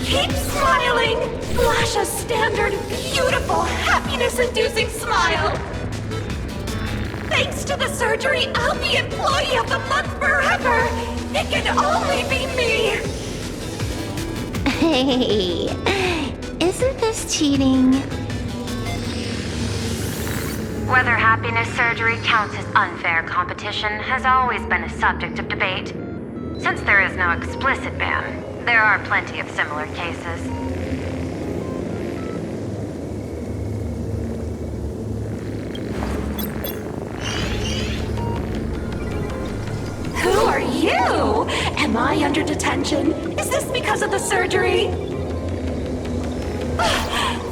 Keep smiling! Flash a standard, beautiful, happiness-inducing smile! Thanks to the surgery, I'll be Employee of the Month forever! It can only be me! Hey, isn't this cheating? Whether happiness surgery counts as unfair competition has always been a subject of debate. Since there is no explicit ban, there are plenty of similar cases. Who are you? Am I under detention? Is this because of the surgery?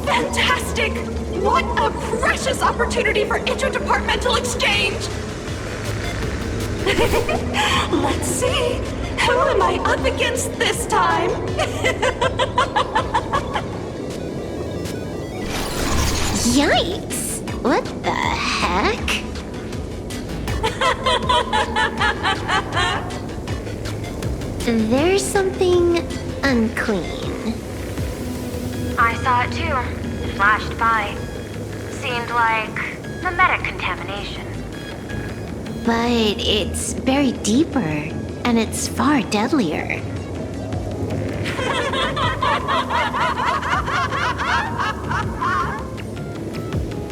Fantastic! What a precious opportunity for interdepartmental exchange! Let's see. Who am I up against this time? Yikes! What the heck? There's something unclean. I saw it too. It flashed by. Seemed like mimetic contamination. But it's buried deeper, and it's far deadlier.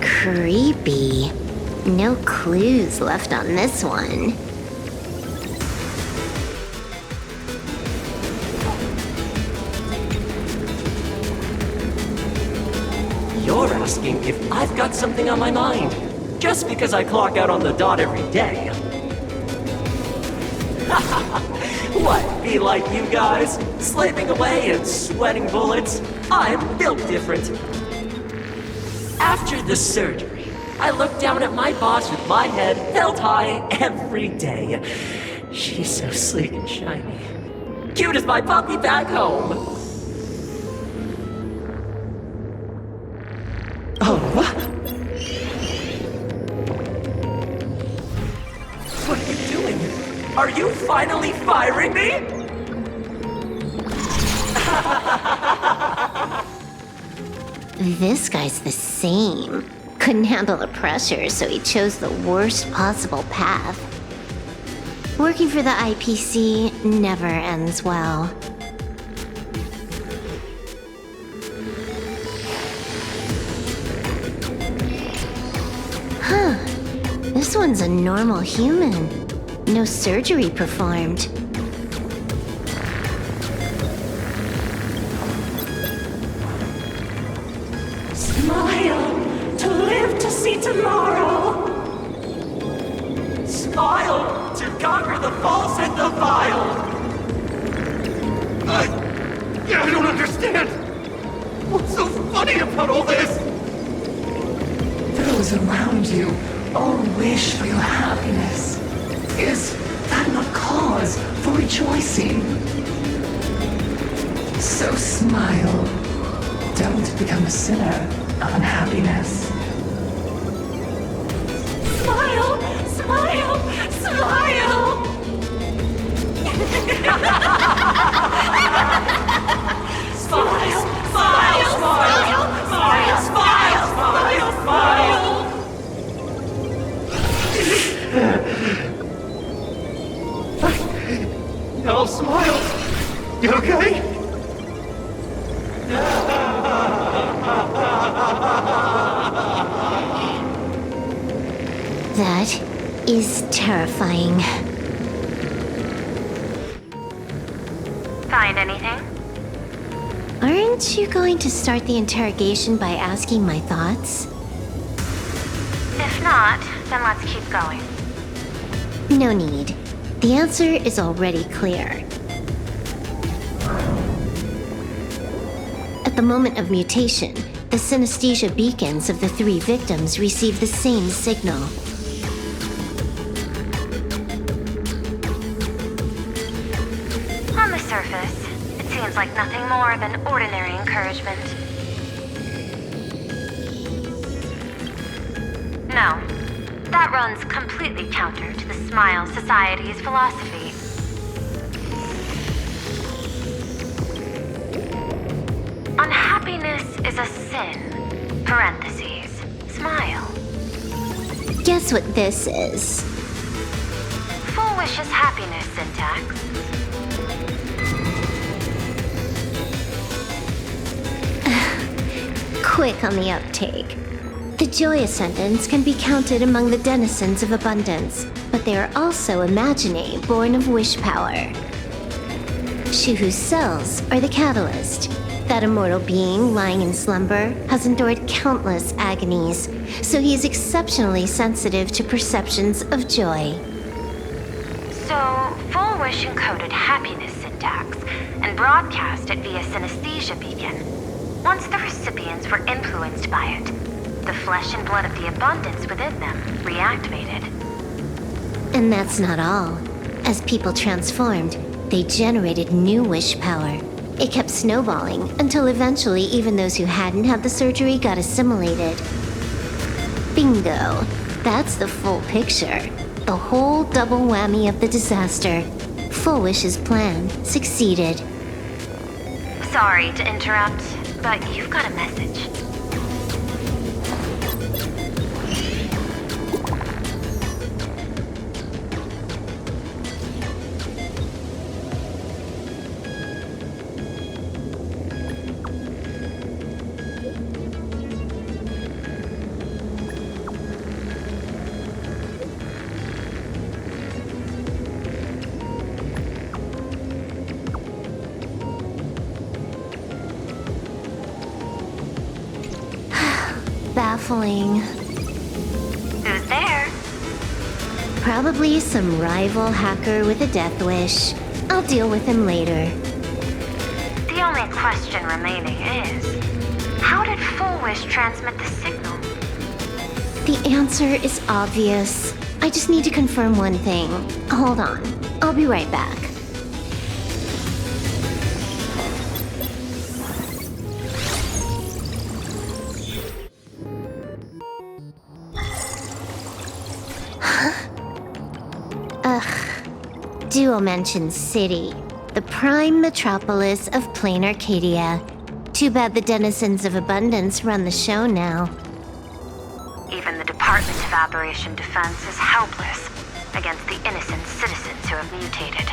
Creepy. No clues left on this one. You're asking if I've got something on my mind, just because I clock out on the dot every day. What, be like you guys? Slaving away and sweating bullets? I'm built different. After the surgery, I looked down at my boss with my head held high every day. She's so sleek and shiny. Cute as my puppy back home. Oh, what are you doing? Are you finally firing me? This guy's the same. Couldn't handle the pressure, so he chose the worst possible path. Working for the IPC never ends well. Huh. This one's a normal human. No surgery performed. Smile to live to see tomorrow. Smile to conquer the false and the vile. I don't understand. What's so funny about all this? Those around you all wish for your happiness. Is that not cause for rejoicing? So smile. Don't become a sinner of unhappiness. Smile! Smile! Smile! Smile! Smile! Smile! Smile! Smile! Smile! Smile! No, Smile! You okay? That is terrifying. Find anything? Aren't you going to start the interrogation by asking my thoughts? If not, then let's keep going. No need. The answer is already clear. At the moment of mutation, the synesthesia beacons of the 3 victims receive the same signal. On the surface, it seems like nothing more than ordinary encouragement. No, that runs completely counter to the Smile Society's philosophy. Unhappiness is a sin. Parentheses. Smile. Guess what this is? Full wishes happiness syntax. Quick on the uptake. The Joy Ascendants can be counted among the denizens of abundance, but they are also imaginae born of wish power. Shuhu's cells are the catalyst. That immortal being lying in slumber has endured countless agonies, so he is exceptionally sensitive to perceptions of joy. So, Full Wish encoded happiness syntax and broadcast it via synesthesia beacon. Once the recipients were influenced by it, the flesh and blood of the abundance within them reactivated. And that's not all. As people transformed, they generated new wish power. It kept snowballing until eventually even those who hadn't had the surgery got assimilated. Bingo. That's the full picture. The whole double whammy of the disaster. Full Wish's plan succeeded. Sorry to interrupt, but you've got a message. Baffling. Who's there? Probably some rival hacker with a death wish. I'll deal with him later. The only question remaining is, how did Full Wish transmit the signal? The answer is obvious. I just need to confirm one thing. Hold on. I'll be right back. Dual-Mention City, the prime metropolis of plain Arcadia. Too bad the denizens of Abundance run the show now. Even the Department of Aberration Defense is helpless against the innocent citizens who have mutated.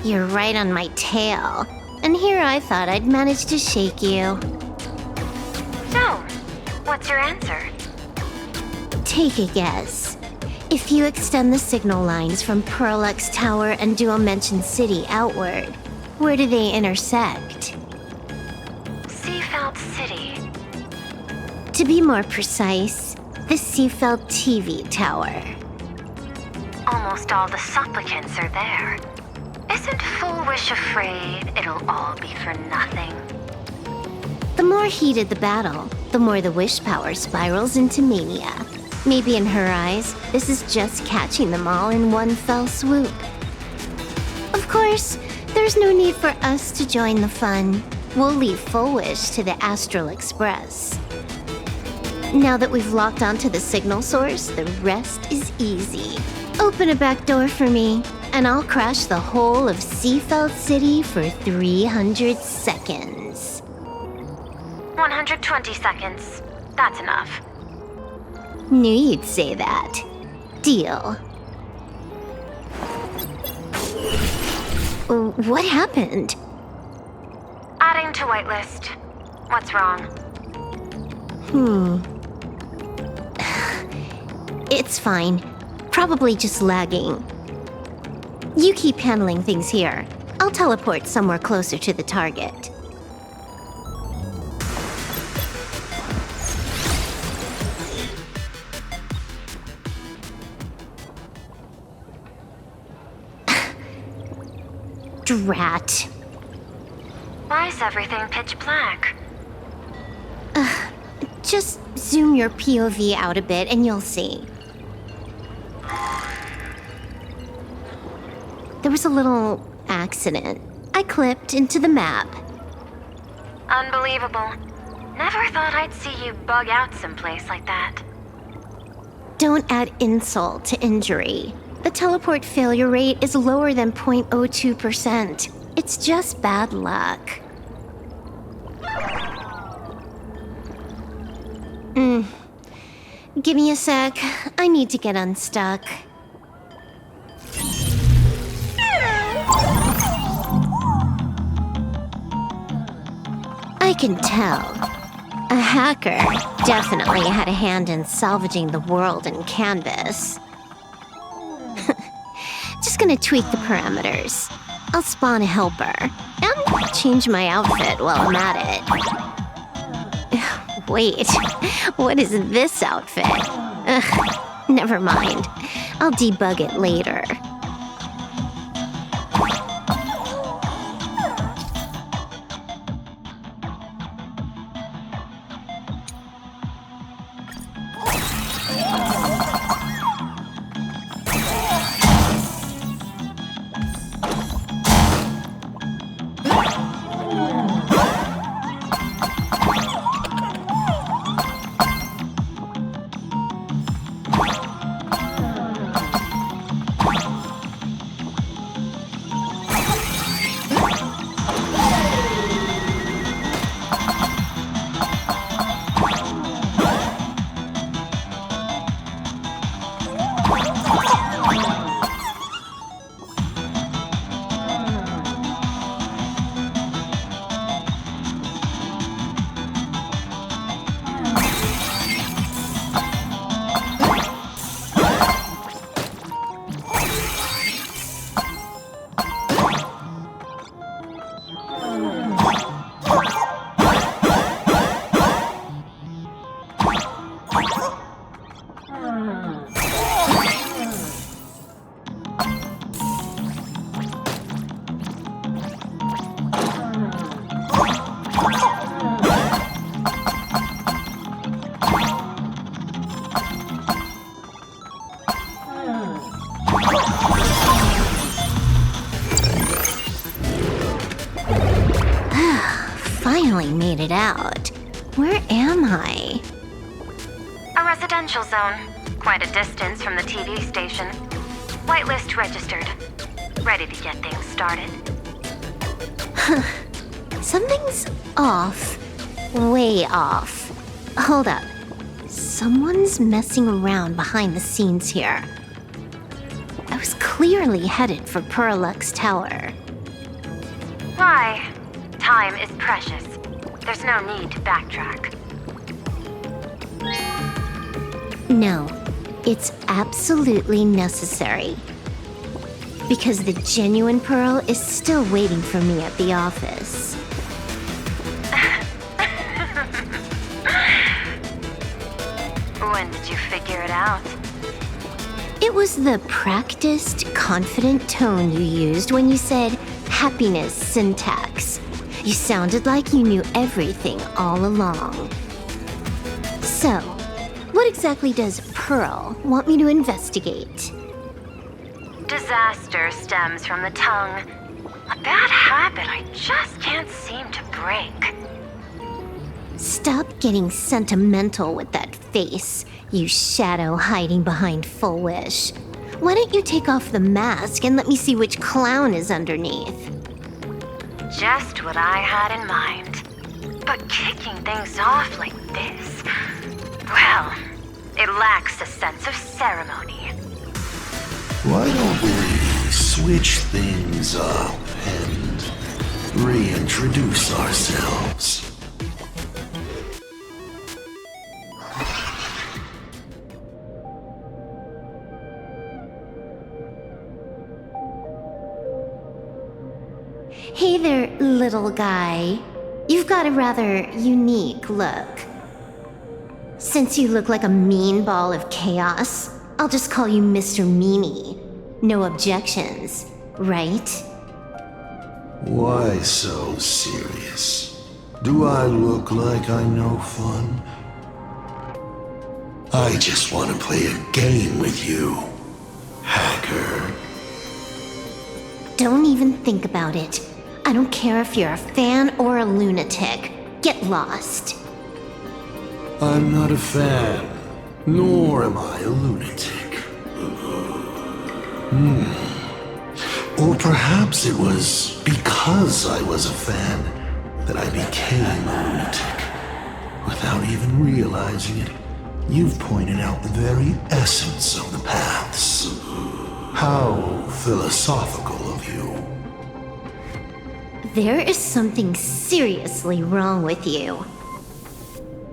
You're right on my tail. And here I thought I'd manage to shake you. So, what's your answer? Take a guess. If you extend the signal lines from Pearl-X Tower and Dual-Mention City outward, where do they intersect? Seafeld City. To be more precise, the Seafeld TV Tower. Almost all the supplicants are there. Isn't Full Wish afraid it'll all be for nothing? The more heated the battle, the more the wish power spirals into mania. Maybe in her eyes, this is just catching them all in one fell swoop. Of course, there's no need for us to join the fun. We'll leave Full Wish to the Astral Express. Now that we've locked onto the signal source, the rest is easy. Open a back door for me, and I'll crash the whole of Seafeld City for 300 seconds. 120 seconds. That's enough. Knew you'd say that. Deal. What happened? Adding to whitelist. What's wrong? It's fine. Probably just lagging. You keep handling things here. I'll teleport somewhere closer to the target. Drat. Why is everything pitch black? Just zoom your POV out a bit and you'll see. There was a little accident. I clipped into the map. Unbelievable. Never thought I'd see you bug out someplace like that. Don't add insult to injury. The teleport failure rate is lower than 0.02%. It's just bad luck. Give me a sec. I need to get unstuck. I can tell. A hacker definitely had a hand in salvaging the world in Canvas. Just gonna tweak the parameters. I'll spawn a helper and change my outfit while I'm at it. Wait, what is this outfit? Ugh, never mind. I'll debug it later. Finally made it out. Where am I? A residential zone. Quite a distance from the TV station. Whitelist registered. Ready to get things started. Something's off. Way off. Hold up. Someone's messing around behind the scenes here. I was clearly headed for Perlux Tower. Why? Time is precious. There's no need to backtrack. No, it's absolutely necessary. Because the genuine Pearl is still waiting for me at the office. When did you figure it out? It was the practiced, confident tone you used when you said happiness syntax. You sounded like you knew everything all along. So, what exactly does Pearl want me to investigate? Disaster stems from the tongue. A bad habit I just can't seem to break. Stop getting sentimental with that face, you shadow hiding behind Full Wish. Why don't you take off the mask and let me see which clown is underneath? Just what I had in mind. But kicking things off like this, well, it lacks a sense of ceremony. Why don't we switch things up and reintroduce ourselves? Hey there, little guy. You've got a rather unique look. Since you look like a mean ball of chaos, I'll just call you Mr. Meanie. No objections, right? Why so serious? Do I look like I'm no fun? I just want to play a game with you, hacker. Don't even think about it. I don't care if you're a fan or a lunatic. Get lost. I'm not a fan, nor am I a lunatic. Or perhaps it was because I was a fan that I became a lunatic. Without even realizing it, you've pointed out the very essence of the paths. How philosophical of you. There is something seriously wrong with you.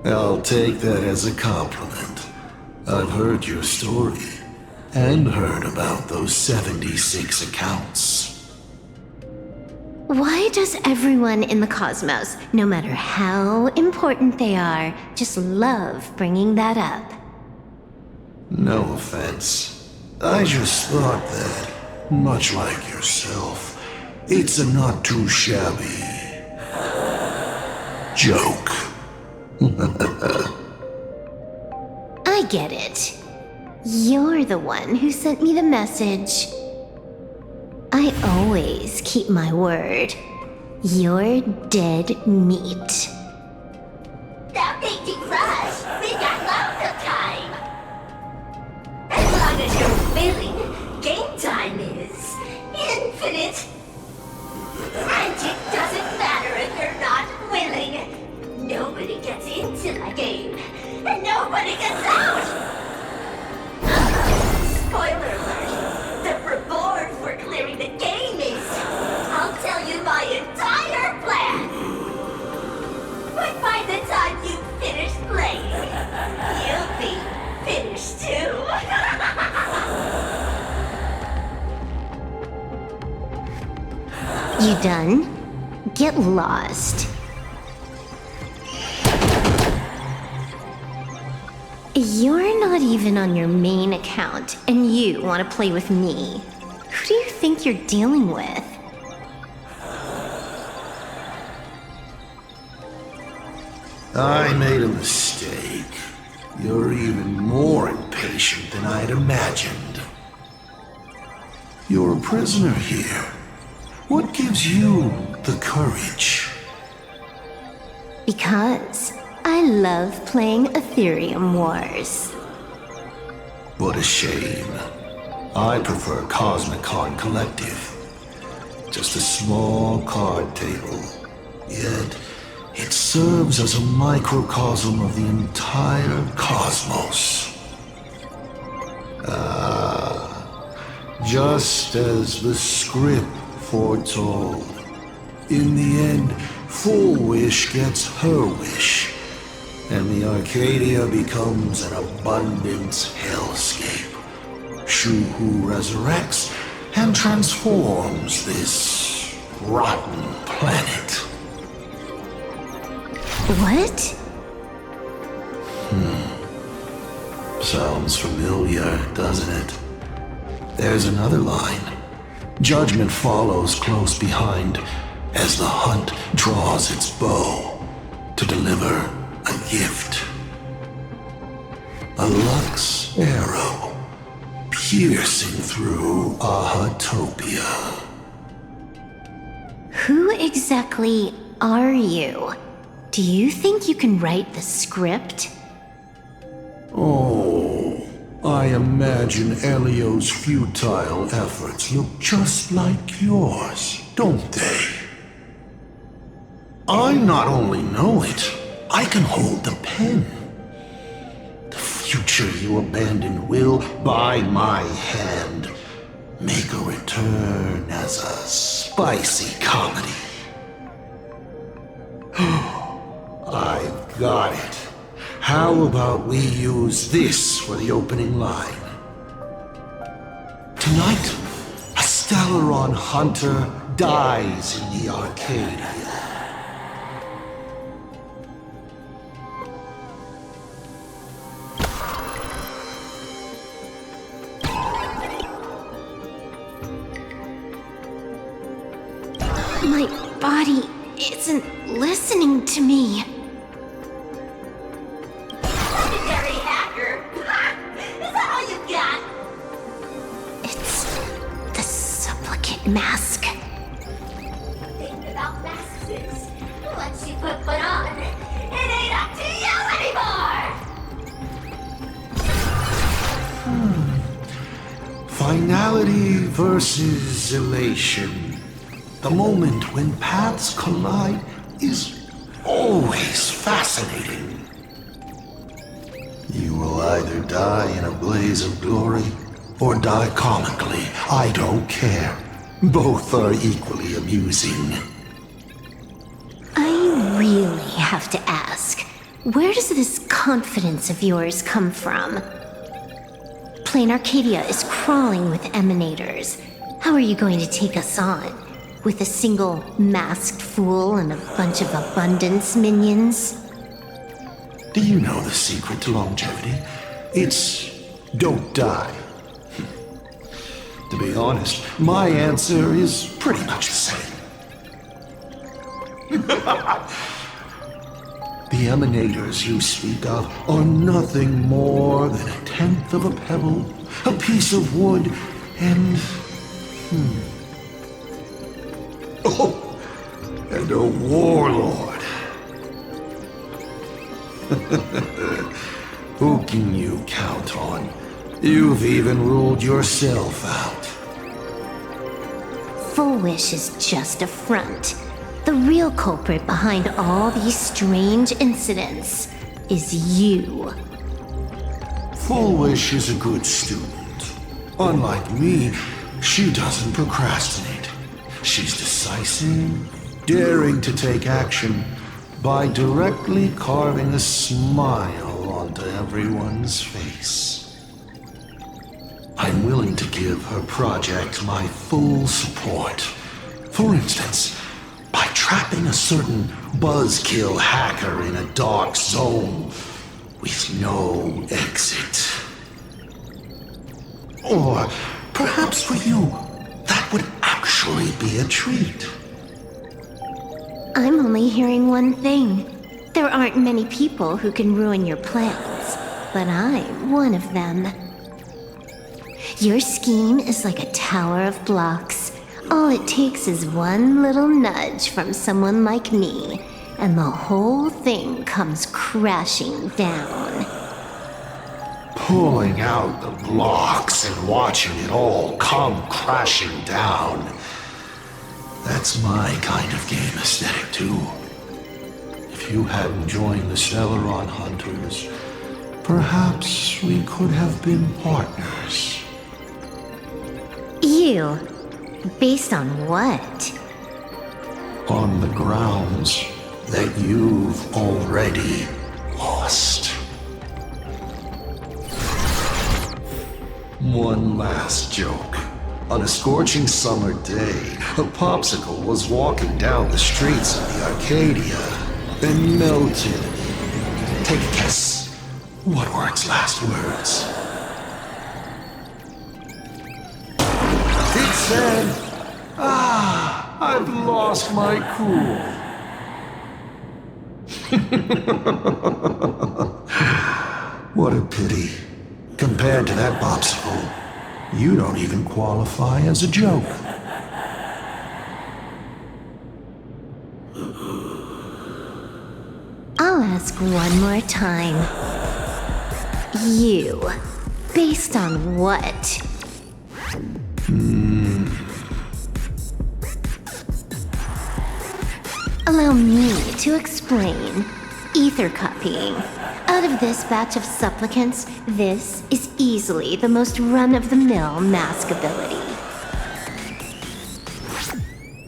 I'll take that as a compliment. I've heard your story, and heard about those 76 accounts. Why does everyone in the cosmos, no matter how important they are, just love bringing that up? No offense. I just thought that, much like yourself, it's a not too shabby joke. I get it. You're the one who sent me the message. I always keep my word. You're dead meat. That made you rush. We got lots of time. As long as you're willing, game time is infinite. And it doesn't matter if you're not willing. Nobody gets into the game, and nobody gets out. Spoiler alert. The reward for clearing the game is, I'll tell you my entire plan. But by the time you finish playing, you'll be finished too. You done? Get lost. You're not even on your main account, and you want to play with me. Who do you think you're dealing with? I made a mistake. You're even more impatient than I'd imagined. You're a prisoner here. What gives you the courage? Because I love playing Ethereum Wars. What a shame. I prefer Cosmic Card Collective. Just a small card table. Yet, it serves as a microcosm of the entire cosmos. Just as the script foretold. In the end, Full Wish gets her wish, and the Arcadia becomes an abundance hellscape. Shu-Hu resurrects and transforms this rotten planet. What? Sounds familiar, doesn't it? There's another line. Judgment follows close behind as the hunt draws its bow to deliver a gift. A Lux arrow piercing through Ahatopia. Who exactly are you? Do you think you can write the script? Oh, I imagine Elio's futile efforts look just like yours, don't they? I not only know it, I can hold the pen. The future you abandoned will, by my hand, make a return as a spicy comedy. I've got it. How about we use this for the opening line? Tonight, a Stellaron hunter dies in the Arcadia. My body isn't listening to me. Legendary hacker! Is that all you got? It's the supplicant mask. Think about masks is, once you put one on, it ain't up to you anymore! Finality versus elation. The moment when paths collide is always fascinating. You will either die in a blaze of glory or die comically. I don't care. Both are equally amusing. I really have to ask, where does this confidence of yours come from? Plain Arcadia is crawling with emanators. How are you going to take us on? With a single masked fool and a bunch of abundance minions? Do you know the secret to longevity? It's don't die. To be honest, my answer is pretty much the same. The emanators you speak of are nothing more than a tenth of a pebble, a piece of wood, and... Oh, and a warlord. Who can you count on? You've even ruled yourself out. Full Wish is just a front. The real culprit behind all these strange incidents is you. Full Wish is a good student. Unlike me, she doesn't procrastinate. She's decisive, daring to take action by directly carving a smile onto everyone's face. I'm willing to give her project my full support. For instance, by trapping a certain buzzkill hacker in a dark zone with no exit. Or perhaps for you, that would actually be a treat. I'm only hearing one thing. There aren't many people who can ruin your plans, but I'm one of them. Your scheme is like a tower of blocks. All it takes is one little nudge from someone like me, and the whole thing comes crashing down. pulling out the blocks and watching it all come crashing down. That's my kind of game aesthetic, too. If you hadn't joined the Stellaron Hunters, perhaps we could have been partners. You? Based on what? On the grounds that you've already lost. One last joke. On a scorching summer day, a popsicle was walking down the streets of the Arcadia and melted. Take a guess. What were its last words? It said, I've lost my cool. What a pity. Compared to that popsicle, you don't even qualify as a joke. I'll ask one more time. You. Based on what? Allow me to explain. Ether copying. Out of this batch of supplicants, this is easily the most run-of-the-mill mask ability.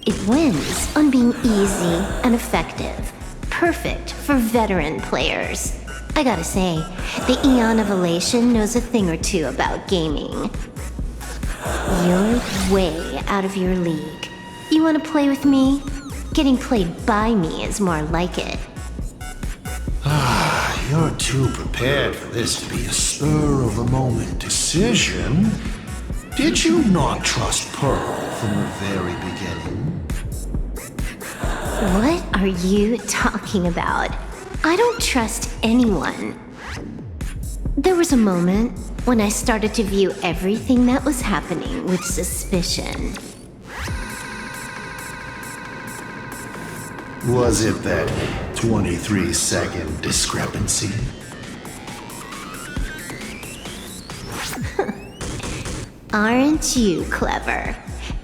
It wins on being easy and effective. Perfect for veteran players. I gotta say, the Eon of Elation knows a thing or two about gaming. You're way out of your league. You wanna play with me? Getting played by me is more like it. You're too prepared for this to be a spur-of-the-moment decision. Did you not trust Pearl from the very beginning? What are you talking about? I don't trust anyone. There was a moment when I started to view everything that was happening with suspicion. Was it that 23-second discrepancy? Aren't you clever?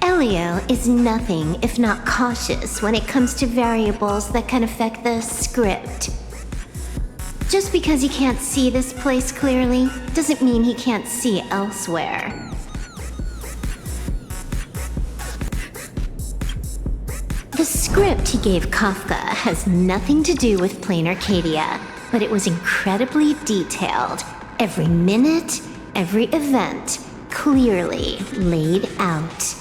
Elio is nothing if not cautious when it comes to variables that can affect the script. Just because he can't see this place clearly doesn't mean he can't see elsewhere. The script he gave Kafka has nothing to do with Plain Arcadia, but it was incredibly detailed. Every minute, every event, clearly laid out.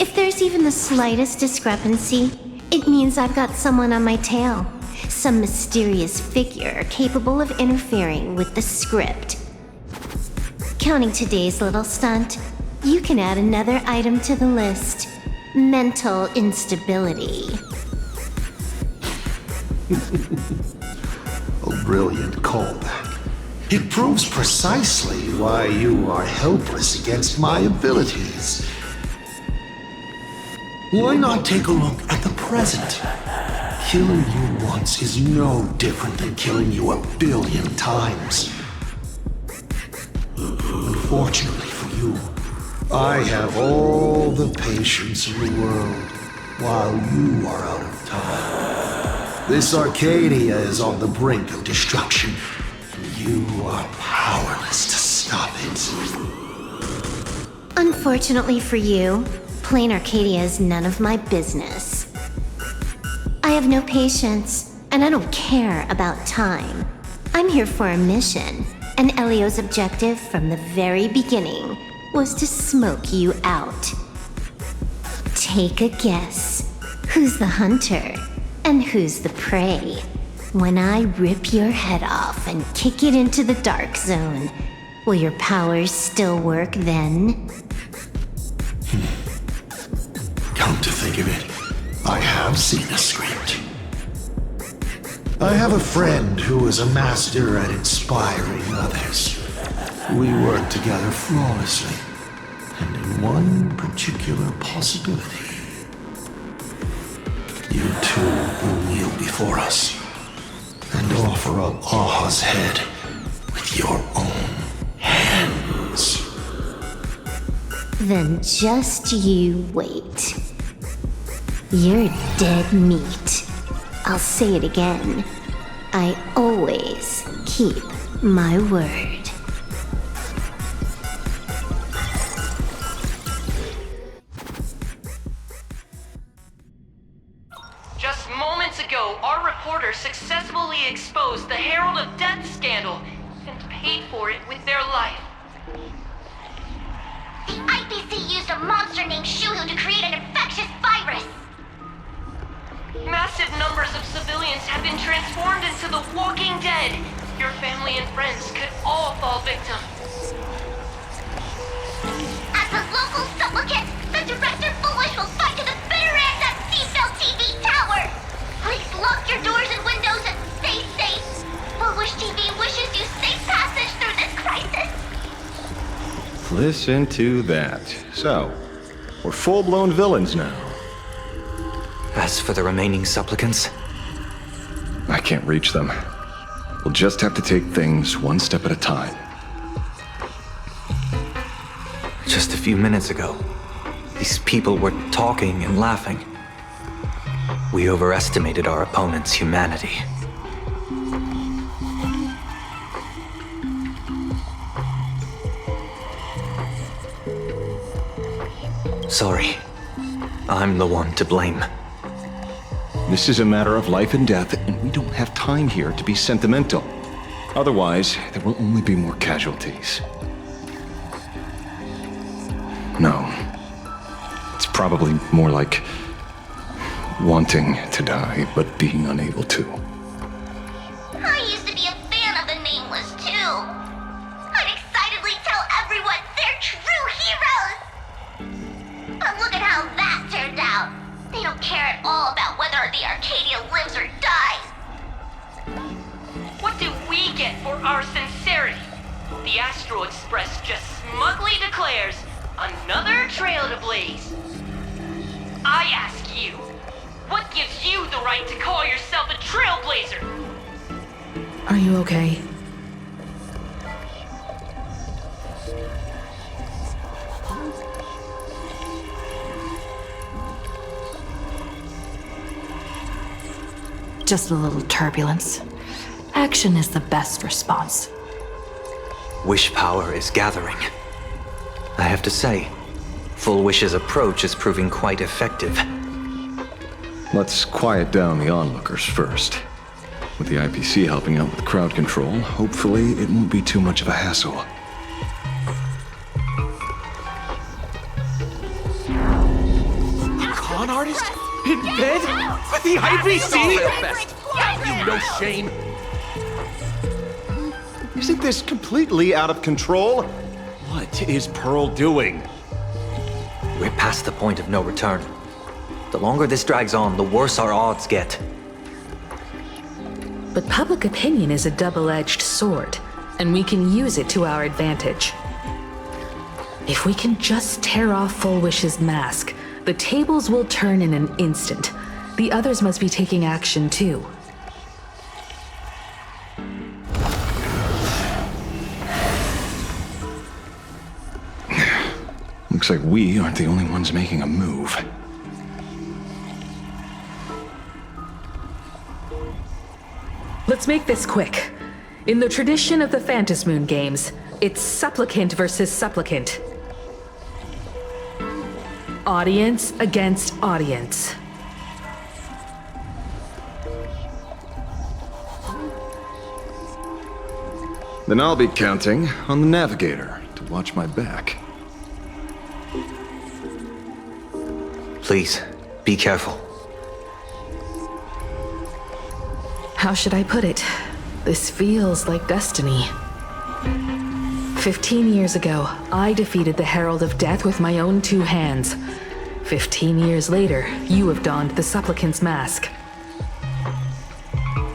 If there's even the slightest discrepancy, it means I've got someone on my tail. Some mysterious figure capable of interfering with the script. Counting today's little stunt, you can add another item to the list. Mental instability. A brilliant callback. It proves precisely why you are helpless against my abilities. Why not take a look at the present? Killing you once is no different than killing you 1 billion times. Unfortunately for you, I have all the patience in the world, while you are out of time. This Arcadia is on the brink of destruction, and you are powerless to stop it. Unfortunately for you, Plain Arcadia is none of my business. I have no patience, and I don't care about time. I'm here for a mission, and Elio's objective from the very beginning was to smoke you out. Take a guess. Who's the hunter, and who's the prey? When I rip your head off and kick it into the dark zone, will your powers still work then? Come to think of it, I have seen a script. I have a friend who is a master at inspiring others. We work together flawlessly, and in one particular possibility. You two will kneel before us and offer up Aha's head with your own Then just you wait. You're dead meat. I'll say it again. I always keep my word. Just moments ago, our reporter successfully exposed the Herald of Death scandal and paid for it with their life. The IPC used a monster named Shuhu to create an infectious virus. Massive numbers of civilians have been transformed into the Walking Dead. Your family and friends could all fall victim. As a local supplicant, the Director Foolish will fight to the bitter end at Seafell TV Tower. Please lock your doors and windows and stay safe. Foolish TV wishes you safe passage through this crisis. Listen to that. So, we're full-blown villains now. As for the remaining supplicants, I can't reach them. We'll just have to take things one step at a time. just a few minutes ago, these people were talking and laughing. We overestimated our opponent's humanity. Sorry. I'm the one to blame. This is a matter of life and death, and we don't have time here to be sentimental. Otherwise, there will only be more casualties. No. It's probably more like wanting to die, but being unable to. I used to be a fan of the Nameless, too. I'd excitedly tell everyone they're true heroes. But look at how that turned out. They don't care at all about whether the Arcadia lives or dies. What do we get for our sincerity? The Astral Express just smugly declares another trail to blaze. I ask you, what gives you the right to call yourself a trailblazer? Are you okay? Just a little turbulence. Action is the best response. Wish power is gathering. I have to say, Full Wish's approach is proving quite effective. Let's quiet down the onlookers first. With the IPC helping out with crowd control, hopefully it won't be too much of a hassle. Con artist? In bed? With the IPC? You no shame. Isn't this completely out of control? What is Pearl doing? We're past the point of no return. The longer this drags on, the worse our odds get. But public opinion is a double-edged sword, and we can use it to our advantage. If we can just tear off Full Wish's mask, the tables will turn in an instant. The others must be taking action too. Looks like we aren't the only ones making a move. Let's make this quick. In the tradition of the Phantasmoon games, it's supplicant versus supplicant. Audience against audience. Then I'll be counting on the navigator to watch my back. Please, be careful. How should I put it? This feels like destiny. 15 years ago, I defeated the Herald of Death with my own two hands. 15 years later, you have donned the supplicant's mask.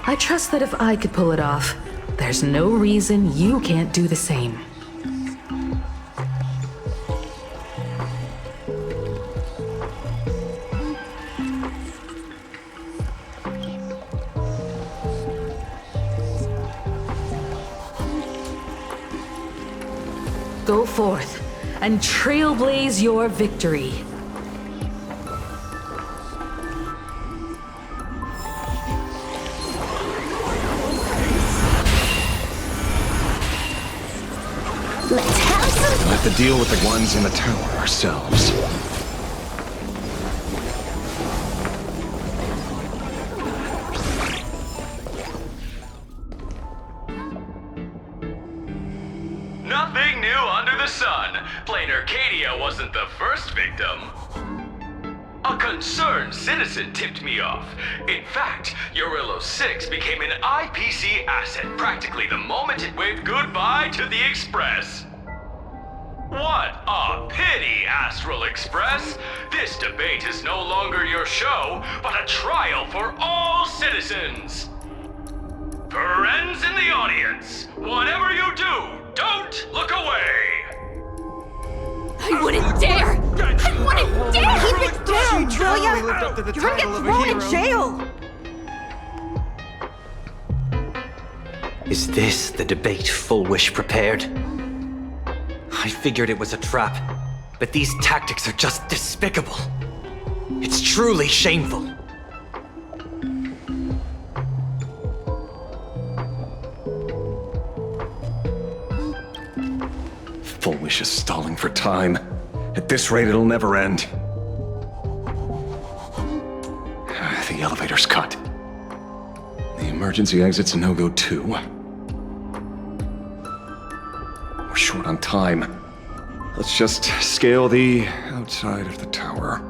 I trust that if I could pull it off, there's no reason you can't do the same. Go forth. and trailblaze your victory. Let's have some. We'll have to deal with the ones in the tower ourselves. Nothing new under the sun. Plain Arcadia wasn't the first victim. A concerned citizen tipped me off. In fact, Eurillo 6 became an IPC asset practically the moment it waved goodbye to the Express. What a pity, Astral Express! This debate is no longer your show, but a trial for all citizens! Friends in the audience, whatever you do, don't look away! I wouldn't dare! I wouldn't dare! Keep it down, will ya? You're gonna get thrown in jail! Is this the debate Full Wish prepared? I figured it was a trap, but these tactics are just despicable. It's truly shameful. Full Wish is stalling for time. At this rate, it'll never end. The elevator's cut. The emergency exit's a no-go too. We're short on time. Let's just scale the outside of the tower.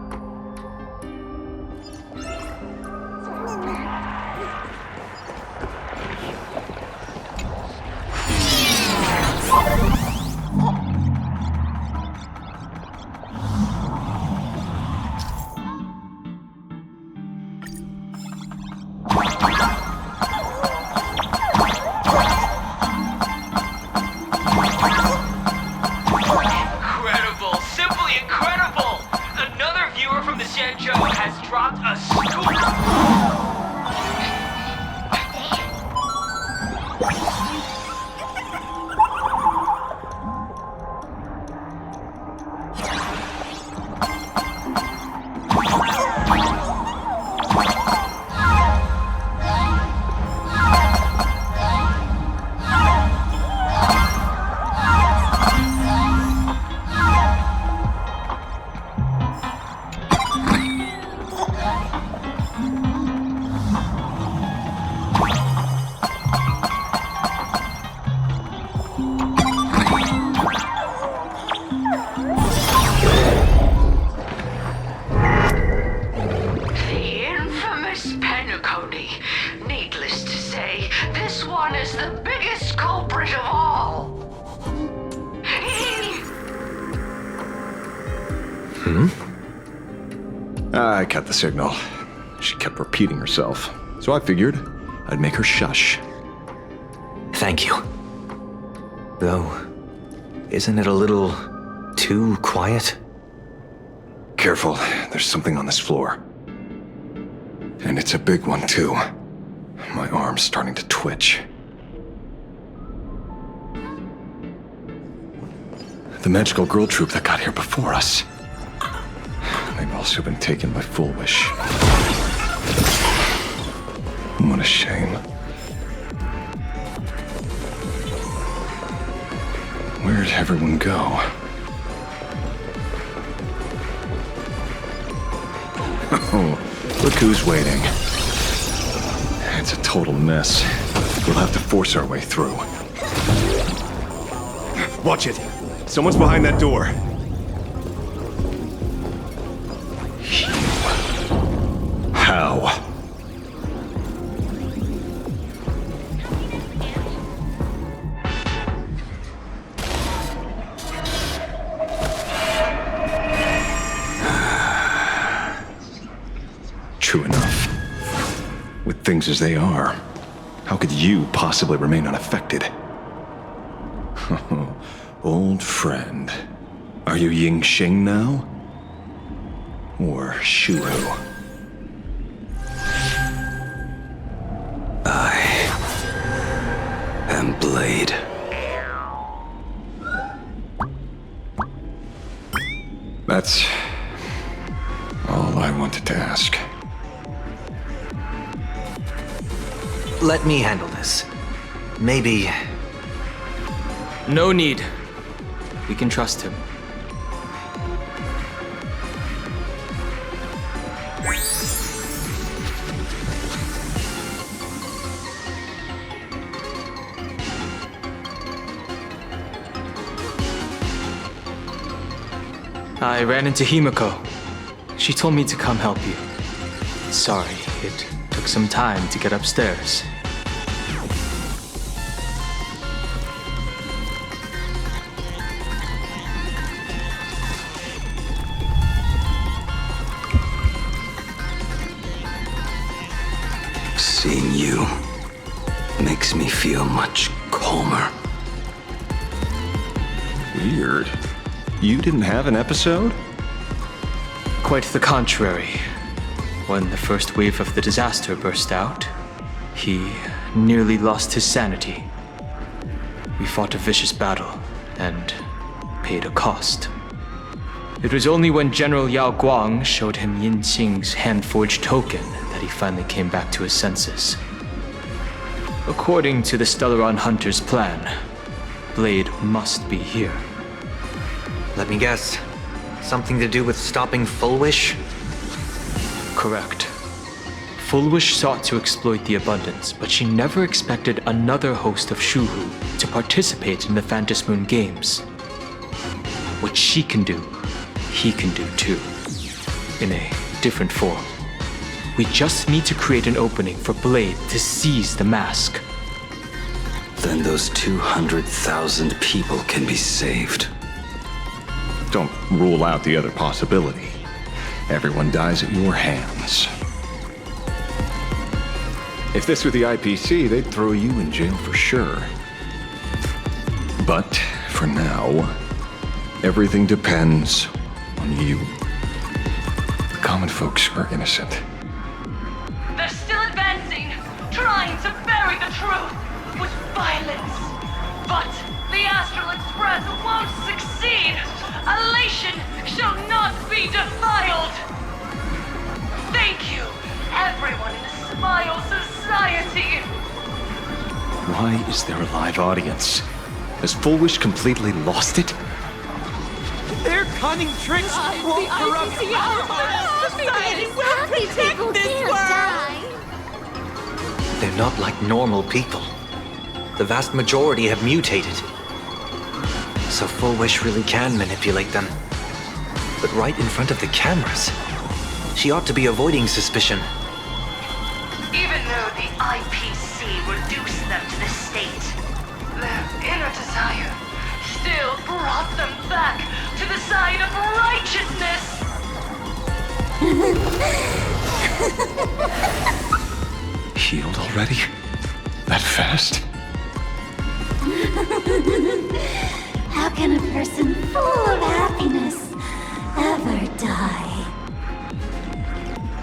Incredible! Simply incredible! Another viewer from the Shenzhou has dropped a scoop! The infamous Penacony. Needless to say, this one is the biggest culprit of all. I cut the signal. She kept repeating herself, so I figured I'd make her shush. Thank you. Though, isn't it a little too quiet? Careful, there's something on this floor. And it's a big one, too. My arm's starting to twitch. The magical girl troop that got here before us. They've also been taken by Full Wish. What a shame. Where'd everyone go? Oh, look who's waiting. It's a total mess. We'll have to force our way through. Watch it! Someone's behind that door. How? True enough. With things as they are, how could you possibly remain unaffected? Old friend. Are you Ying Xing now? Or Shuhu? I am Blade. That's all I wanted to ask. Let me handle this. Maybe... No need. We can trust him. I ran into Himiko. She told me to come help you. Sorry, it took some time to get upstairs. Seeing you makes me feel much calmer. Weird. You didn't have an episode? Quite the contrary. When the first wave of the disaster burst out, he nearly lost his sanity. We fought a vicious battle and paid a cost. It was only when General Yao Guang showed him Yin Qing's hand-forged token that he finally came back to his senses. According to the Stellaron Hunter's plan, Blade must be here. Let me guess. Something to do with stopping Full Wish? Correct. Full Wish sought to exploit the abundance, but she never expected another host of Shuhu to participate in the Phantom Moon Games. What she can do, he can do too. In a different form. We just need to create an opening for Blade to seize the mask. Then those 200,000 people can be saved. Don't rule out the other possibility. Everyone dies at your hands. If this were the IPC, they'd throw you in jail for sure. But for now, everything depends on you. The common folks are innocent. They're still advancing, trying to bury the truth with violence. But the Astral Express won't succeed. Elation shall not be defiled. Thank you, everyone in the Smile Society. Why is there a live audience? Has Full Wish completely lost it? Their cunning tricks won't corrupt our society. Will protect this world. They're not like normal people. The vast majority have mutated. So Full Wish really can manipulate them. But right in front of the cameras. She ought to be avoiding suspicion. Even though the IPC reduced them to this state, their inner desire still brought them back to the side of righteousness. Healed already? That fast? How can a person full of happiness ever die?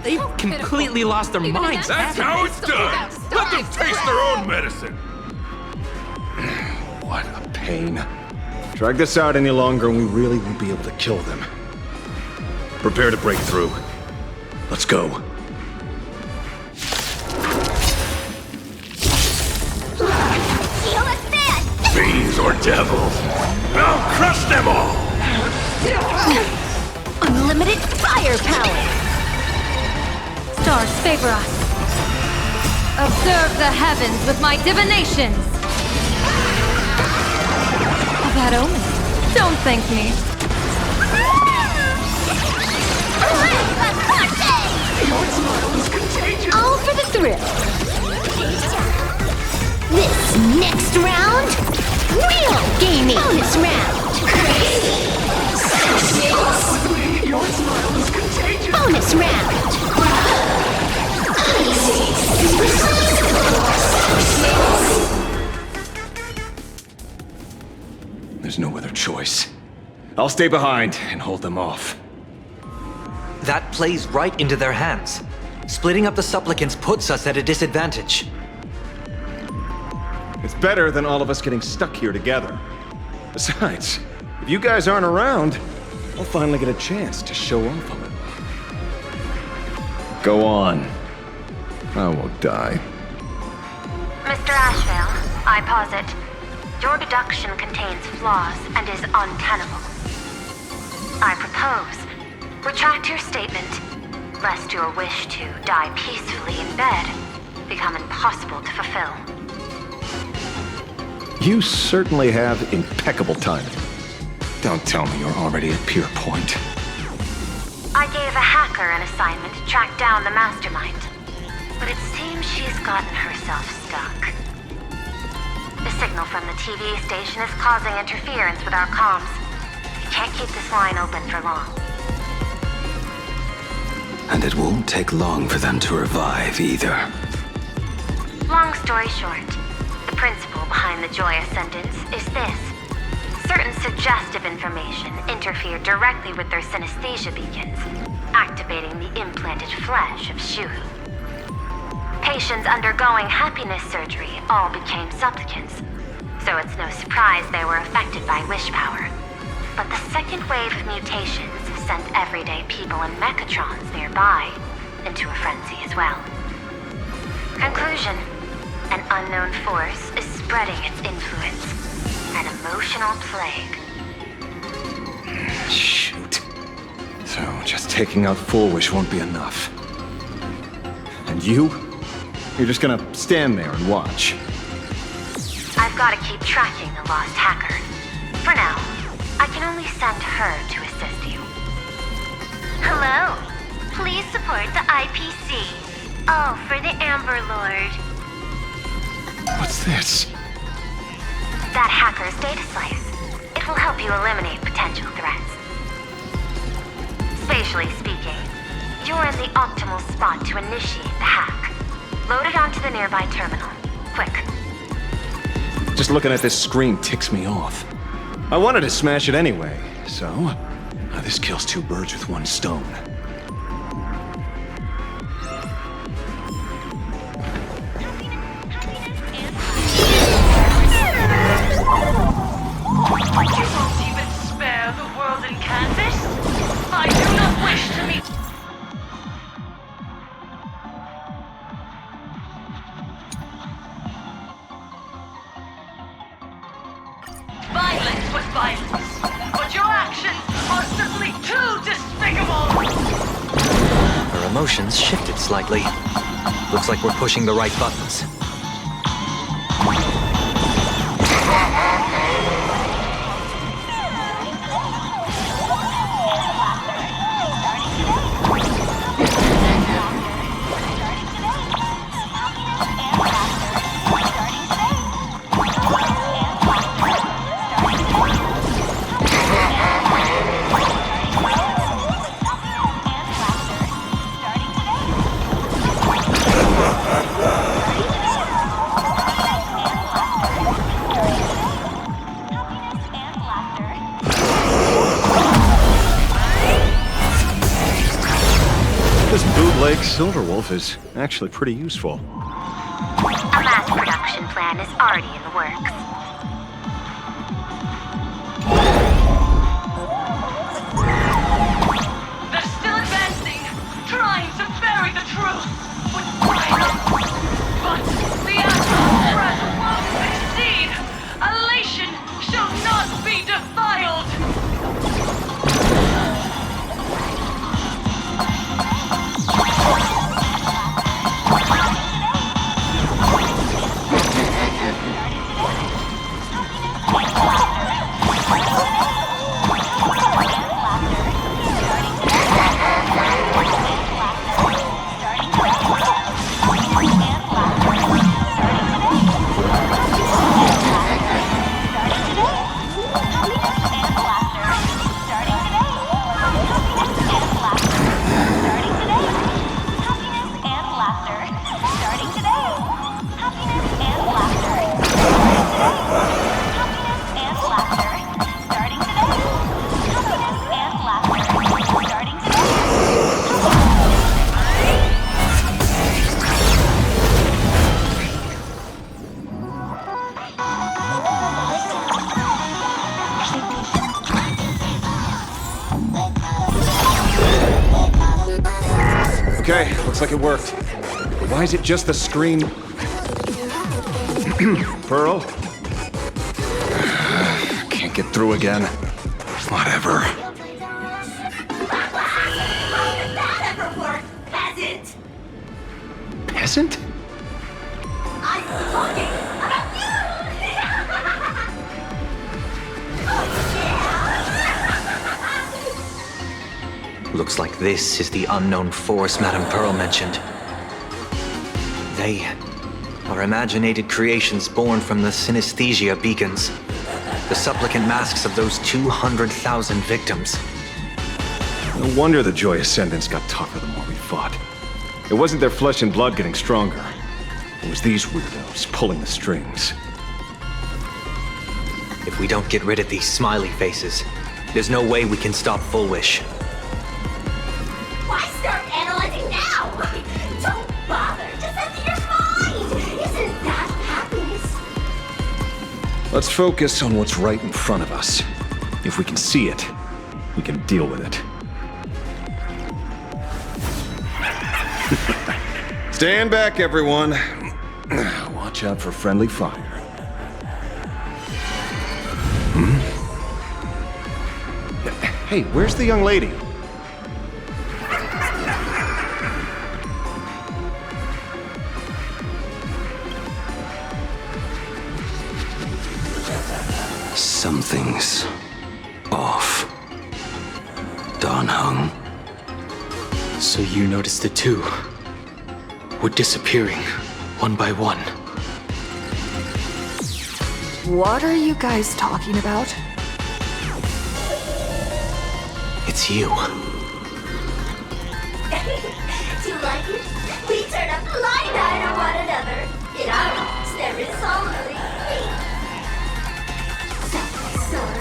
They've completely lost their minds. That's how it's done. Let them taste their own medicine. What a pain. Drag this out any longer and we really won't be able to kill them. Prepare to break through. Let's go. Fiends or devils, I'll crush them all! Unlimited firepower! Stars favor us. Observe the heavens with my divinations. A bad omen. Don't thank me. All for the thrill. This next round, real gaming. Bonus round. Bonus round. There's no other choice. I'll stay behind and hold them off. That plays right into their hands. Splitting up the supplicants puts us at a disadvantage. It's better than all of us getting stuck here together. Besides, if you guys aren't around, I'll finally get a chance to show off a little. Go on. I won't die. Mr. Ashvale, I posit, your deduction contains flaws and is untenable. I propose, retract your statement, lest your wish to die peacefully in bed become impossible to fulfill. You certainly have impeccable timing. Don't tell me you're already at Pier Point. I gave a hacker an assignment to track down the mastermind, but it seems she's gotten herself stuck. The signal from the TV station is causing interference with our comms. We can't keep this line open for long. And it won't take long for them to revive either. Long story short, the principle behind the Joyous sentence is this. Certain suggestive information interfered directly with their synesthesia beacons, activating the implanted flesh of Shu. Patients undergoing happiness surgery all became supplicants, so it's no surprise they were affected by wish power. But the second wave of mutations sent everyday people and mechatrons nearby into a frenzy as well. Conclusion: an unknown force is spreading its influence. An emotional plague. Shoot. So, just taking out Full Wish won't be enough. And you? You're just gonna stand there and watch. I've got to keep tracking the lost hacker. For now, I can only send her to assist you. Hello. Please support the IPC. Oh, for the Amber Lord. What's this? That hacker's data slice. It will help you eliminate potential threats. Spatially speaking, you're in the optimal spot to initiate the hack. Load it onto the nearby terminal. Quick. Just looking at this screen ticks me off. I wanted to smash it anyway, so this kills two birds with one stone. You won't even spare the world in canvas? I do not wish to meet... Violence was violence, but your actions are simply too despicable! Her emotions shifted slightly. Looks like we're pushing the right buttons. This bootleg Silverwolf is actually pretty useful. A mass production plan is already in the works. They're still advancing, trying to bury the truth with violence. But the astral threat won't succeed. Elation shall not be defiled. Okay, looks like it worked. But why is it just the screen? Pearl? Can't get through again. Whatever. Peasant! Peasant? I'm talking about you! Looks like this is the unknown force Madame Pearl mentioned. They are imaginated creations born from the synesthesia beacons, the supplicant masks of those 200,000 victims. No wonder the Joy Ascendants got tougher the more we fought. It wasn't their flesh and blood getting stronger. It was these weirdos pulling the strings. If we don't get rid of these smiley faces, there's no way we can stop Full Wish. Why start analyzing now? Don't bother. Just empty your mind. Isn't that happiness? Let's focus on what's right in front of us. If we can see it, we can deal with it. Stand back, everyone. Watch out for friendly fire. Hey, where's the young lady? Something's off. Dan Heng. So you noticed it too? We're disappearing, one by one. What are you guys talking about? It's you. Do you like it? We turn a blind eye to one another. In our hearts, there is only me. Son.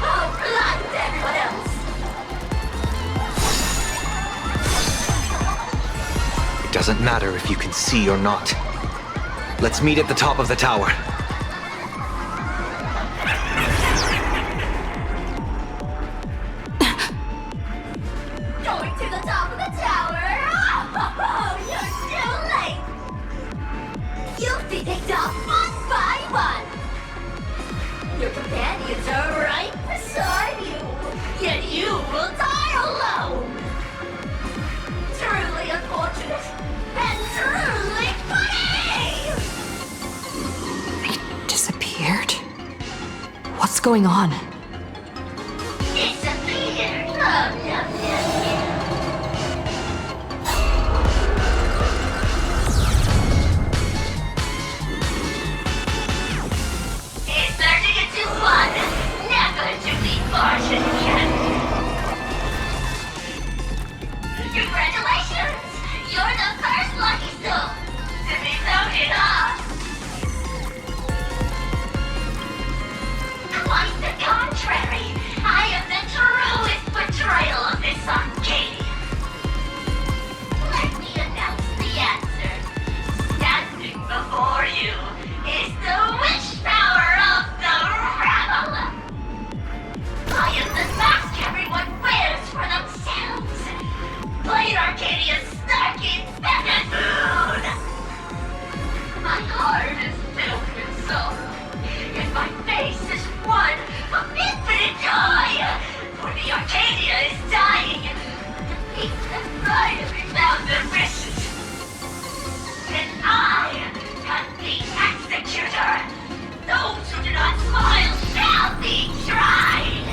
Oh, blind everyone else. It doesn't matter if you can see or not. Let's meet at the top of the tower. Going to the top of the tower. Oh, you're too late. You'll be picked off one by one. Your companions are right beside you, yet you will die alone. Truly unfortunate and truly funny. Disappeared? What's going on? Disappeared. Oh, no. It's starting to get fun. Never to be fortune yet. Congratulations! You're the first lucky soul to be voted off. Quite the contrary. I am the truest betrayal of this Arcadia. Let me announce the answer. Standing before you is the wish power of the rebel. I am the mask everyone wears for themselves. Played Arcadia's snarky feminine moon. My heart is filled with sorrow, and my face is one of infinite joy. For the Arcadia is dying, but the peace and pride have been found their wishes. And I am the executor. Those who do not smile shall be tried.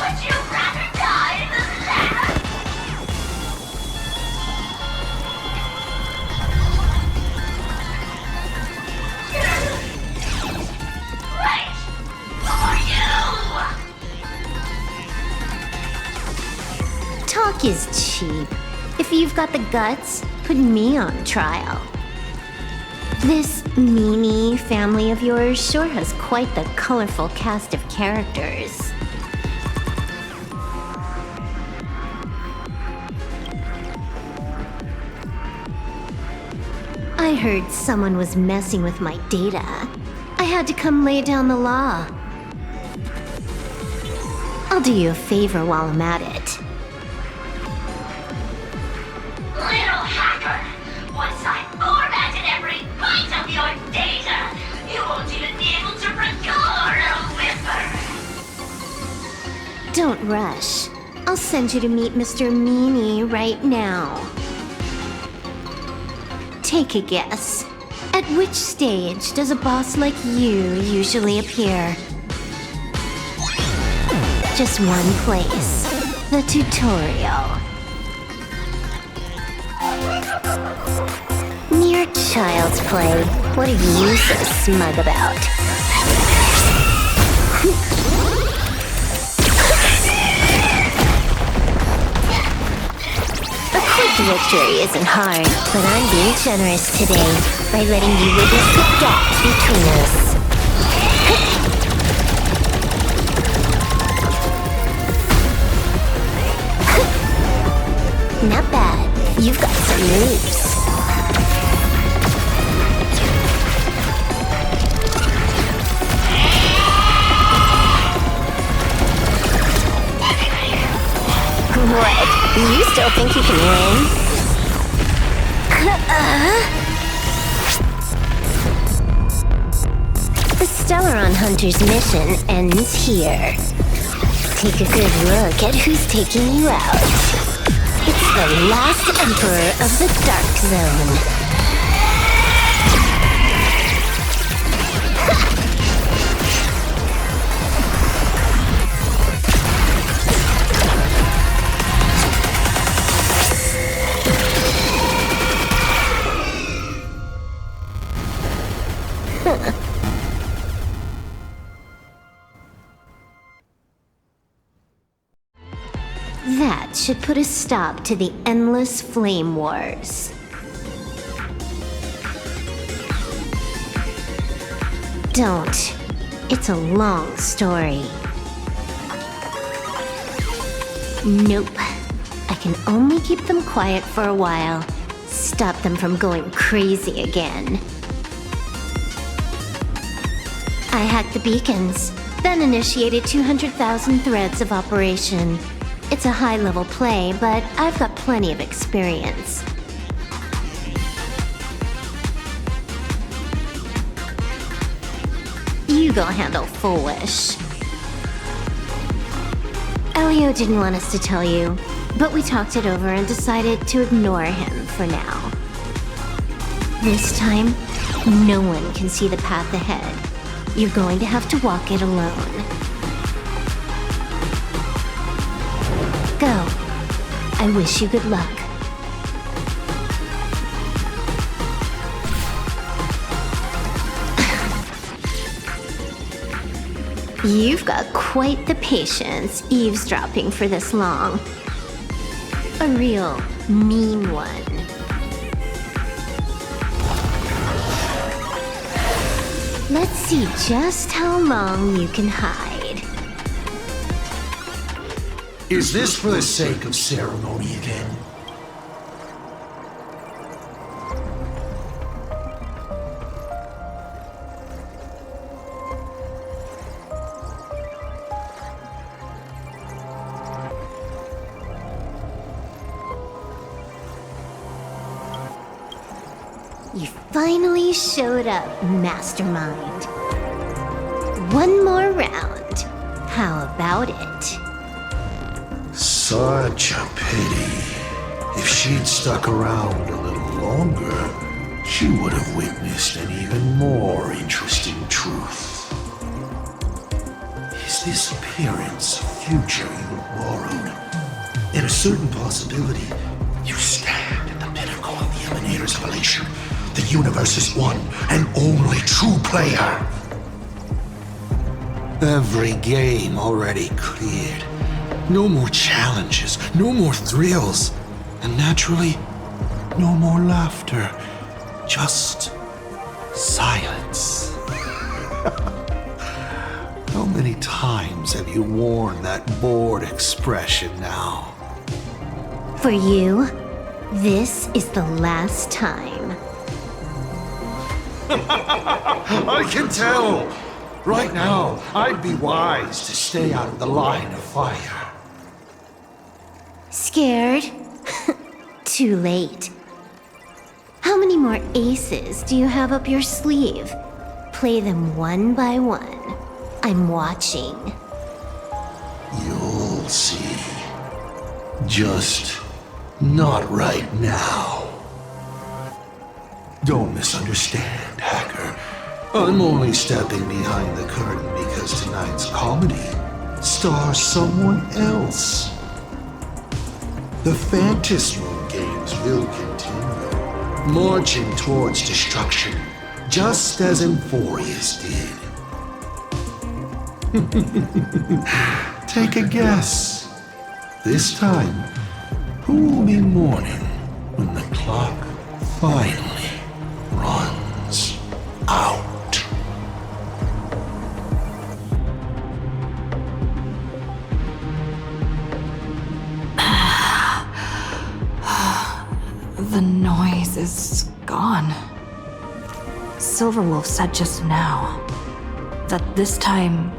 Would you rather die than live? Wait for you! Talk is cheap. If you've got the guts, put me on trial. This Mimi family of yours sure has quite the colorful cast of characters. I heard someone was messing with my data. I had to come lay down the law. I'll do you a favor while I'm at it. Little hacker! Once I formatted every byte of your data, you won't even be able to record a whisper! Don't rush. I'll send you to meet Mr. Meanie right now. Take a guess. At which stage does a boss like you usually appear? Just one place. The tutorial. Mere child's play. What are you so smug about? A quick victory isn't hard, but I'm being generous today by letting you witness the gap between us. Not bad. You've got some moves. What? You still think you can win? The Stellaron Hunter's mission ends here. Take a good look at who's taking you out. It's the last Emperor of the Dark Zone. That should put a stop to the endless flame wars. Don't. It's a long story. Nope. I can only keep them quiet for a while. Stop them from going crazy again. I hacked the beacons, then initiated 200,000 threads of operation. It's a high-level play, but I've got plenty of experience. You go handle Full Wish. Elio didn't want us to tell you, but we talked it over and decided to ignore him for now. This time, no one can see the path ahead. You're going to have to walk it alone. Go. I wish you good luck. You've got quite the patience eavesdropping for this long. A real mean one. Let's see just how long you can hide. Is this for the sake of ceremony again? You finally showed up, Mastermind. One more round. How about it? Such a pity. If she'd stuck around a little longer, she would have witnessed an even more interesting truth. Is this appearance a future you borrowed? In a certain possibility, you stand at the pinnacle of the Emanators of Elation, the universe's one and only true player. Every game already cleared. No more challenges, no more thrills, and naturally, no more laughter. Just silence. How many times have you worn that bored expression now? For you, this is the last time. I can tell! Right now, I'd be wise to stay out of the line of fire. Scared? Too late. How many more aces do you have up your sleeve? Play them one by one. I'm watching. You'll see. Just not right now. Don't misunderstand, Hacker. I'm only stepping behind the curtain because tonight's comedy stars someone else. The Phantasmoon games will continue, marching towards destruction, just as Emphorius did. Take a guess. This time, who will be mourning when the clock finally runs out? The noise is gone. Silverwolf said just now that this time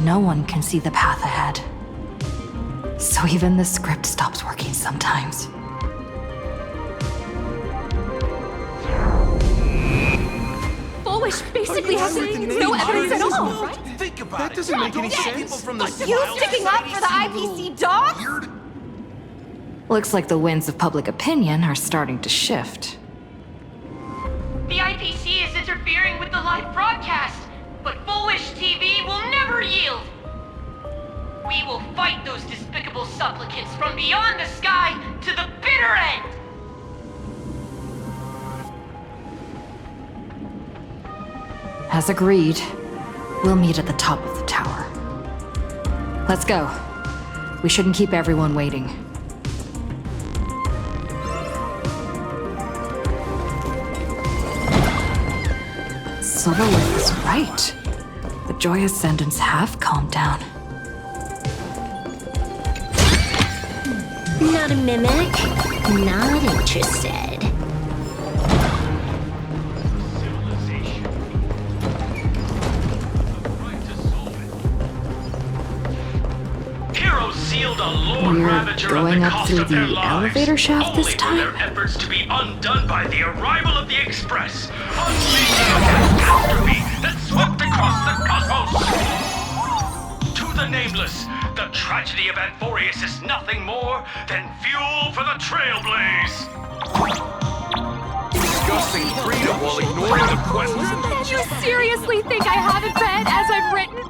no one can see the path ahead. So even the script stops working sometimes. Foolish basically has no evidence at all, right? Think about it. That doesn't make any sense. You sticking up for the IPC dogs? Looks like the winds of public opinion are starting to shift. The IPC is interfering with the live broadcast, but Foolish TV will never yield. We will fight those despicable supplicants from beyond the sky to the bitter end. As agreed, we'll meet at the top of the tower. Let's go. We shouldn't keep everyone waiting. Silverwolf is right. The Joy Ascendants have calmed down. Not a mimic? Not interested. Heroes sealed a Lord We're Ravager going at the up cost through of their the lives, elevator shaft this only time? for their efforts to be undone by the arrival of the Express, unleashing a catastrophe that swept across the cosmos. To the nameless, the tragedy of Anthorius is nothing more than fuel for the Trailblaze. Discussing freedom while ignoring the questions. You seriously think I haven't read as I've written?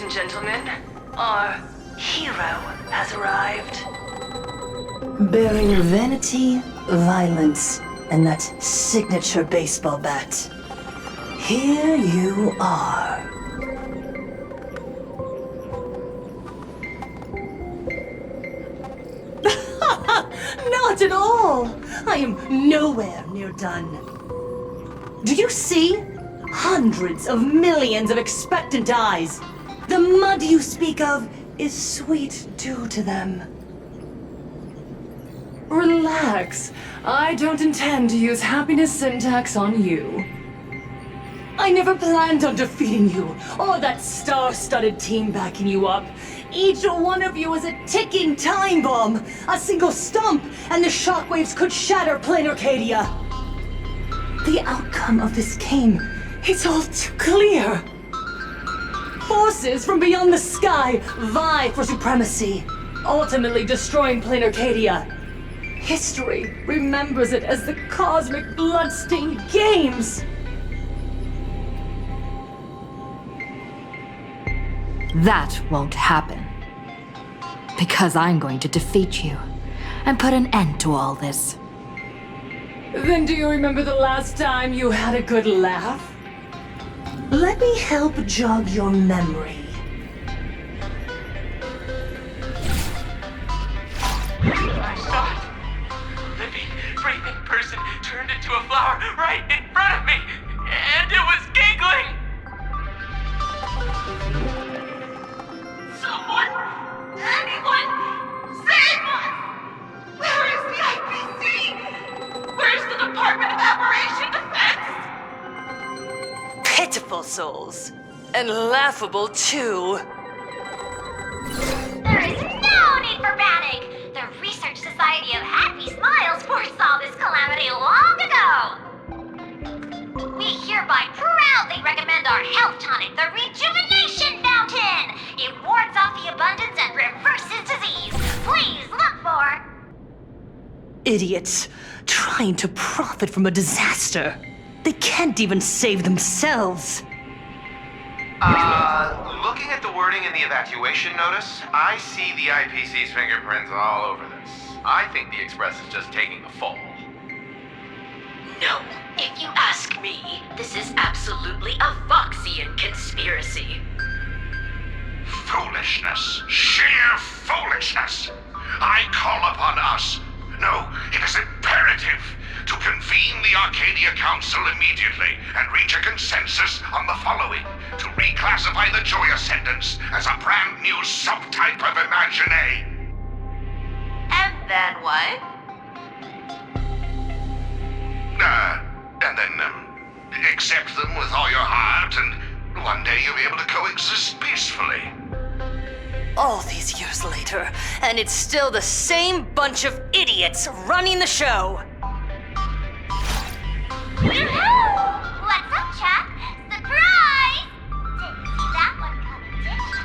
Ladies and gentlemen, our hero has arrived. Bearing vanity, violence, and that signature baseball bat. Here you are. Not at all! I am nowhere near done. Do you see? Hundreds of millions of expectant eyes. The mud you speak of is sweet due to them. Relax. I don't intend to use happiness syntax on you. I never planned on defeating you, or that star-studded team backing you up. Each one of you is a ticking time bomb. A single stump, and the shockwaves could shatter plain Arcadia. The outcome of this game is all too clear. Forces from beyond the sky vie for supremacy, ultimately destroying plain Arcadia. History remembers it as the cosmic bloodstained games. That won't happen. Because I'm going to defeat you and put an end to all this. Then do you remember the last time you had a good laugh? Let me help jog your memory. I saw it. A living, breathing person turned into a flower right in front of me, and it was giggling. Someone, anyone, save us! Where is the IPC? Where's the Department of Operation Defense? Pitiful souls. And laughable, too. There is no need for panic! The Research Society of Happy Smiles foresaw this calamity long ago! We hereby proudly recommend our health tonic, the Rejuvenation Fountain! It wards off the abundance and reverses disease. Please look for... Idiots. Trying to profit from a disaster. They can't even save themselves. Looking at the wording in the evacuation notice, I see the IPC's fingerprints all over this. I think the Express is just taking the fall. No, if you ask me, this is absolutely a Voxian conspiracy. Foolishness. Sheer foolishness. I call upon us. No, it is imperative to convene the Arcadia Council immediately and reach a consensus on the following. To reclassify the Joy Ascendants as a brand new subtype of Imagine. And then what? And then, accept them with all your heart, and one day you'll be able to coexist peacefully. All these years later, and it's still the same bunch of idiots running the show. Woohoo! What's up, chap? Surprise! Didn't see that one coming, did you?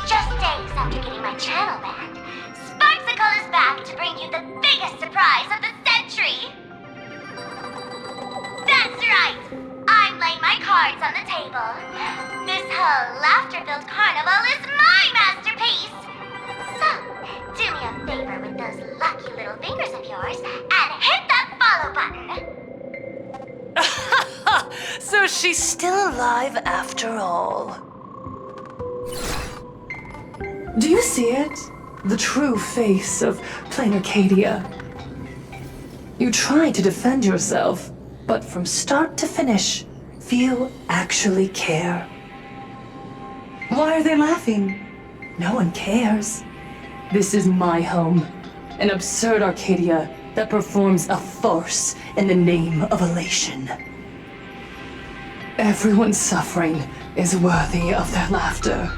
Just days after getting my channel banned, Sparksicle is back to bring you the biggest surprise of the century! That's right! I'm laying my cards on the table. This whole laughter-filled carnival is my masterpiece! So, do me a favor with those lucky little fingers of yours and hit that follow button! So she's still alive after all. Do you see it? The true face of plain Arcadia. You try to defend yourself, but from start to finish, few actually care. Why are they laughing? No one cares. This is my home, an absurd Arcadia that performs a farce in the name of elation. Everyone's suffering is worthy of their laughter.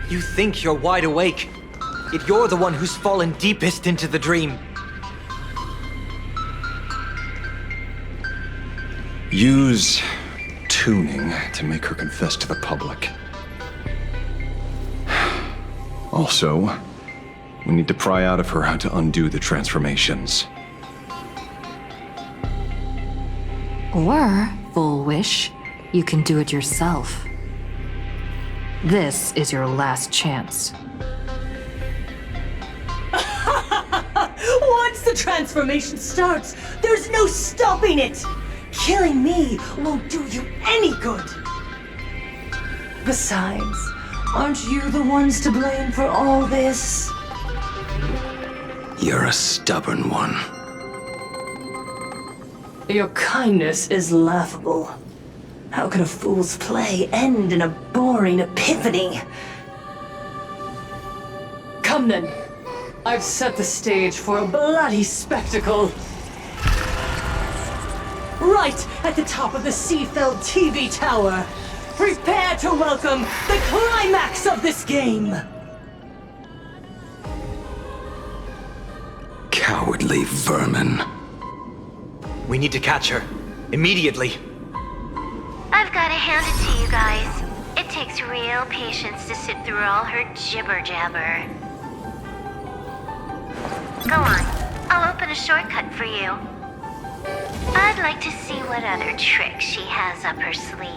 You think you're wide awake, yet you're the one who's fallen deepest into the dream. Use tuning to make her confess to the public. Also, we need to pry out of her how to undo the transformations. Or, Full Wish, you can do it yourself. This is your last chance. Once the transformation starts, there's no stopping it! Killing me won't do you any good! Besides, aren't you the ones to blame for all this? You're a stubborn one. Your kindness is laughable. How can a fool's play end in a boring epiphany? Come then. I've set the stage for a bloody spectacle. Right at the top of the Seafeld TV tower. Prepare to welcome the climax of this game! Cowardly vermin. We need to catch her. Immediately. I've gotta hand it to you guys. It takes real patience to sit through all her jibber-jabber. Go on. I'll open a shortcut for you. I'd like to see what other tricks she has up her sleeve.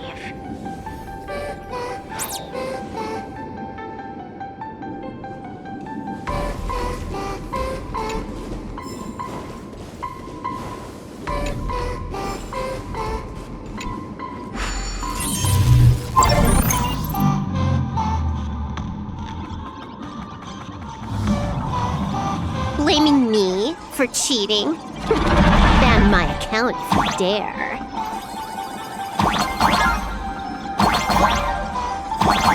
Blaming me for cheating? Ban my account if you dare.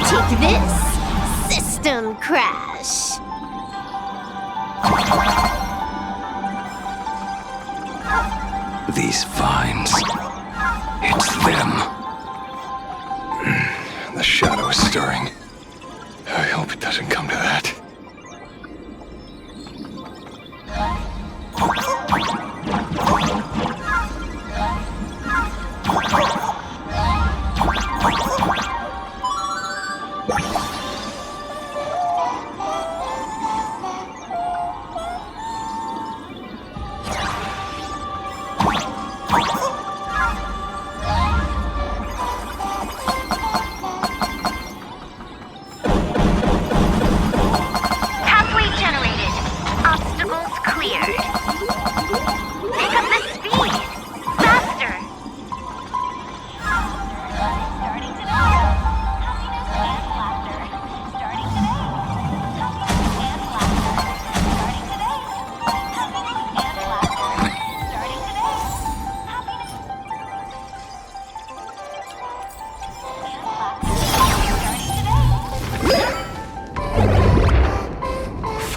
Take this, system crash. These vines. It's them. The shadow is stirring. I hope it doesn't come to that.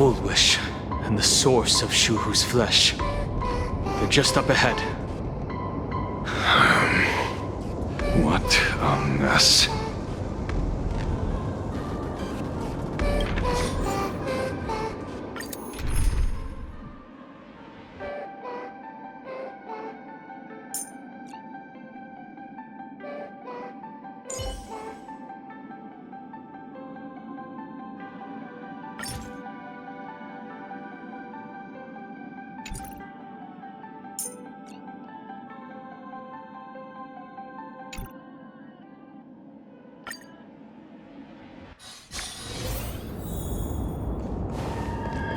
Full Wish and the source of Shuhu's flesh. They're just up ahead. What a mess.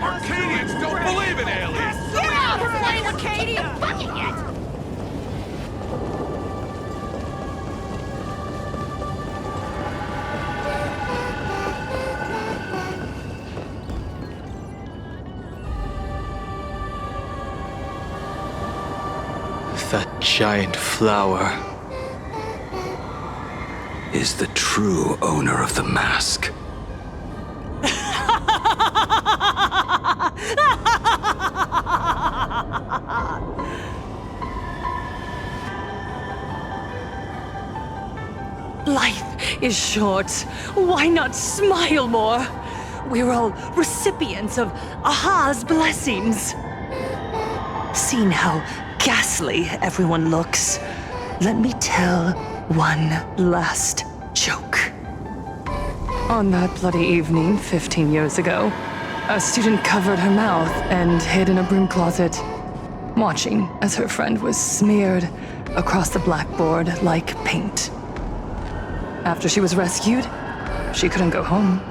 Arcadians don't believe in aliens! Get out! We're playing Arcadia! Fucking it! That giant flower is the true owner of the mask. Life is short. Why not smile more? We're all recipients of Aha's blessings. Seeing how ghastly everyone looks, let me tell one last joke. On that bloody evening 15 years ago, a student covered her mouth and hid in a broom closet, watching as her friend was smeared across the blackboard like paint. After she was rescued, she couldn't go home.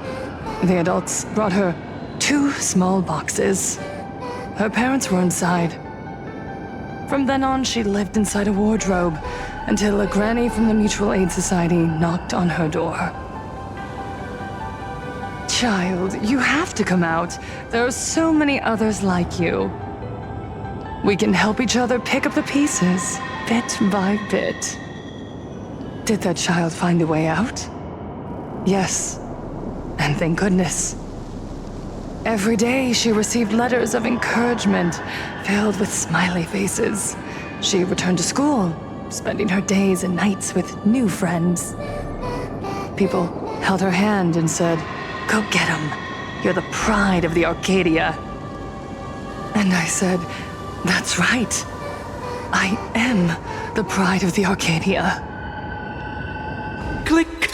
The adults brought her 2 small boxes. Her parents were inside. From then on, she lived inside a wardrobe until a granny from the Mutual Aid Society knocked on her door. Child, you have to come out. There are so many others like you. We can help each other pick up the pieces, bit by bit. Did that child find a way out? Yes, and thank goodness. Every day she received letters of encouragement filled with smiley faces. She returned to school, spending her days and nights with new friends. People held her hand and said, "Go get him. You're the pride of the Arcadia." And I said, "That's right. I am the pride of the Arcadia." Click!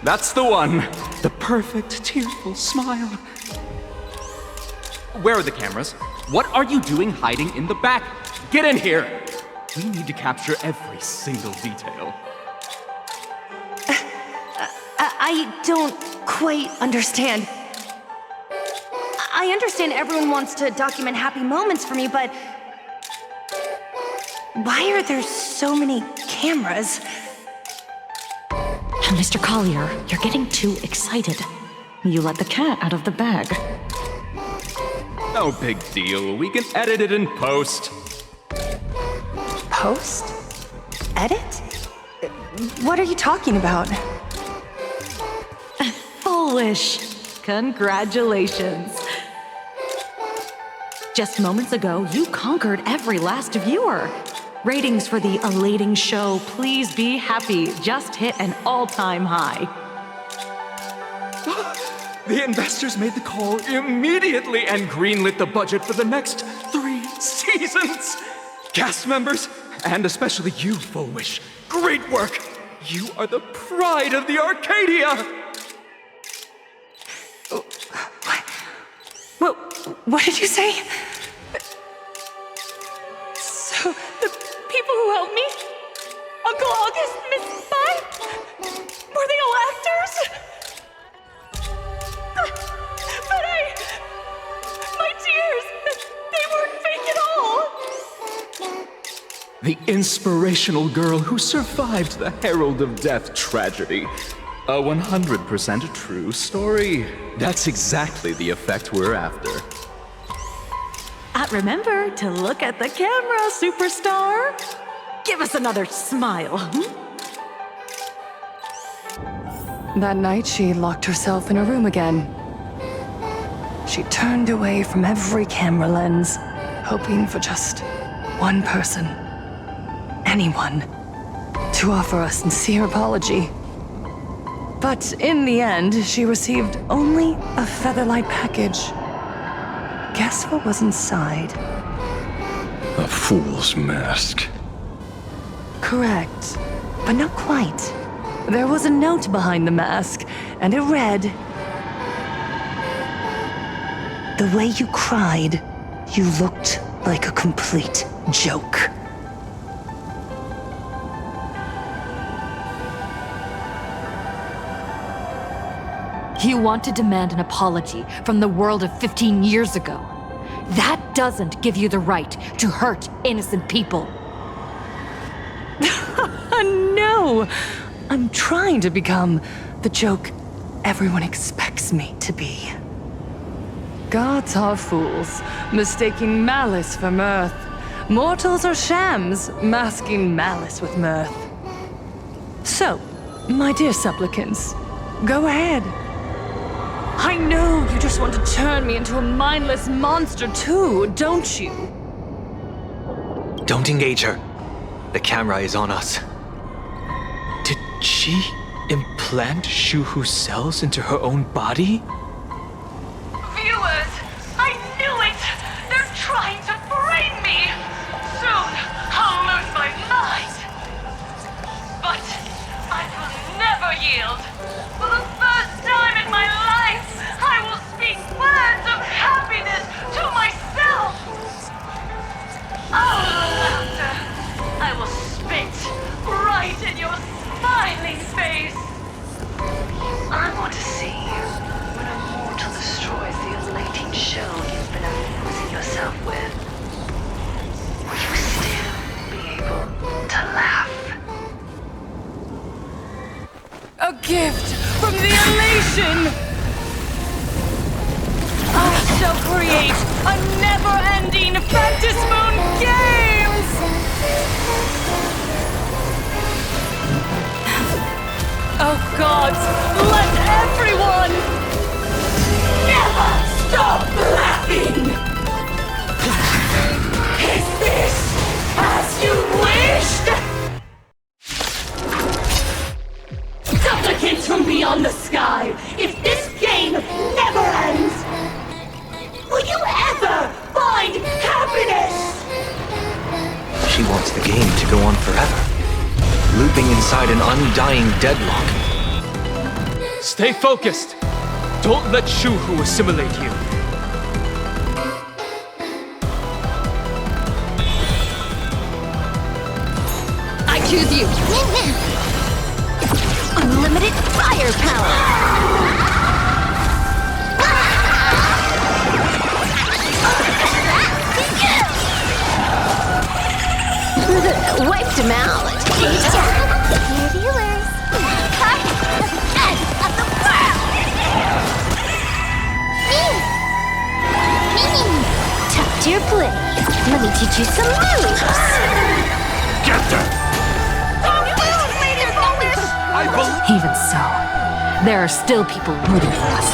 That's the one. The perfect, tearful smile. Where are the cameras? What are you doing hiding in the back? Get in here! We need to capture every single detail. I don't quite understand. I understand everyone wants to document happy moments for me, but why are there so many cameras? Mr. Collier, you're getting too excited. You let the cat out of the bag. No big deal. We can edit it in post. Post? Edit? What are you talking about? Foolish. Congratulations. Just moments ago, you conquered every last viewer. Ratings for the elating show, Please Be Happy, just hit an all-time high. The investors made the call immediately and greenlit the budget for the next 3 seasons. Cast members, and especially you, Foolish, great work. You are the pride of the Arcadia. What did you say? So, the people who helped me? Uncle August, Miss Bunn? Were they all actors? But my tears, they weren't fake at all. The inspirational girl who survived the Herald of Death tragedy. A 100% true story. That's exactly the effect we're after. Remember to look at the camera, superstar. Give us another smile. That night, she locked herself in her room again. She turned away from every camera lens, hoping for just one person, anyone, to offer a sincere apology. But in the end, she received only a Featherlight package. Guess what was inside? A fool's mask. Correct, but not quite. There was a note behind the mask, and it read, "The way you cried, you looked like a complete joke." You want to demand an apology from the world of 15 years ago. That doesn't give you the right to hurt innocent people. No! I'm trying to become the joke everyone expects me to be. Gods are fools, mistaking malice for mirth. Mortals are shams, masking malice with mirth. So, my dear supplicants, go ahead. I know you just want to turn me into a mindless monster too, don't you? Don't engage her. The camera is on us. Did she implant Shuhu cells into her own body? Viewers, I knew it! They're trying to frame me! Soon, I'll lose my mind! But I will never yield! For the first time in my life, I will speak words of happiness to myself! Laughter! I will spit right in your smiling face! I want yourself with, will you still be able to laugh? A gift from the elation! I shall create a never-ending Phantasmoon Games! Oh gods, let everyone never stop laughing! Is this as you wished? Supplicants from beyond the sky, if this game never ends, will you ever find happiness? She wants the game to go on forever, looping inside an undying deadlock. Stay focused! Don't let Shuhu assimilate you. I choose you! Unlimited firepower! Wiped him out. Dear viewers, come to the end of the world! Tuck to your play. Let me teach you some moves. Get them! Even so, there are still people rooting for us.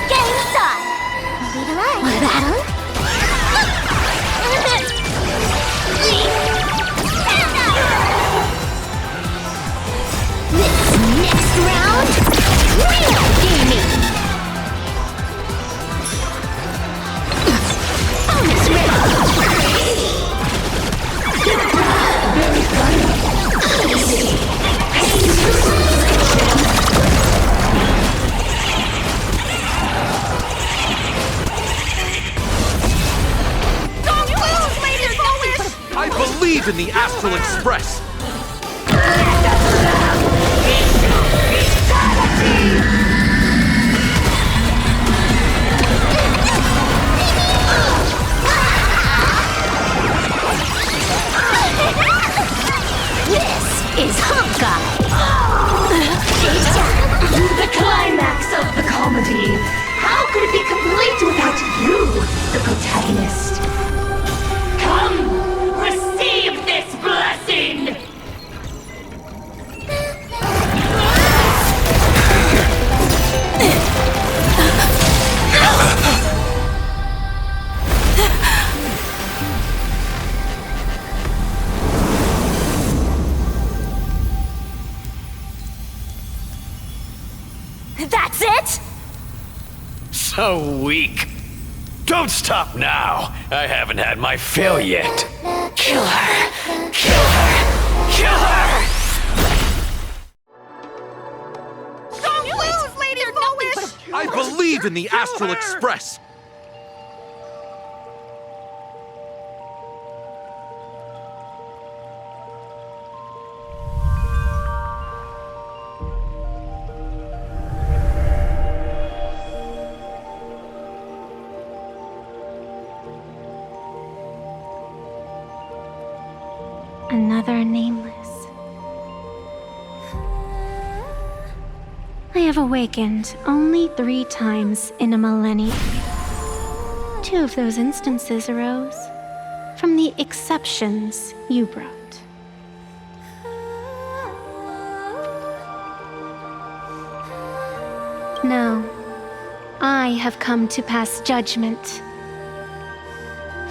Game start! Leave alive. Want a battle? This next round, real gaming. Bonus ready. I believe in the Astral Express! This is Honkai. The climax of the comedy. How could it be complete without you, the protagonist? Come, receive this blessing! That's it? So weak. Don't stop now. I haven't had my fill yet. Kill her! Kill her! Kill her! Don't lose, Lady Foolish! I believe in the Astral Express! Another nameless. I have awakened only 3 times in a millennium. 2 of those instances arose from the exceptions you brought. Now, I have come to pass judgment.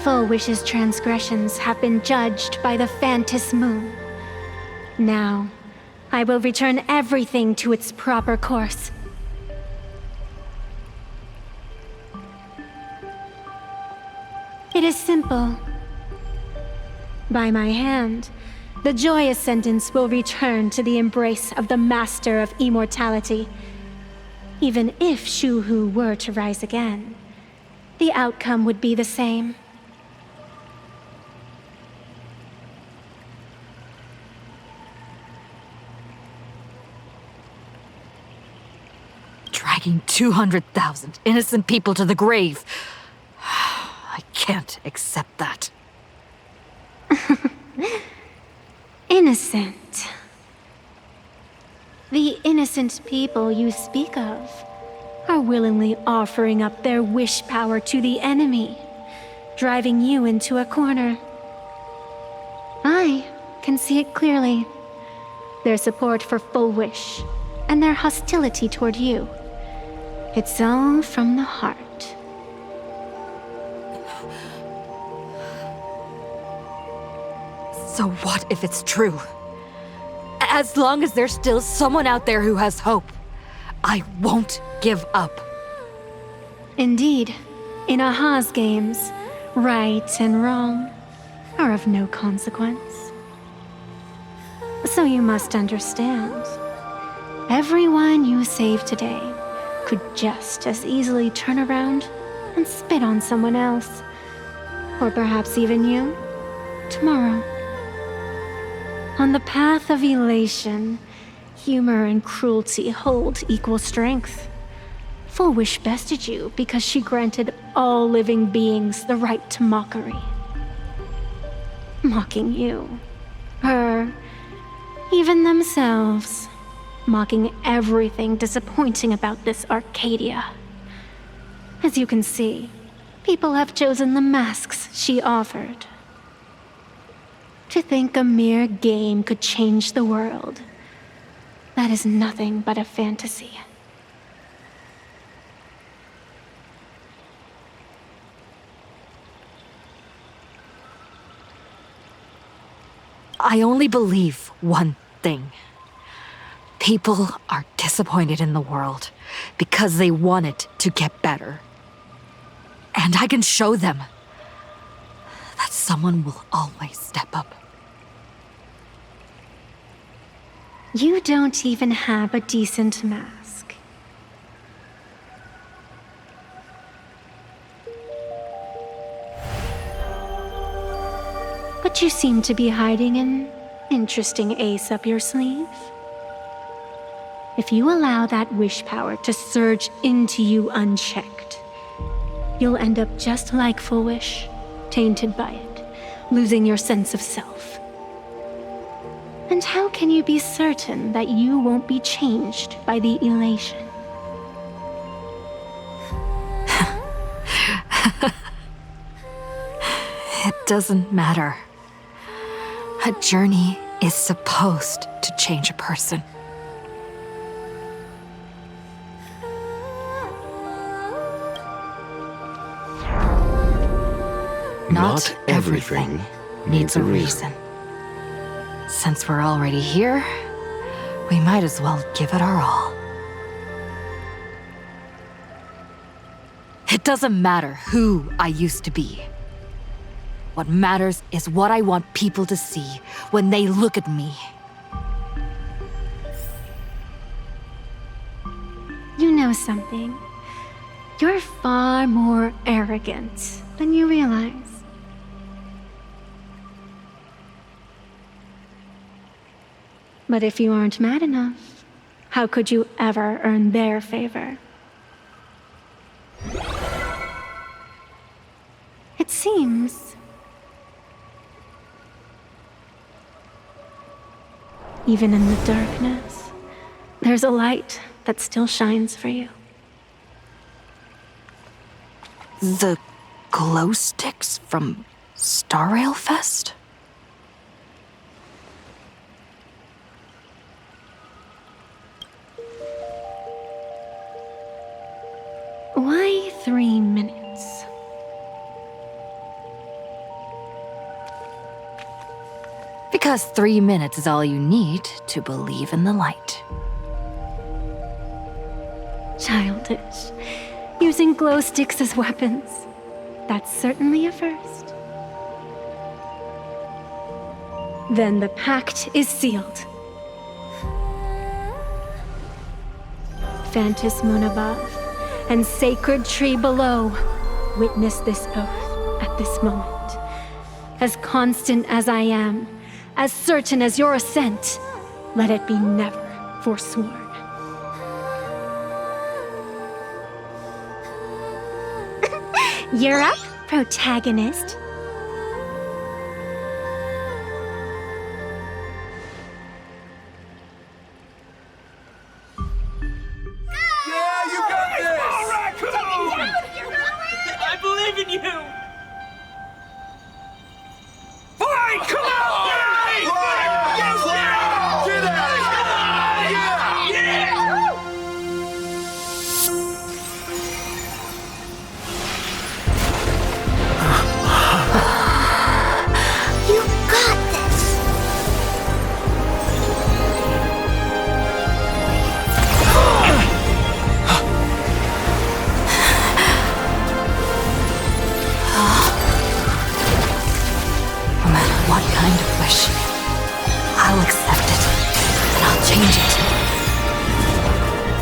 Full Wish's transgressions have been judged by the Phantasmoon. Now, I will return everything to its proper course. It is simple. By my hand, the joyous sentence will return to the embrace of the Master of Immortality. Even if Shuhu were to rise again, the outcome would be the same. dragging 200,000 innocent people to the grave. I can't accept that. Innocent. The innocent people you speak of are willingly offering up their wish power to the enemy, driving you into a corner. I can see it clearly. Their support for Full Wish and their hostility toward you. It's all from the heart. So what if it's true? As long as there's still someone out there who has hope, I won't give up. Indeed, in Aha's games, right and wrong are of no consequence. So you must understand, everyone you save today could just as easily turn around and spit on someone else, or perhaps even you, tomorrow. On the path of elation, humor and cruelty hold equal strength. Full Wish bested you because she granted all living beings the right to mockery. Mocking you, her, even themselves, mocking everything disappointing about this Arcadia. As you can see, people have chosen the masks she offered. To think a mere game could change the world, that is nothing but a fantasy. I only believe one thing. People are disappointed in the world because they want it to get better. And I can show them that someone will always step up. You don't even have a decent mask. But you seem to be hiding an interesting ace up your sleeve. If you allow that wish power to surge into you unchecked, you'll end up just like Full Wish, tainted by it, losing your sense of self. And how can you be certain that you won't be changed by the elation? It doesn't matter. A journey is supposed to change a person. Not everything needs a reason. Since we're already here, we might as well give it our all. It doesn't matter who I used to be. What matters is what I want people to see when they look at me. You know something? You're far more arrogant than you realize. But if you aren't mad enough, how could you ever earn their favor? It seems even in the darkness, there's a light that still shines for you. The glow sticks from Star Rail Fest? Why 3 minutes? Because 3 minutes is all you need to believe in the light. Childish. Using glow sticks as weapons. That's certainly a first. Then the pact is sealed. Fantis Moon above and Sacred Tree below, witness this oath at this moment. As constant as I am, as certain as your ascent, let it be never forsworn. You're up, protagonist. Yeah, you got this! I believe in you! Fine, come on! Get out of here! You got this! No matter what kind of wish, I'll accept it, and I'll change it.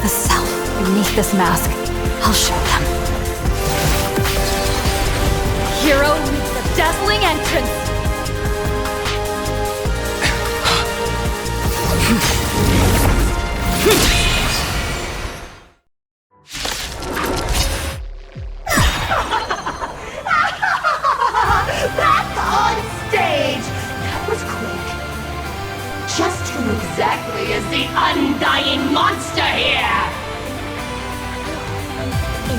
The self beneath this mask, I'll show them. Hero meets the dazzling entrance. Back on stage! That was quick. Just who exactly is the undying monster here?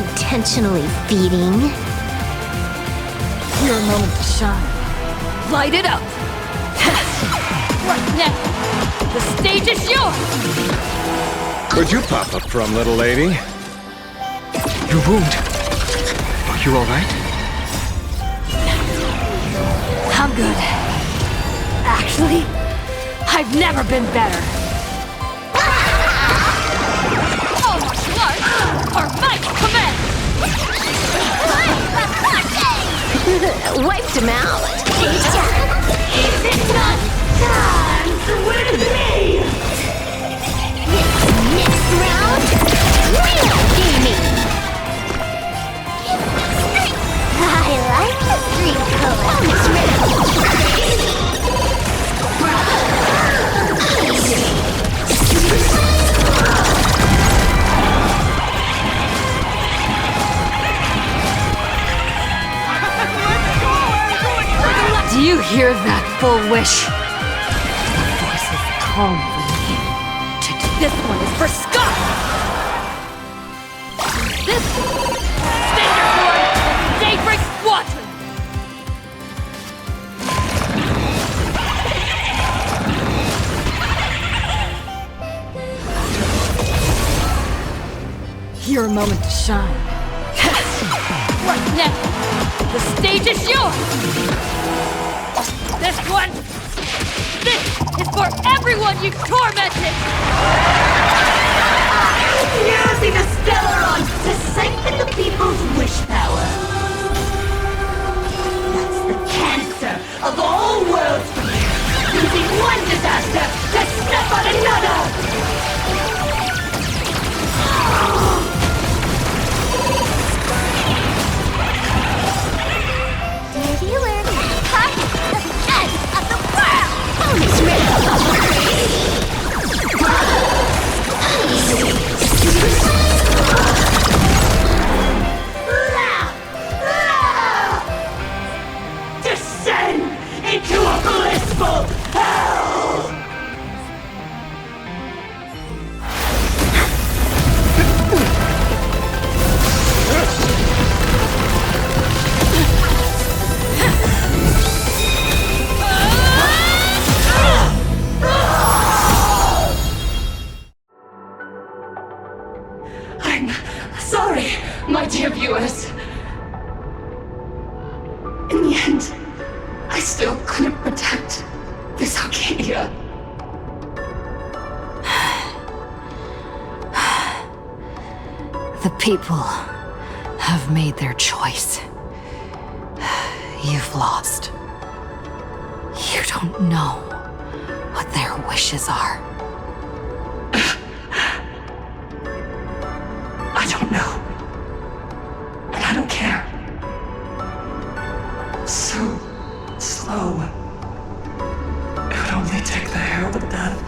Intentionally feeding. Your moment to shine. Light it up! What next? The stage is yours! Where'd you pop up from, little lady? Your wound. Are you alright? I'm good. Actually, I've never been better. All martial arts are my command! Wiped him out. Is it not dance with me? Next round, real gaming. I like the street Do you hear that full wish? The voice is calm for me. This one is for Scott! This Cinderborn and Daybreak Squadron! Your moment to shine. What next? The stage is yours! This one! This is for everyone you've tormented! Using the Stellaron to siphon the people's wish power. That's the cancer of all worlds for you. Using one disaster to step on another! Did you learn how to cut the edge of the world? Bonus Descend into a blissful hell! I'm sorry, my dear viewers. In the end, I still couldn't protect this Arcadia. The people have made their choice. You've lost. You don't know what their wishes are. I don't know. And I don't care. So slow. It would only take the herald of death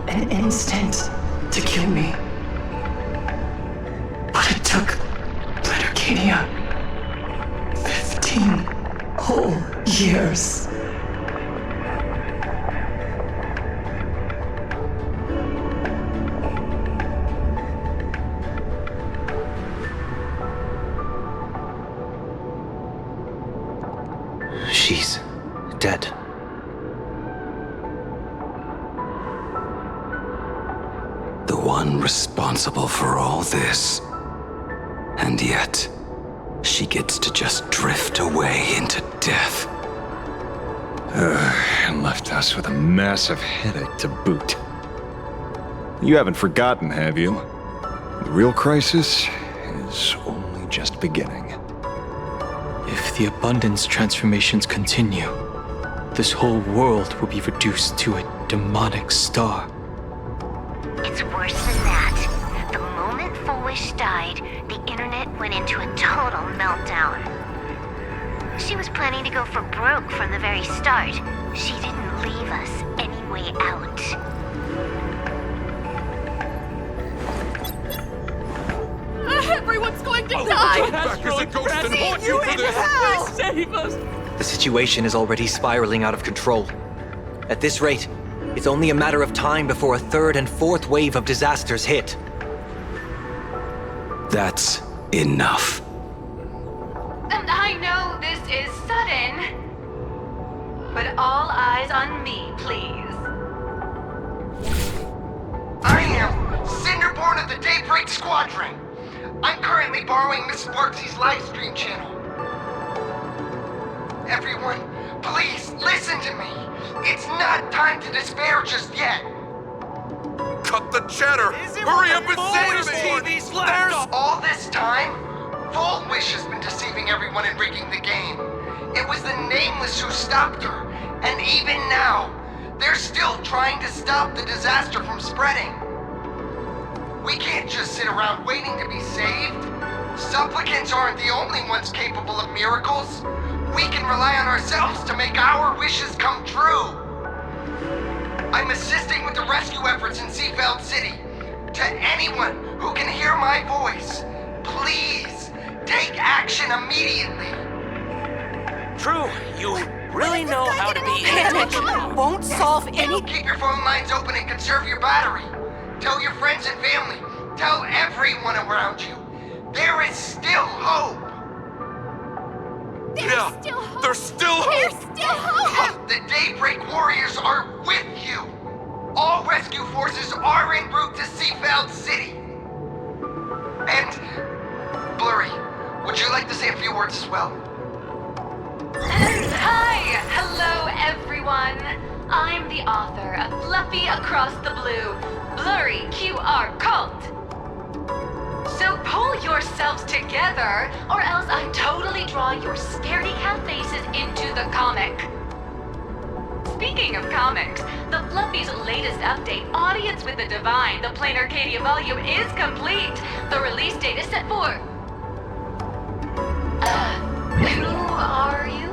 an instant to kill me. But it took Arcadia. whole years. She's dead. The one responsible for all this. And yet, she gets to just drift away into death. And left us with a massive headache to boot. You haven't forgotten, have you? The real crisis is only just beginning. If the abundance transformations continue, this whole world will be reduced to a demonic star. It's worse than that. The moment Foolish died, the internet went into a total meltdown. She was planning to go for broke from the very start. She didn't leave us any way out. Everyone's going to die! Back as a ghost and haunt you for this! Please save us! The situation is already spiraling out of control. At this rate, it's only a matter of time before a third and fourth wave of disasters hit. That's enough. And I know this is sudden, but all eyes on me, please. I am Cinderborn of the Daybreak Squadron. I'm currently borrowing Miss Sparksy's livestream channel. Everyone, please listen to me. It's not time to despair just yet. Cut the chatter! Hurry up and save me! TV's left. All this time, Foolish has been deceiving everyone and rigging the game. It was the Nameless who stopped her, and even now, they're still trying to stop the disaster from spreading. We can't just sit around waiting to be saved. Supplicants aren't the only ones capable of miracles. We can rely on ourselves to make our wishes come true. I'm assisting with the rescue efforts in Seafeld City. To anyone who can hear my voice, please take action immediately. True, you really know how to be Panic won't solve any. Keep your phone lines open and conserve your battery. Tell your friends and family. Tell everyone around you. There is still hope. There's still hope! The Daybreak Warriors are with you. All rescue forces are en route to Seafeld City. And, Blurry, would you like to say a few words as well? Hi! Hello, everyone! I'm the author of Fluffy Across the Blue, Blurry QR Cult. So pull yourselves together, or else I totally draw your scaredy cat faces into the comic. Speaking of comics, the Fluffy's latest update, Audience with the Divine, the Plain Arcadia volume, is complete. The release date is set for... who are you?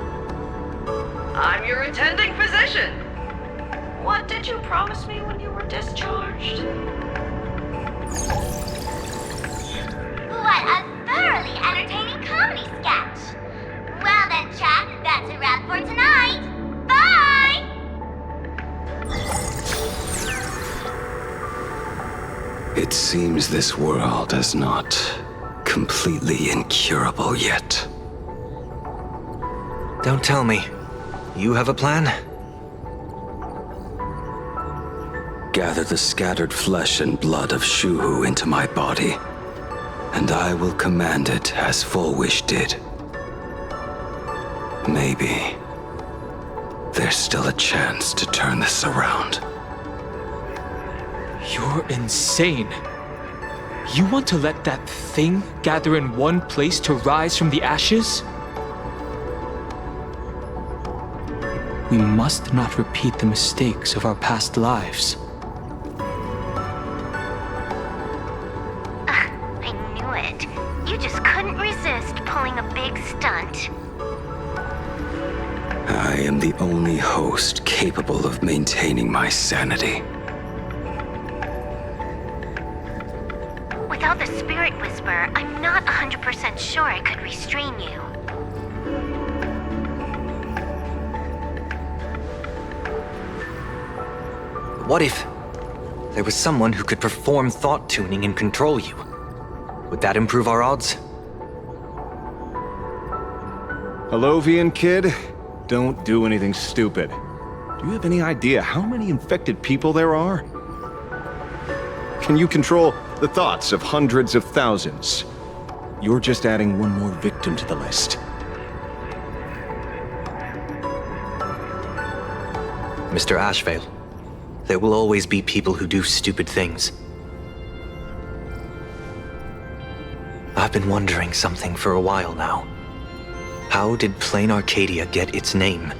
I'm your attending physician. What did you promise me when you were discharged? What a thoroughly entertaining comedy sketch! Well then, chat, that's a wrap for tonight. Bye! It seems this world is not completely incurable yet. Don't tell me. You have a plan? Gather the scattered flesh and blood of Shuhu into my body, and I will command it as Fullwish did. Maybe there's still a chance to turn this around. You're insane. You want to let that thing gather in one place to rise from the ashes? We must not repeat the mistakes of our past lives. I knew it. You just couldn't resist pulling a big stunt. I am the only host capable of maintaining my sanity. Without the Spirit Whisper, I'm not 100% sure I could restrain you. What if there was someone who could perform thought tuning and control you? Would that improve our odds? Hellovian kid, don't do anything stupid. Do you have any idea how many infected people there are? Can you control the thoughts of hundreds of thousands? You're just adding one more victim to the list. Mr. Ashvale, there will always be people who do stupid things. I've been wondering something for a while now. How did Plain Arcadia get its name?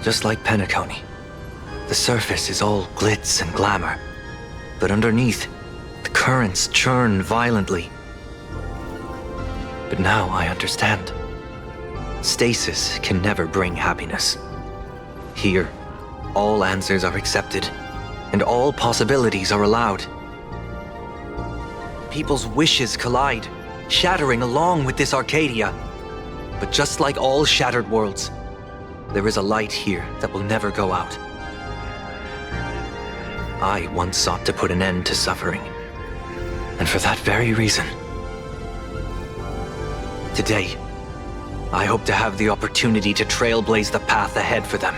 Just like Penacony, the surface is all glitz and glamour, but underneath, the currents churn violently. But now I understand. Stasis can never bring happiness. Here, all answers are accepted, and all possibilities are allowed. People's wishes collide, shattering along with this Arcadia. But just like all shattered worlds, there is a light here that will never go out. I once sought to put an end to suffering, and for that very reason. Today, I hope to have the opportunity to trailblaze the path ahead for them.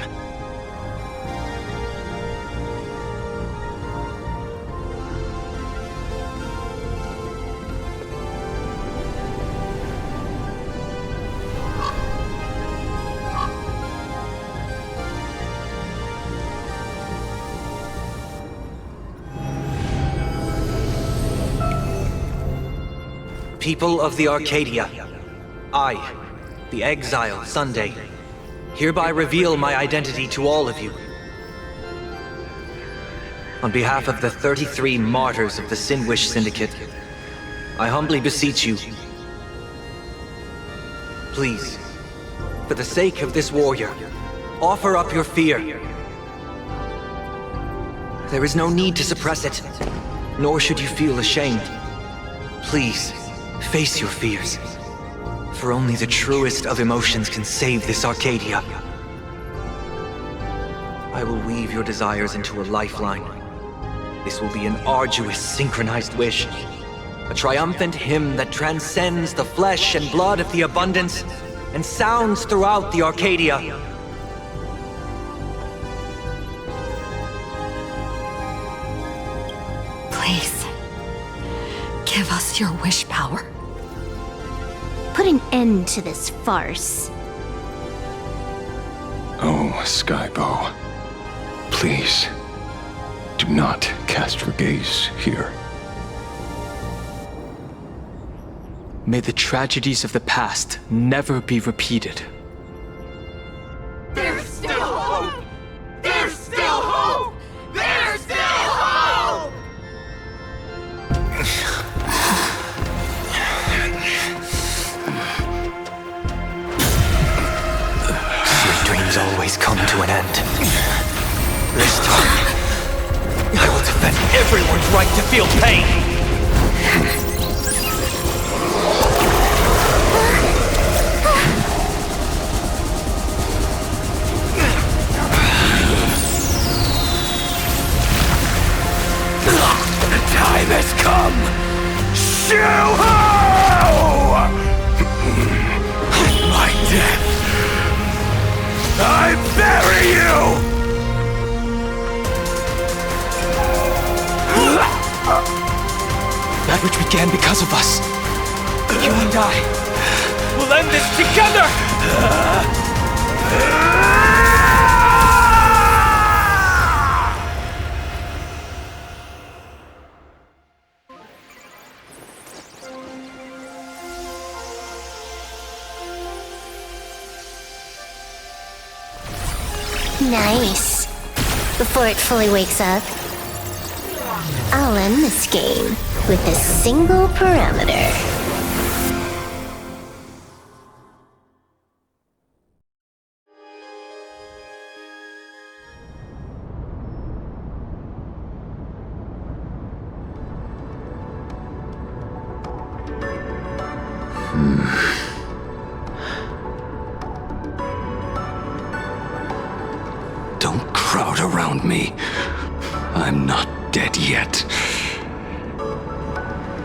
People of the Arcadia, I, the Exile Sunday, hereby reveal my identity to all of you. On behalf of the 33 martyrs of the Sinwish Syndicate, I humbly beseech you, please, for the sake of this warrior, offer up your fear. There is no need to suppress it, nor should you feel ashamed. Please, face your fears, for only the truest of emotions can save this Arcadia. I will weave your desires into a lifeline. This will be an arduous, synchronized wish, a triumphant hymn that transcends the flesh and blood of the abundance and sounds throughout the Arcadia. Please, give us your wish power. Put an end to this farce. Oh, Skybow. Please, do not cast your gaze here. May the tragedies of the past never be repeated. There's still hope! There's still hope! There's still hope! Your dreams always come to an end. This time, I will defend everyone's right to feel pain! The time has come! Shoo-ho! My death! I bury you! That which began because of us. You and I will end this together! Nice. Before it fully wakes up, I'll end this game with a single parameter. Don't crowd around me. I'm not dead yet.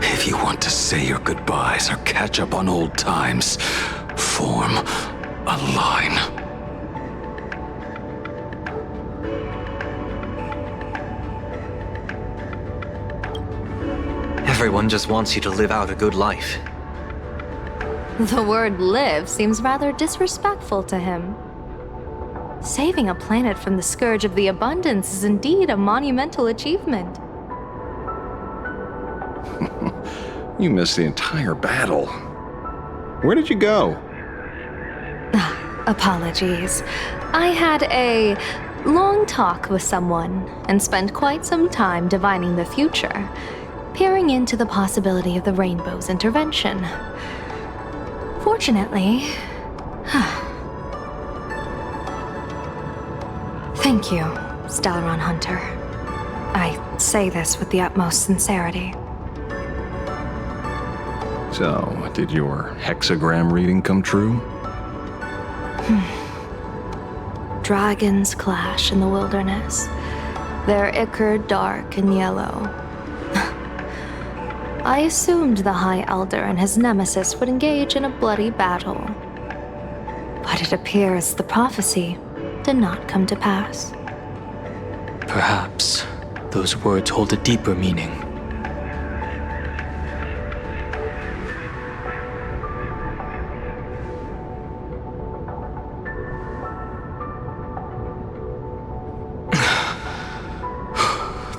If you want to say your goodbyes or catch up on old times, form a line. Everyone just wants you to live out a good life. The word live seems rather disrespectful to him. Saving a planet from the scourge of the abundance is indeed a monumental achievement. You missed the entire battle. Where did you go? Apologies. I had a long talk with someone and spent quite some time divining the future, peering into the possibility of the Rainbow's intervention. Fortunately... Thank you, Stellaron Hunter. I say this with the utmost sincerity. So, did your hexagram reading come true? Dragons clash in the wilderness, their ichor dark and yellow. I assumed the High Elder and his nemesis would engage in a bloody battle. But it appears the prophecy did not come to pass. Perhaps those words hold a deeper meaning.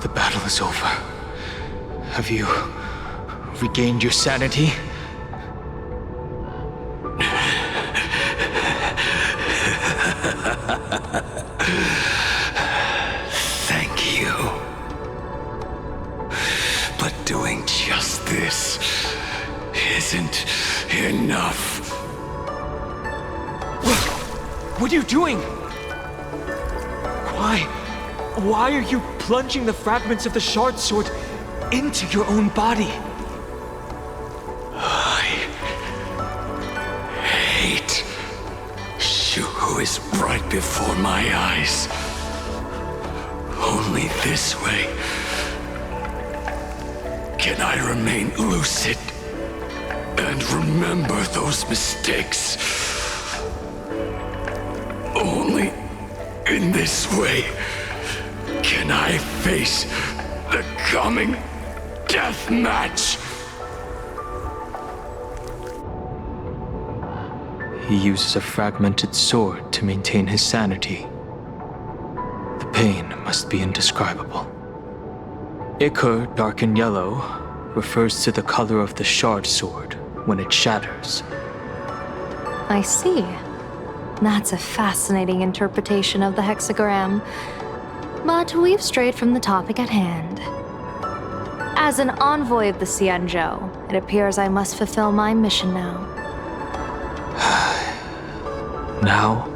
The battle is over. Have you regained your sanity? Thank you. But doing just this isn't enough. What are you doing? Why are you plunging the fragments of the shard sword into your own body? I hate Shuhu is right before my eyes. Only this way can I remain lucid and remember those mistakes. Only in this way can I face the coming death match. He uses a fragmented sword to maintain his sanity. The pain must be indescribable. Ichor, dark and yellow, refers to the color of the shard sword when it shatters. I see. That's a fascinating interpretation of the hexagram. But we've strayed from the topic at hand. As an envoy of the Xianzhou, it appears I must fulfill my mission now. Now?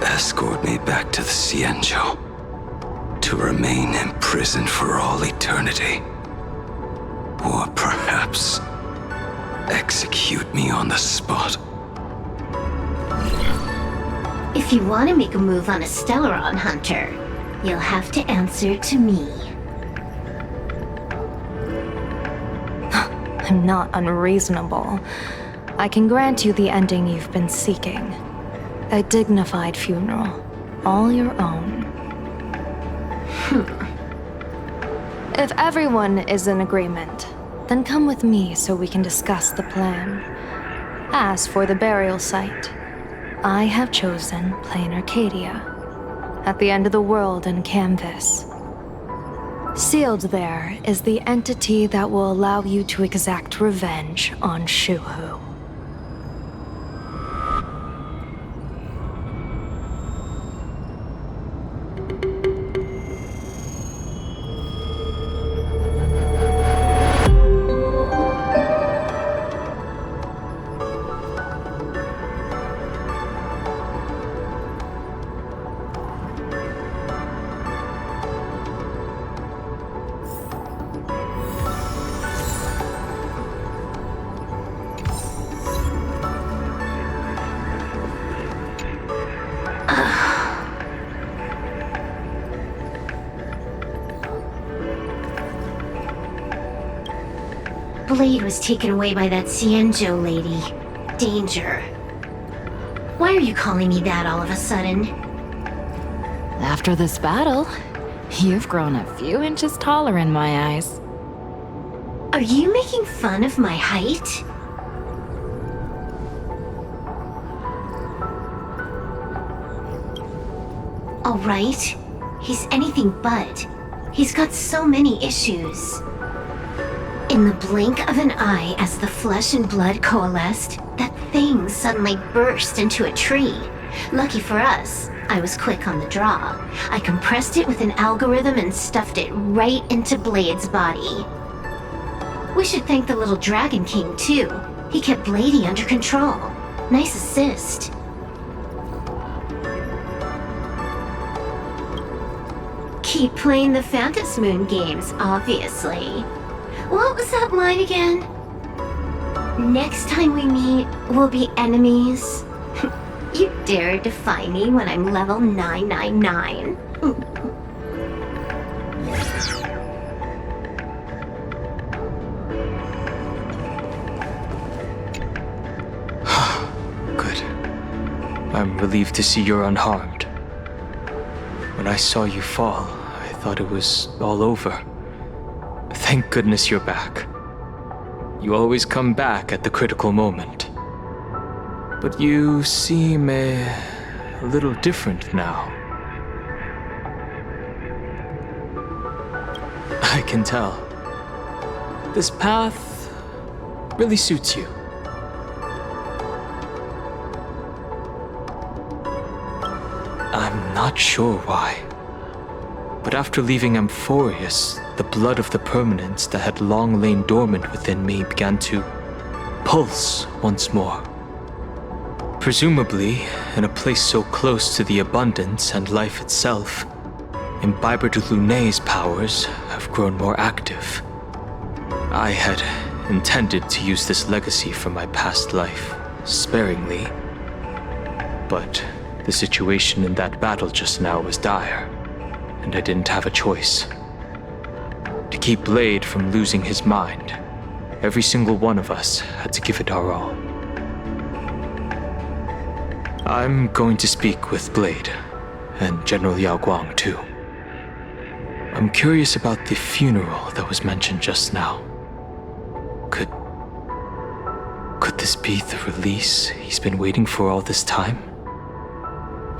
Escort me back to the Xianzhou, to remain imprisoned for all eternity. Or perhaps execute me on the spot. If you want to make a move on a Stellaron Hunter, you'll have to answer to me. I'm not unreasonable. I can grant you the ending you've been seeking. A dignified funeral, all your own. If everyone is in agreement, then come with me so we can discuss the plan. As for the burial site, I have chosen Plain Arcadia, at the end of the world in Canvas. Sealed there is the entity that will allow you to exact revenge on Shuhu. blade was taken away by that Cienjo lady. Danger. Why are you calling me that all of a sudden? After this battle, you've grown a few inches taller in my eyes. Are you making fun of my height? All right, he's anything but. He's got so many issues. In the blink of an eye, as the flesh and blood coalesced, that thing suddenly burst into a tree. Lucky for us, I was quick on the draw. I compressed it with an algorithm and stuffed it right into Blade's body. We should thank the little Dragon King, too. He kept Bladey under control. Nice assist. Keep playing the Phantom Moon games, obviously. What was that line again? Next time we meet, we'll be enemies. You dared defy me when I'm level 999. Good. I'm relieved to see you're unharmed. When I saw you fall, I thought it was all over. Thank goodness you're back. You always come back at the critical moment. But you seem a little different now. I can tell. This path really suits you. I'm not sure why, but after leaving Amphorius, the blood of the permanence that had long lain dormant within me began to pulse once more. Presumably, in a place so close to the abundance and life itself, Imbiber de Lunay's powers have grown more active. I had intended to use this legacy from my past life sparingly, but the situation in that battle just now was dire, and I didn't have a choice. To keep Blade from losing his mind, every single one of us had to give it our all. I'm going to speak with Blade, and General Yao Guang too. I'm curious about the funeral that was mentioned just now. Could this be the release he's been waiting for all this time?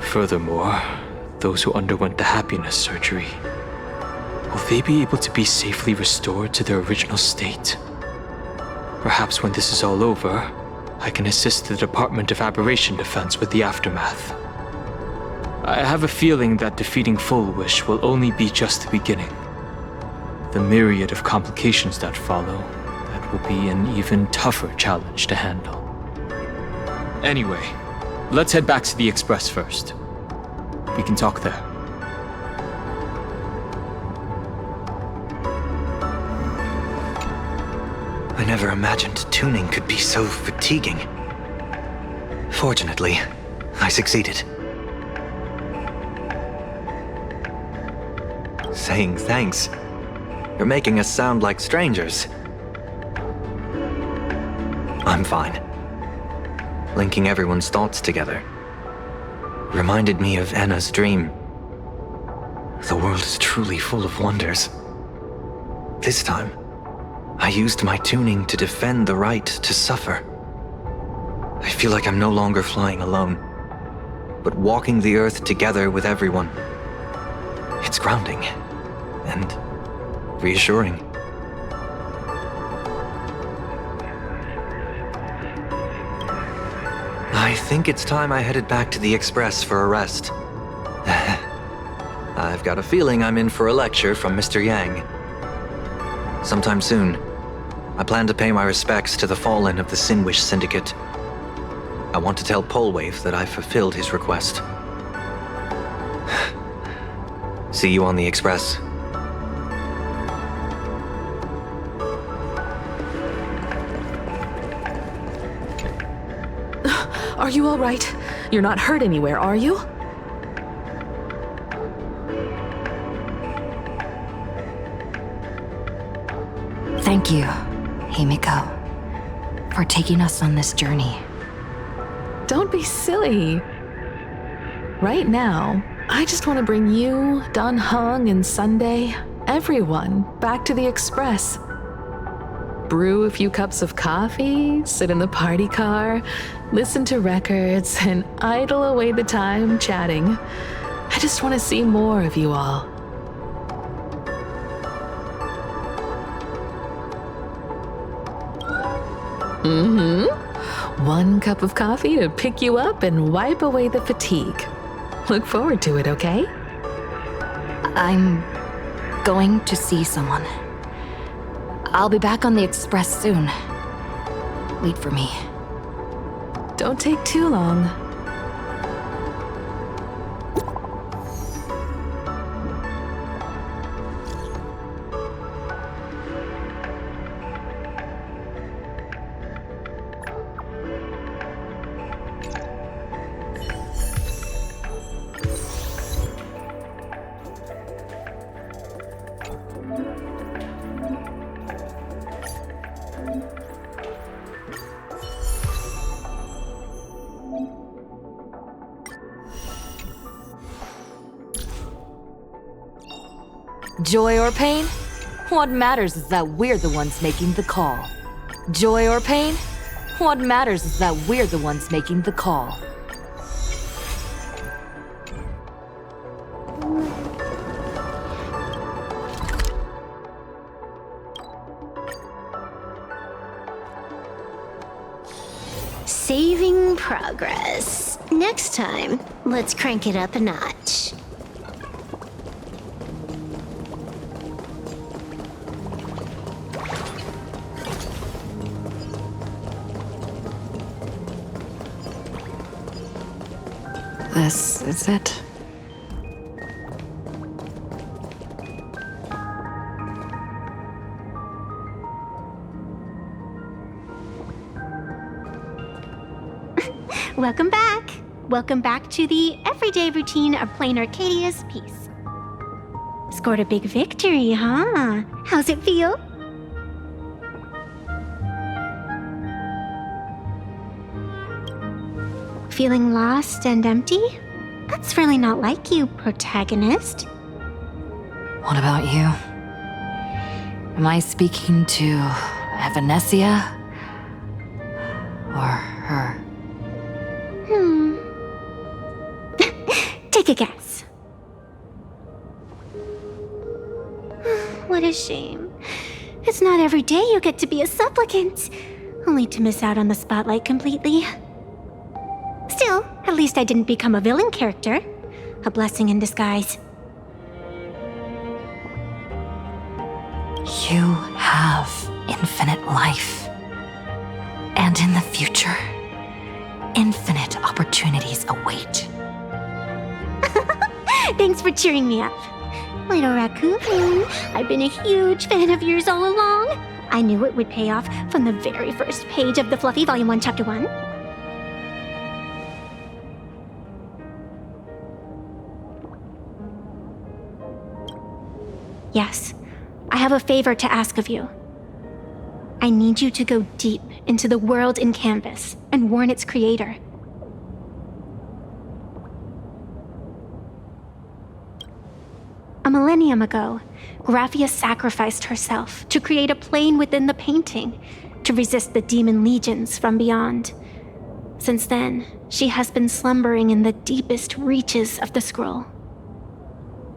Furthermore, those who underwent the happiness surgery, will they be able to be safely restored to their original state? Perhaps when this is all over, I can assist the Department of Aberration Defense with the aftermath. I have a feeling that defeating Full Wish will only be just the beginning. The myriad of complications that follow, that will be an even tougher challenge to handle. Anyway, let's head back to the Express first. We can talk there. I never imagined tuning could be so fatiguing. Fortunately, I succeeded. Saying thanks. You're making us sound like strangers. I'm fine. Linking everyone's thoughts together reminded me of Enna's dream. The world is truly full of wonders. This time, I used my tuning to defend the right to suffer. I feel like I'm no longer flying alone, but walking the earth together with everyone. It's grounding and reassuring. I think it's time I headed back to the Express for a rest. I've got a feeling I'm in for a lecture from Mr. Yang. Sometime soon, I plan to pay my respects to the fallen of the Sinwish Syndicate. I want to tell Polwave that I fulfilled his request. See you on the Express. Are you all right? You're not hurt anywhere, are you? Thank you. Himiko, for taking us on this journey. Don't be silly. Right now, I just want to bring you, Dan Heng, and Sunday, everyone, back to the Express. Brew a few cups of coffee, sit in the party car, listen to records, and idle away the time chatting. I just want to see more of you all. One cup of coffee to pick you up and wipe away the fatigue. Look forward to it, okay? I'm going to see someone. I'll be back on the Express soon. Wait for me. Don't take too long. Joy or pain? What matters is that we're the ones making the call. Joy or pain? What matters is that we're the ones making the call. Saving progress. Next time, let's crank it up a notch. This is it. Welcome back. Welcome back to the everyday routine of playing Arcadia's piece. Scored a big victory, huh? How's it feel? Feeling lost and empty? That's really not like you, protagonist. What about you? Am I speaking to Evanesia? Or her? Take a guess. What a shame. It's not every day you get to be a supplicant, only to miss out on the spotlight completely. Still, at least I didn't become a villain character. A blessing in disguise. You have infinite life. And in the future, infinite opportunities await. Thanks for cheering me up. Little raccoon, I've been a huge fan of yours all along. I knew it would pay off from the very first page of the Fluffy Volume 1, Chapter 1. Yes, I have a favor to ask of you. I need you to go deep into the world in Canvas and warn its creator. A millennium ago, Graphia sacrificed herself to create a plane within the painting to resist the demon legions from beyond. Since then, she has been slumbering in the deepest reaches of the scroll.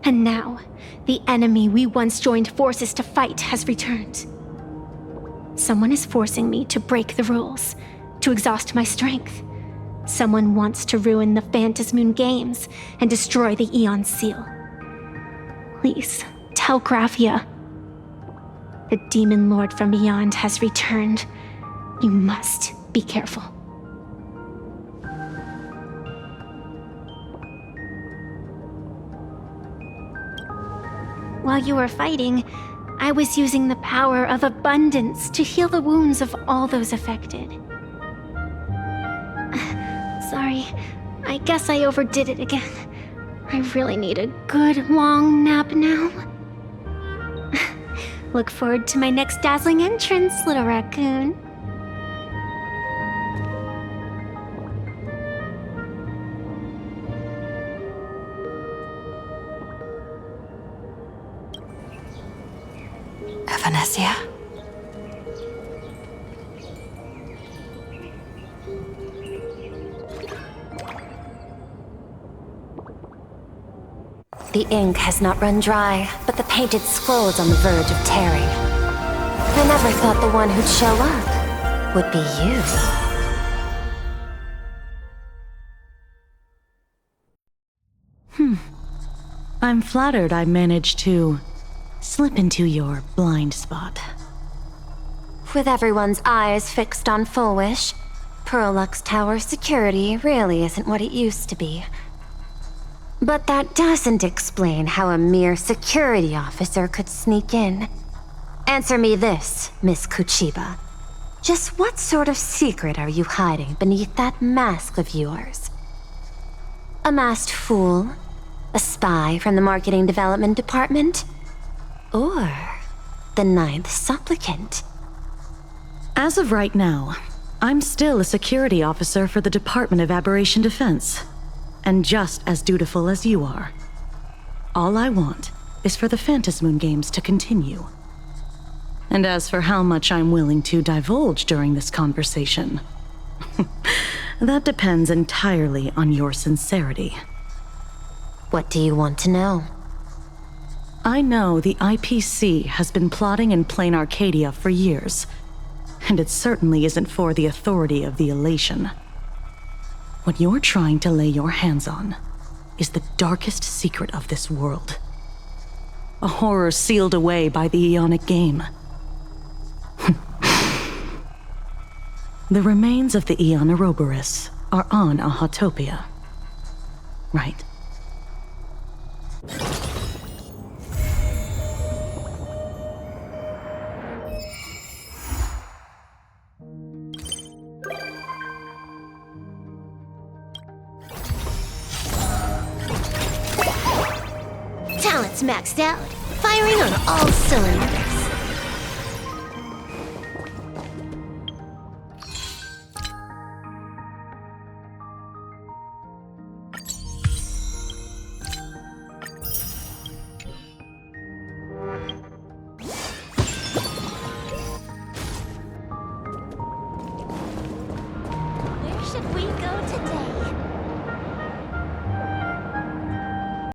And now, the enemy we once joined forces to fight has returned. Someone is forcing me to break the rules, to exhaust my strength. Someone wants to ruin the Phantasmoon games and destroy the Aeon Seal. Please, tell Graphia. The demon lord from beyond has returned. You must be careful. While you were fighting, I was using the power of abundance to heal the wounds of all those affected. Sorry, I guess I overdid it again. I really need a good long nap now. Look forward to my next dazzling entrance, little raccoon. Venetia? The ink has not run dry, but the painted scroll's on the verge of tearing. I never thought the one who'd show up would be you. I'm flattered I managed to slip into your blind spot. With everyone's eyes fixed on Full Wish, Pearlux Tower's security really isn't what it used to be. But that doesn't explain how a mere security officer could sneak in. Answer me this, Miss Kuchiba. Just what sort of secret are you hiding beneath that mask of yours? A masked fool? A spy from the Marketing Development Department? Or the Ninth Supplicant? As of right now, I'm still a security officer for the Department of Aberration Defense, and just as dutiful as you are. All I want is for the Phantasmoon Games to continue. And as for how much I'm willing to divulge during this conversation, that depends entirely on your sincerity. What do you want to know? I know the IPC has been plotting in plain Arcadia for years, and it certainly isn't for the authority of the Elation. What you're trying to lay your hands on is the darkest secret of this world. A horror sealed away by the Aeonic Game. The remains of the Aeon Ouroboros are on Ahatopia. Right. Talent's maxed out, firing on all cylinders.